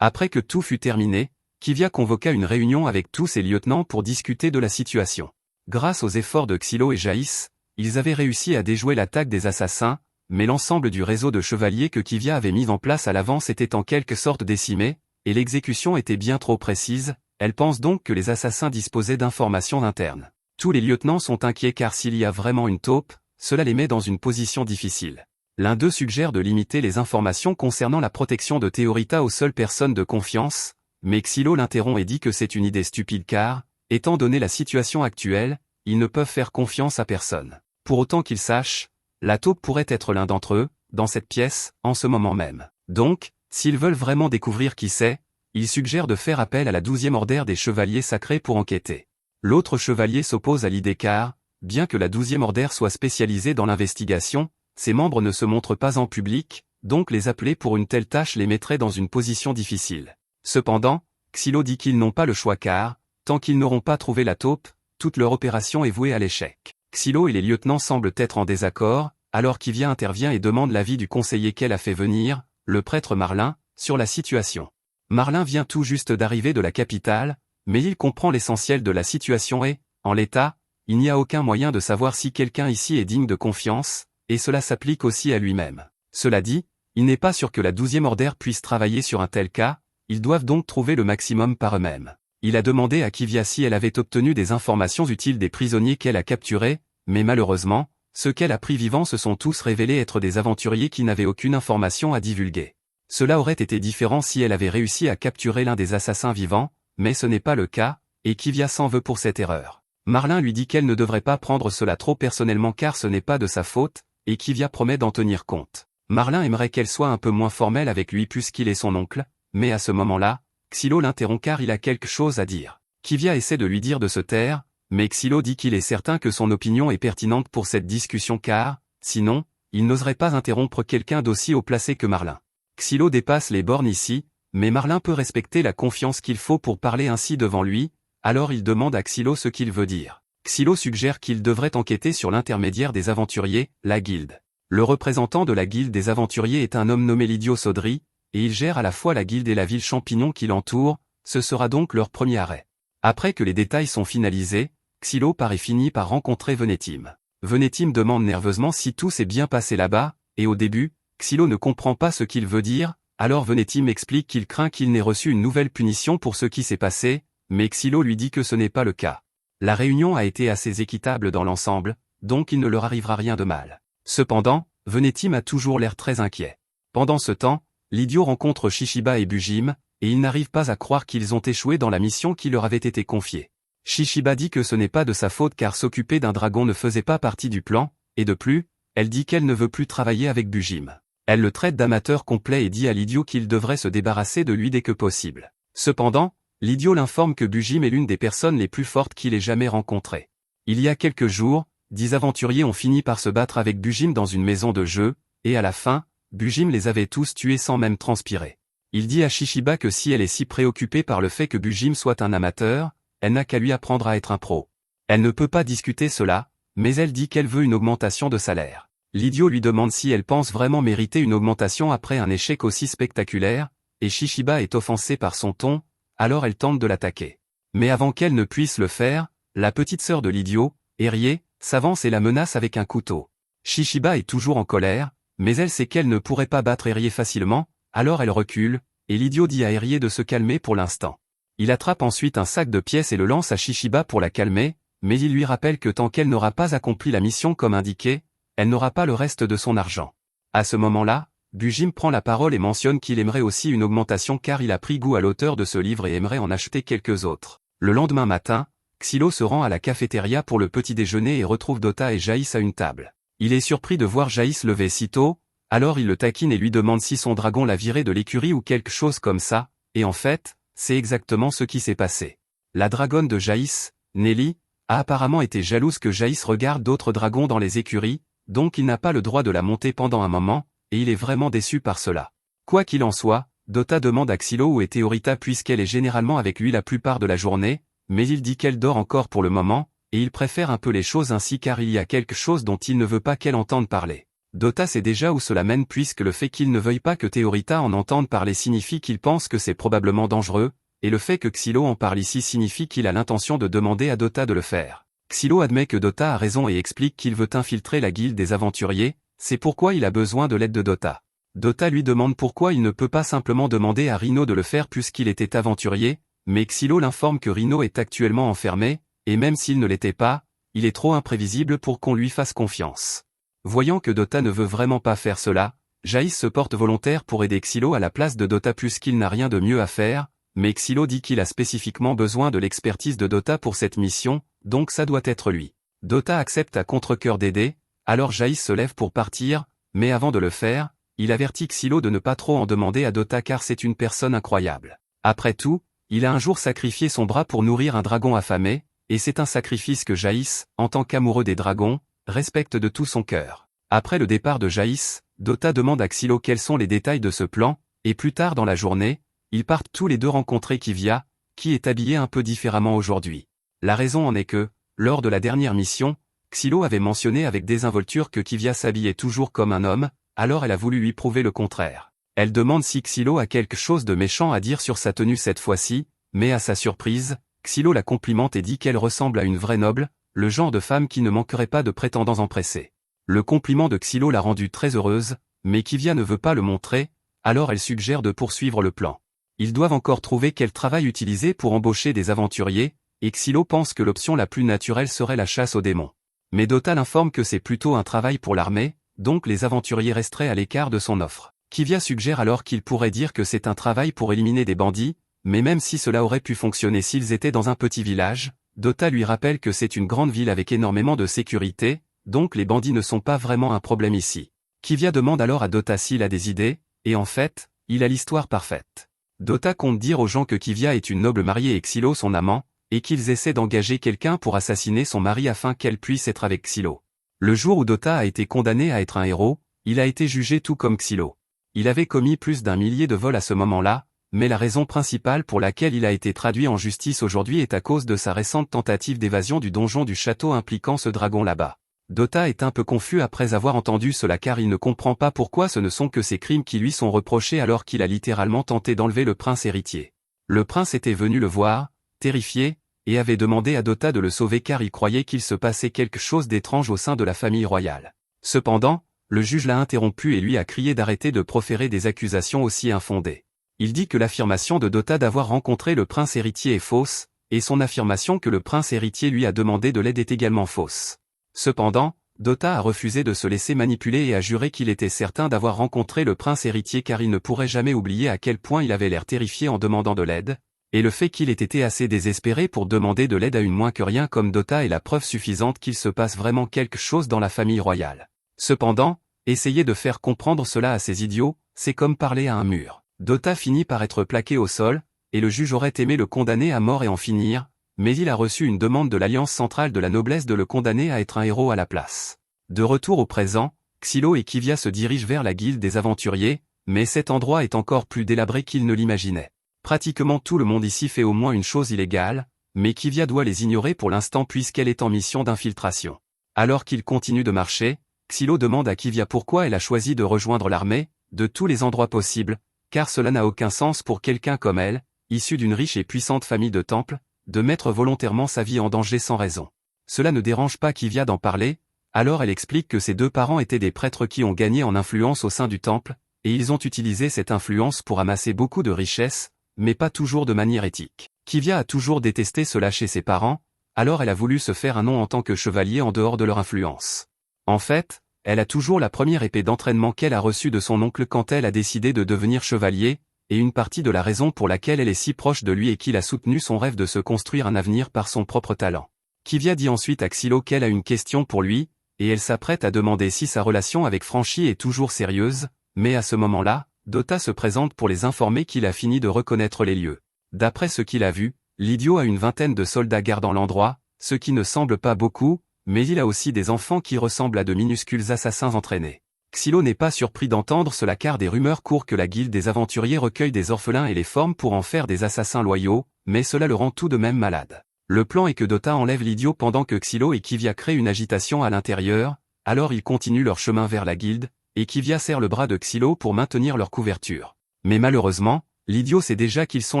Après que tout fut terminé, Kivia convoqua une réunion avec tous ses lieutenants pour discuter de la situation. Grâce aux efforts de Xylo et Jaïs, ils avaient réussi à déjouer l'attaque des assassins, mais l'ensemble du réseau de chevaliers que Kivia avait mis en place à l'avance était en quelque sorte décimé, et l'exécution était bien trop précise, elle pense donc que les assassins disposaient d'informations internes. Tous les lieutenants sont inquiets car s'il y a vraiment une taupe, cela les met dans une position difficile. L'un d'eux suggère de limiter les informations concernant la protection de Théorita aux seules personnes de confiance, mais Xylo l'interrompt et dit que c'est une idée stupide car, étant donné la situation actuelle, ils ne peuvent faire confiance à personne. Pour autant qu'ils sachent, la taupe pourrait être l'un d'entre eux, dans cette pièce, en ce moment même. Donc, s'ils veulent vraiment découvrir qui c'est, ils suggèrent de faire appel à la 12e ordre des chevaliers sacrés pour enquêter. L'autre chevalier s'oppose à l'idée car, bien que la 12e ordre soit spécialisée dans l'investigation, ses membres ne se montrent pas en public, donc les appeler pour une telle tâche les mettrait dans une position difficile. Cependant, Xylo dit qu'ils n'ont pas le choix car, tant qu'ils n'auront pas trouvé la taupe, toute leur opération est vouée à l'échec. Xylo et les lieutenants semblent être en désaccord, alors Kivia intervient et demande l'avis du conseiller qu'elle a fait venir, le prêtre Marlin, sur la situation. Marlin vient tout juste d'arriver de la capitale, mais il comprend l'essentiel de la situation et, en l'état, il n'y a aucun moyen de savoir si quelqu'un ici est digne de confiance, et cela s'applique aussi à lui-même. Cela dit, il n'est pas sûr que la 12e ordre puisse travailler sur un tel cas, ils doivent donc trouver le maximum par eux-mêmes. Il a demandé à Kivia si elle avait obtenu des informations utiles des prisonniers qu'elle a capturés, mais malheureusement, ceux qu'elle a pris vivants se sont tous révélés être des aventuriers qui n'avaient aucune information à divulguer. Cela aurait été différent si elle avait réussi à capturer l'un des assassins vivants, mais ce n'est pas le cas, et Kivia s'en veut pour cette erreur. Marlin lui dit qu'elle ne devrait pas prendre cela trop personnellement car ce n'est pas de sa faute, et Kivia promet d'en tenir compte. Marlin aimerait qu'elle soit un peu moins formelle avec lui puisqu'il est son oncle, mais à ce moment-là, Xylo l'interrompt car il a quelque chose à dire. Kivia essaie de lui dire de se taire, mais Xylo dit qu'il est certain que son opinion est pertinente pour cette discussion car, sinon, il n'oserait pas interrompre quelqu'un d'aussi haut placé que Marlin. Xylo dépasse les bornes ici, mais Marlin peut respecter la confiance qu'il faut pour parler ainsi devant lui, alors il demande à Xylo ce qu'il veut dire. Xylo suggère qu'il devrait enquêter sur l'intermédiaire des aventuriers, la guilde. Le représentant de la guilde des aventuriers est un homme nommé Lydio Sodri, et il gère à la fois la guilde et la ville champignon qui l'entoure, ce sera donc leur premier arrêt. Après que les détails sont finalisés, Xylo finit par rencontrer Venetim. Venetim demande nerveusement si tout s'est bien passé là-bas, et au début, Xylo ne comprend pas ce qu'il veut dire, alors Venetim explique qu'il craint qu'il n'ait reçu une nouvelle punition pour ce qui s'est passé, mais Xylo lui dit que ce n'est pas le cas. La réunion a été assez équitable dans l'ensemble, donc il ne leur arrivera rien de mal. Cependant, Venetim a toujours l'air très inquiet. Pendant ce temps, Lydio rencontre Shishiba et Bujim, et ils n'arrivent pas à croire qu'ils ont échoué dans la mission qui leur avait été confiée. Shishiba dit que ce n'est pas de sa faute car s'occuper d'un dragon ne faisait pas partie du plan, et de plus, elle dit qu'elle ne veut plus travailler avec Bujim. Elle le traite d'amateur complet et dit à Lydio qu'il devrait se débarrasser de lui dès que possible. Cependant, Lydio l'informe que Bujim est l'une des personnes les plus fortes qu'il ait jamais rencontrées. Il y a quelques jours, 10 aventuriers ont fini par se battre avec Bujim dans une maison de jeu, et à la fin, Bujim les avait tous tués sans même transpirer. Il dit à Shishiba que si elle est si préoccupée par le fait que Bujim soit un amateur, elle n'a qu'à lui apprendre à être un pro. Elle ne peut pas discuter cela, mais elle dit qu'elle veut une augmentation de salaire. Lydio lui demande si elle pense vraiment mériter une augmentation après un échec aussi spectaculaire, et Shishiba est offensée par son ton, alors elle tente de l'attaquer. Mais avant qu'elle ne puisse le faire, la petite sœur de Lydio, Erie, s'avance et la menace avec un couteau. Shishiba est toujours en colère, mais elle sait qu'elle ne pourrait pas battre Erie facilement, alors elle recule, et Lydio dit à Erie de se calmer pour l'instant. Il attrape ensuite un sac de pièces et le lance à Shishiba pour la calmer, mais il lui rappelle que tant qu'elle n'aura pas accompli la mission comme indiqué, elle n'aura pas le reste de son argent. À ce moment-là, Bujim prend la parole et mentionne qu'il aimerait aussi une augmentation car il a pris goût à l'auteur de ce livre et aimerait en acheter quelques autres. Le lendemain matin, Xylo se rend à la cafétéria pour le petit déjeuner et retrouve Dota et Jaïs à une table. Il est surpris de voir Jaïs lever si tôt, alors il le taquine et lui demande si son dragon l'a viré de l'écurie ou quelque chose comme ça, et en fait, c'est exactement ce qui s'est passé. La dragonne de Jaïs, Nelly, a apparemment été jalouse que Jaïs regarde d'autres dragons dans les écuries, donc il n'a pas le droit de la monter pendant un moment, et il est vraiment déçu par cela. Quoi qu'il en soit, Dota demande à Xylo où est Théorita puisqu'elle est généralement avec lui la plupart de la journée, mais il dit qu'elle dort encore pour le moment, et il préfère un peu les choses ainsi car il y a quelque chose dont il ne veut pas qu'elle entende parler. Dota sait déjà où cela mène puisque le fait qu'il ne veuille pas que Théorita en entende parler signifie qu'il pense que c'est probablement dangereux, et le fait que Xylo en parle ici signifie qu'il a l'intention de demander à Dota de le faire. Xylo admet que Dota a raison et explique qu'il veut infiltrer la guilde des aventuriers, c'est pourquoi il a besoin de l'aide de Dota. Dota lui demande pourquoi il ne peut pas simplement demander à Rino de le faire puisqu'il était aventurier, mais Xylo l'informe que Rino est actuellement enfermé, et même s'il ne l'était pas, il est trop imprévisible pour qu'on lui fasse confiance. Voyant que Dota ne veut vraiment pas faire cela, Jaïs se porte volontaire pour aider Xylo à la place de Dota puisqu'il n'a rien de mieux à faire, mais Xylo dit qu'il a spécifiquement besoin de l'expertise de Dota pour cette mission, donc ça doit être lui. Dota accepte à contre-cœur d'aider, alors Jaïs se lève pour partir, mais avant de le faire, il avertit Xylo de ne pas trop en demander à Dota car c'est une personne incroyable. Après tout, il a un jour sacrifié son bras pour nourrir un dragon affamé, et c'est un sacrifice que Jaïs, en tant qu'amoureux des dragons, respecte de tout son cœur. Après le départ de Jaïs, Dota demande à Xylo quels sont les détails de ce plan, et plus tard dans la journée, ils partent tous les deux rencontrer Kivia, qui est habillée un peu différemment aujourd'hui. La raison en est que, lors de la dernière mission, Xylo avait mentionné avec désinvolture que Kivia s'habillait toujours comme un homme, alors elle a voulu lui prouver le contraire. Elle demande si Xylo a quelque chose de méchant à dire sur sa tenue cette fois-ci, mais à sa surprise, Xylo la complimente et dit qu'elle ressemble à une vraie noble, le genre de femme qui ne manquerait pas de prétendants empressés. Le compliment de Xylo l'a rendue très heureuse, mais Kivia ne veut pas le montrer, alors elle suggère de poursuivre le plan. Ils doivent encore trouver quel travail utiliser pour embaucher des aventuriers, et Xylo pense que l'option la plus naturelle serait la chasse aux démons. Mais Dota l'informe que c'est plutôt un travail pour l'armée, donc les aventuriers resteraient à l'écart de son offre. Kivia suggère alors qu'il pourrait dire que c'est un travail pour éliminer des bandits, mais même si cela aurait pu fonctionner s'ils étaient dans un petit village, Dota lui rappelle que c'est une grande ville avec énormément de sécurité, donc les bandits ne sont pas vraiment un problème ici. Kivia demande alors à Dota s'il a des idées, et en fait, il a l'histoire parfaite. Dota compte dire aux gens que Kivia est une noble mariée et Xylo son amant, et qu'ils essaient d'engager quelqu'un pour assassiner son mari afin qu'elle puisse être avec Xylo. Le jour où Dota a été condamné à être un héros, il a été jugé tout comme Xylo. Il avait commis plus d'1 millier de vols à ce moment-là, mais la raison principale pour laquelle il a été traduit en justice aujourd'hui est à cause de sa récente tentative d'évasion du donjon du château impliquant ce dragon là-bas. Dota est un peu confus après avoir entendu cela car il ne comprend pas pourquoi ce ne sont que ces crimes qui lui sont reprochés alors qu'il a littéralement tenté d'enlever le prince héritier. Le prince était venu le voir, terrifié, et avait demandé à Dota de le sauver car il croyait qu'il se passait quelque chose d'étrange au sein de la famille royale. Cependant, le juge l'a interrompu et lui a crié d'arrêter de proférer des accusations aussi infondées. Il dit que l'affirmation de Dota d'avoir rencontré le prince héritier est fausse, et son affirmation que le prince héritier lui a demandé de l'aide est également fausse. Cependant, Dota a refusé de se laisser manipuler et a juré qu'il était certain d'avoir rencontré le prince héritier car il ne pourrait jamais oublier à quel point il avait l'air terrifié en demandant de l'aide, et le fait qu'il ait été assez désespéré pour demander de l'aide à une moins que rien comme Dota est la preuve suffisante qu'il se passe vraiment quelque chose dans la famille royale. Cependant, essayer de faire comprendre cela à ces idiots, c'est comme parler à un mur. Dota finit par être plaqué au sol, et le juge aurait aimé le condamner à mort et en finir, mais il a reçu une demande de l'Alliance centrale de la noblesse de le condamner à être un héros à la place. De retour au présent, Xylo et Kivia se dirigent vers la guilde des aventuriers, mais cet endroit est encore plus délabré qu'ils ne l'imaginaient. Pratiquement tout le monde ici fait au moins une chose illégale, mais Kivia doit les ignorer pour l'instant puisqu'elle est en mission d'infiltration. Alors qu'ils continuent de marcher, Xylo demande à Kivia pourquoi elle a choisi de rejoindre l'armée, de tous les endroits possibles, car cela n'a aucun sens pour quelqu'un comme elle, issue d'une riche et puissante famille de temples, de mettre volontairement sa vie en danger sans raison. Cela ne dérange pas Kivia d'en parler, alors elle explique que ses deux parents étaient des prêtres qui ont gagné en influence au sein du temple, et ils ont utilisé cette influence pour amasser beaucoup de richesses, mais pas toujours de manière éthique. Kivia a toujours détesté cela chez ses parents, alors elle a voulu se faire un nom en tant que chevalier en dehors de leur influence. En fait, elle a toujours la première épée d'entraînement qu'elle a reçue de son oncle quand elle a décidé de devenir chevalier, et une partie de la raison pour laquelle elle est si proche de lui est qu'il a soutenu son rêve de se construire un avenir par son propre talent. Kivia dit ensuite à Xylo qu'elle a une question pour lui, et elle s'apprête à demander si sa relation avec Franchi est toujours sérieuse, mais à ce moment-là, Dota se présente pour les informer qu'il a fini de reconnaître les lieux. D'après ce qu'il a vu, l'idiot a une vingtaine de soldats gardant l'endroit, ce qui ne semble pas beaucoup, mais il a aussi des enfants qui ressemblent à de minuscules assassins entraînés. Xylo n'est pas surpris d'entendre cela car des rumeurs courent que la guilde des aventuriers recueille des orphelins et les forme pour en faire des assassins loyaux, mais cela le rend tout de même malade. Le plan est que Dota enlève l'idiot pendant que Xylo et Kivia créent une agitation à l'intérieur, alors ils continuent leur chemin vers la guilde, et Kivia serre le bras de Xylo pour maintenir leur couverture. Mais malheureusement, l'idiot sait déjà qu'ils sont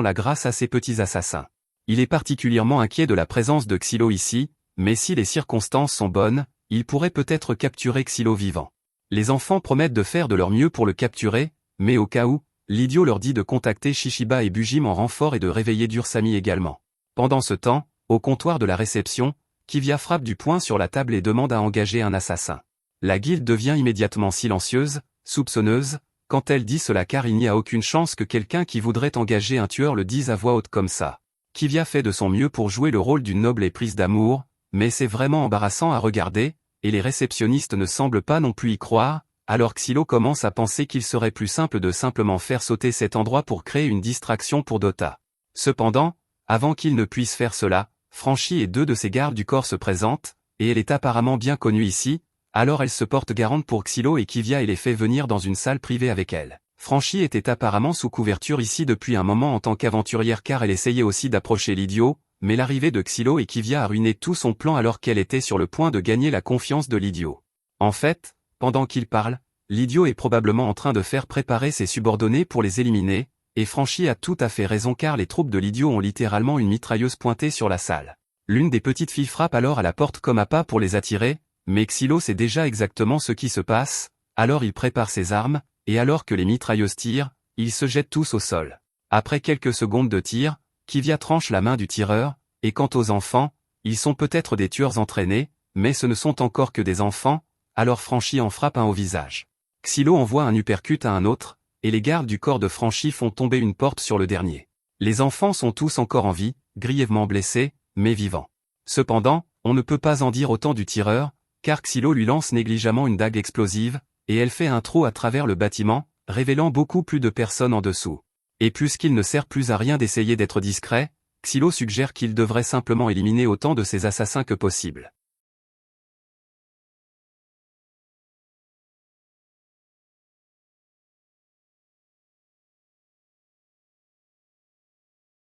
là grâce à ces petits assassins. Il est particulièrement inquiet de la présence de Xylo ici, mais si les circonstances sont bonnes, il pourrait peut-être capturer Xylo vivant. Les enfants promettent de faire de leur mieux pour le capturer, mais au cas où, l'idiot leur dit de contacter Shishiba et Bujim en renfort et de réveiller Dursami également. Pendant ce temps, au comptoir de la réception, Kivia frappe du poing sur la table et demande à engager un assassin. La guilde devient immédiatement silencieuse, soupçonneuse, quand elle dit cela car il n'y a aucune chance que quelqu'un qui voudrait engager un tueur le dise à voix haute comme ça. Kivia fait de son mieux pour jouer le rôle d'une noble éprise d'amour, mais c'est vraiment embarrassant à regarder, et les réceptionnistes ne semblent pas non plus y croire, alors Xylo commence à penser qu'il serait plus simple de simplement faire sauter cet endroit pour créer une distraction pour Dota. Cependant, avant qu'il ne puisse faire cela, Franchi et deux de ses gardes du corps se présentent, et elle est apparemment bien connue ici, alors elle se porte garante pour Xylo et Kivia et les fait venir dans une salle privée avec elle. Franchi était apparemment sous couverture ici depuis un moment en tant qu'aventurière car elle essayait aussi d'approcher l'idiot, mais l'arrivée de Xylo et Kivia a ruiné tout son plan alors qu'elle était sur le point de gagner la confiance de l'idiot. En fait, pendant qu'il parle, l'idiot est probablement en train de faire préparer ses subordonnés pour les éliminer, et Franchi a tout à fait raison car les troupes de l'idiot ont littéralement une mitrailleuse pointée sur la salle. L'une des petites filles frappe alors à la porte comme appât pour les attirer, mais Xylo sait déjà exactement ce qui se passe, alors il prépare ses armes, et alors que les mitrailleuses tirent, ils se jettent tous au sol. Après quelques secondes de tir, Kivia tranche la main du tireur, et quant aux enfants, ils sont peut-être des tueurs entraînés, mais ce ne sont encore que des enfants, alors Franchi en frappe un au visage. Xylo envoie un uppercut à un autre, et les gardes du corps de Franchi font tomber une porte sur le dernier. Les enfants sont tous encore en vie, grièvement blessés, mais vivants. Cependant, on ne peut pas en dire autant du tireur, car Xylo lui lance négligemment une dague explosive, et elle fait un trou à travers le bâtiment, révélant beaucoup plus de personnes en dessous. Et puisqu'il ne sert plus à rien d'essayer d'être discret, Xylo suggère qu'il devrait simplement éliminer autant de ces assassins que possible.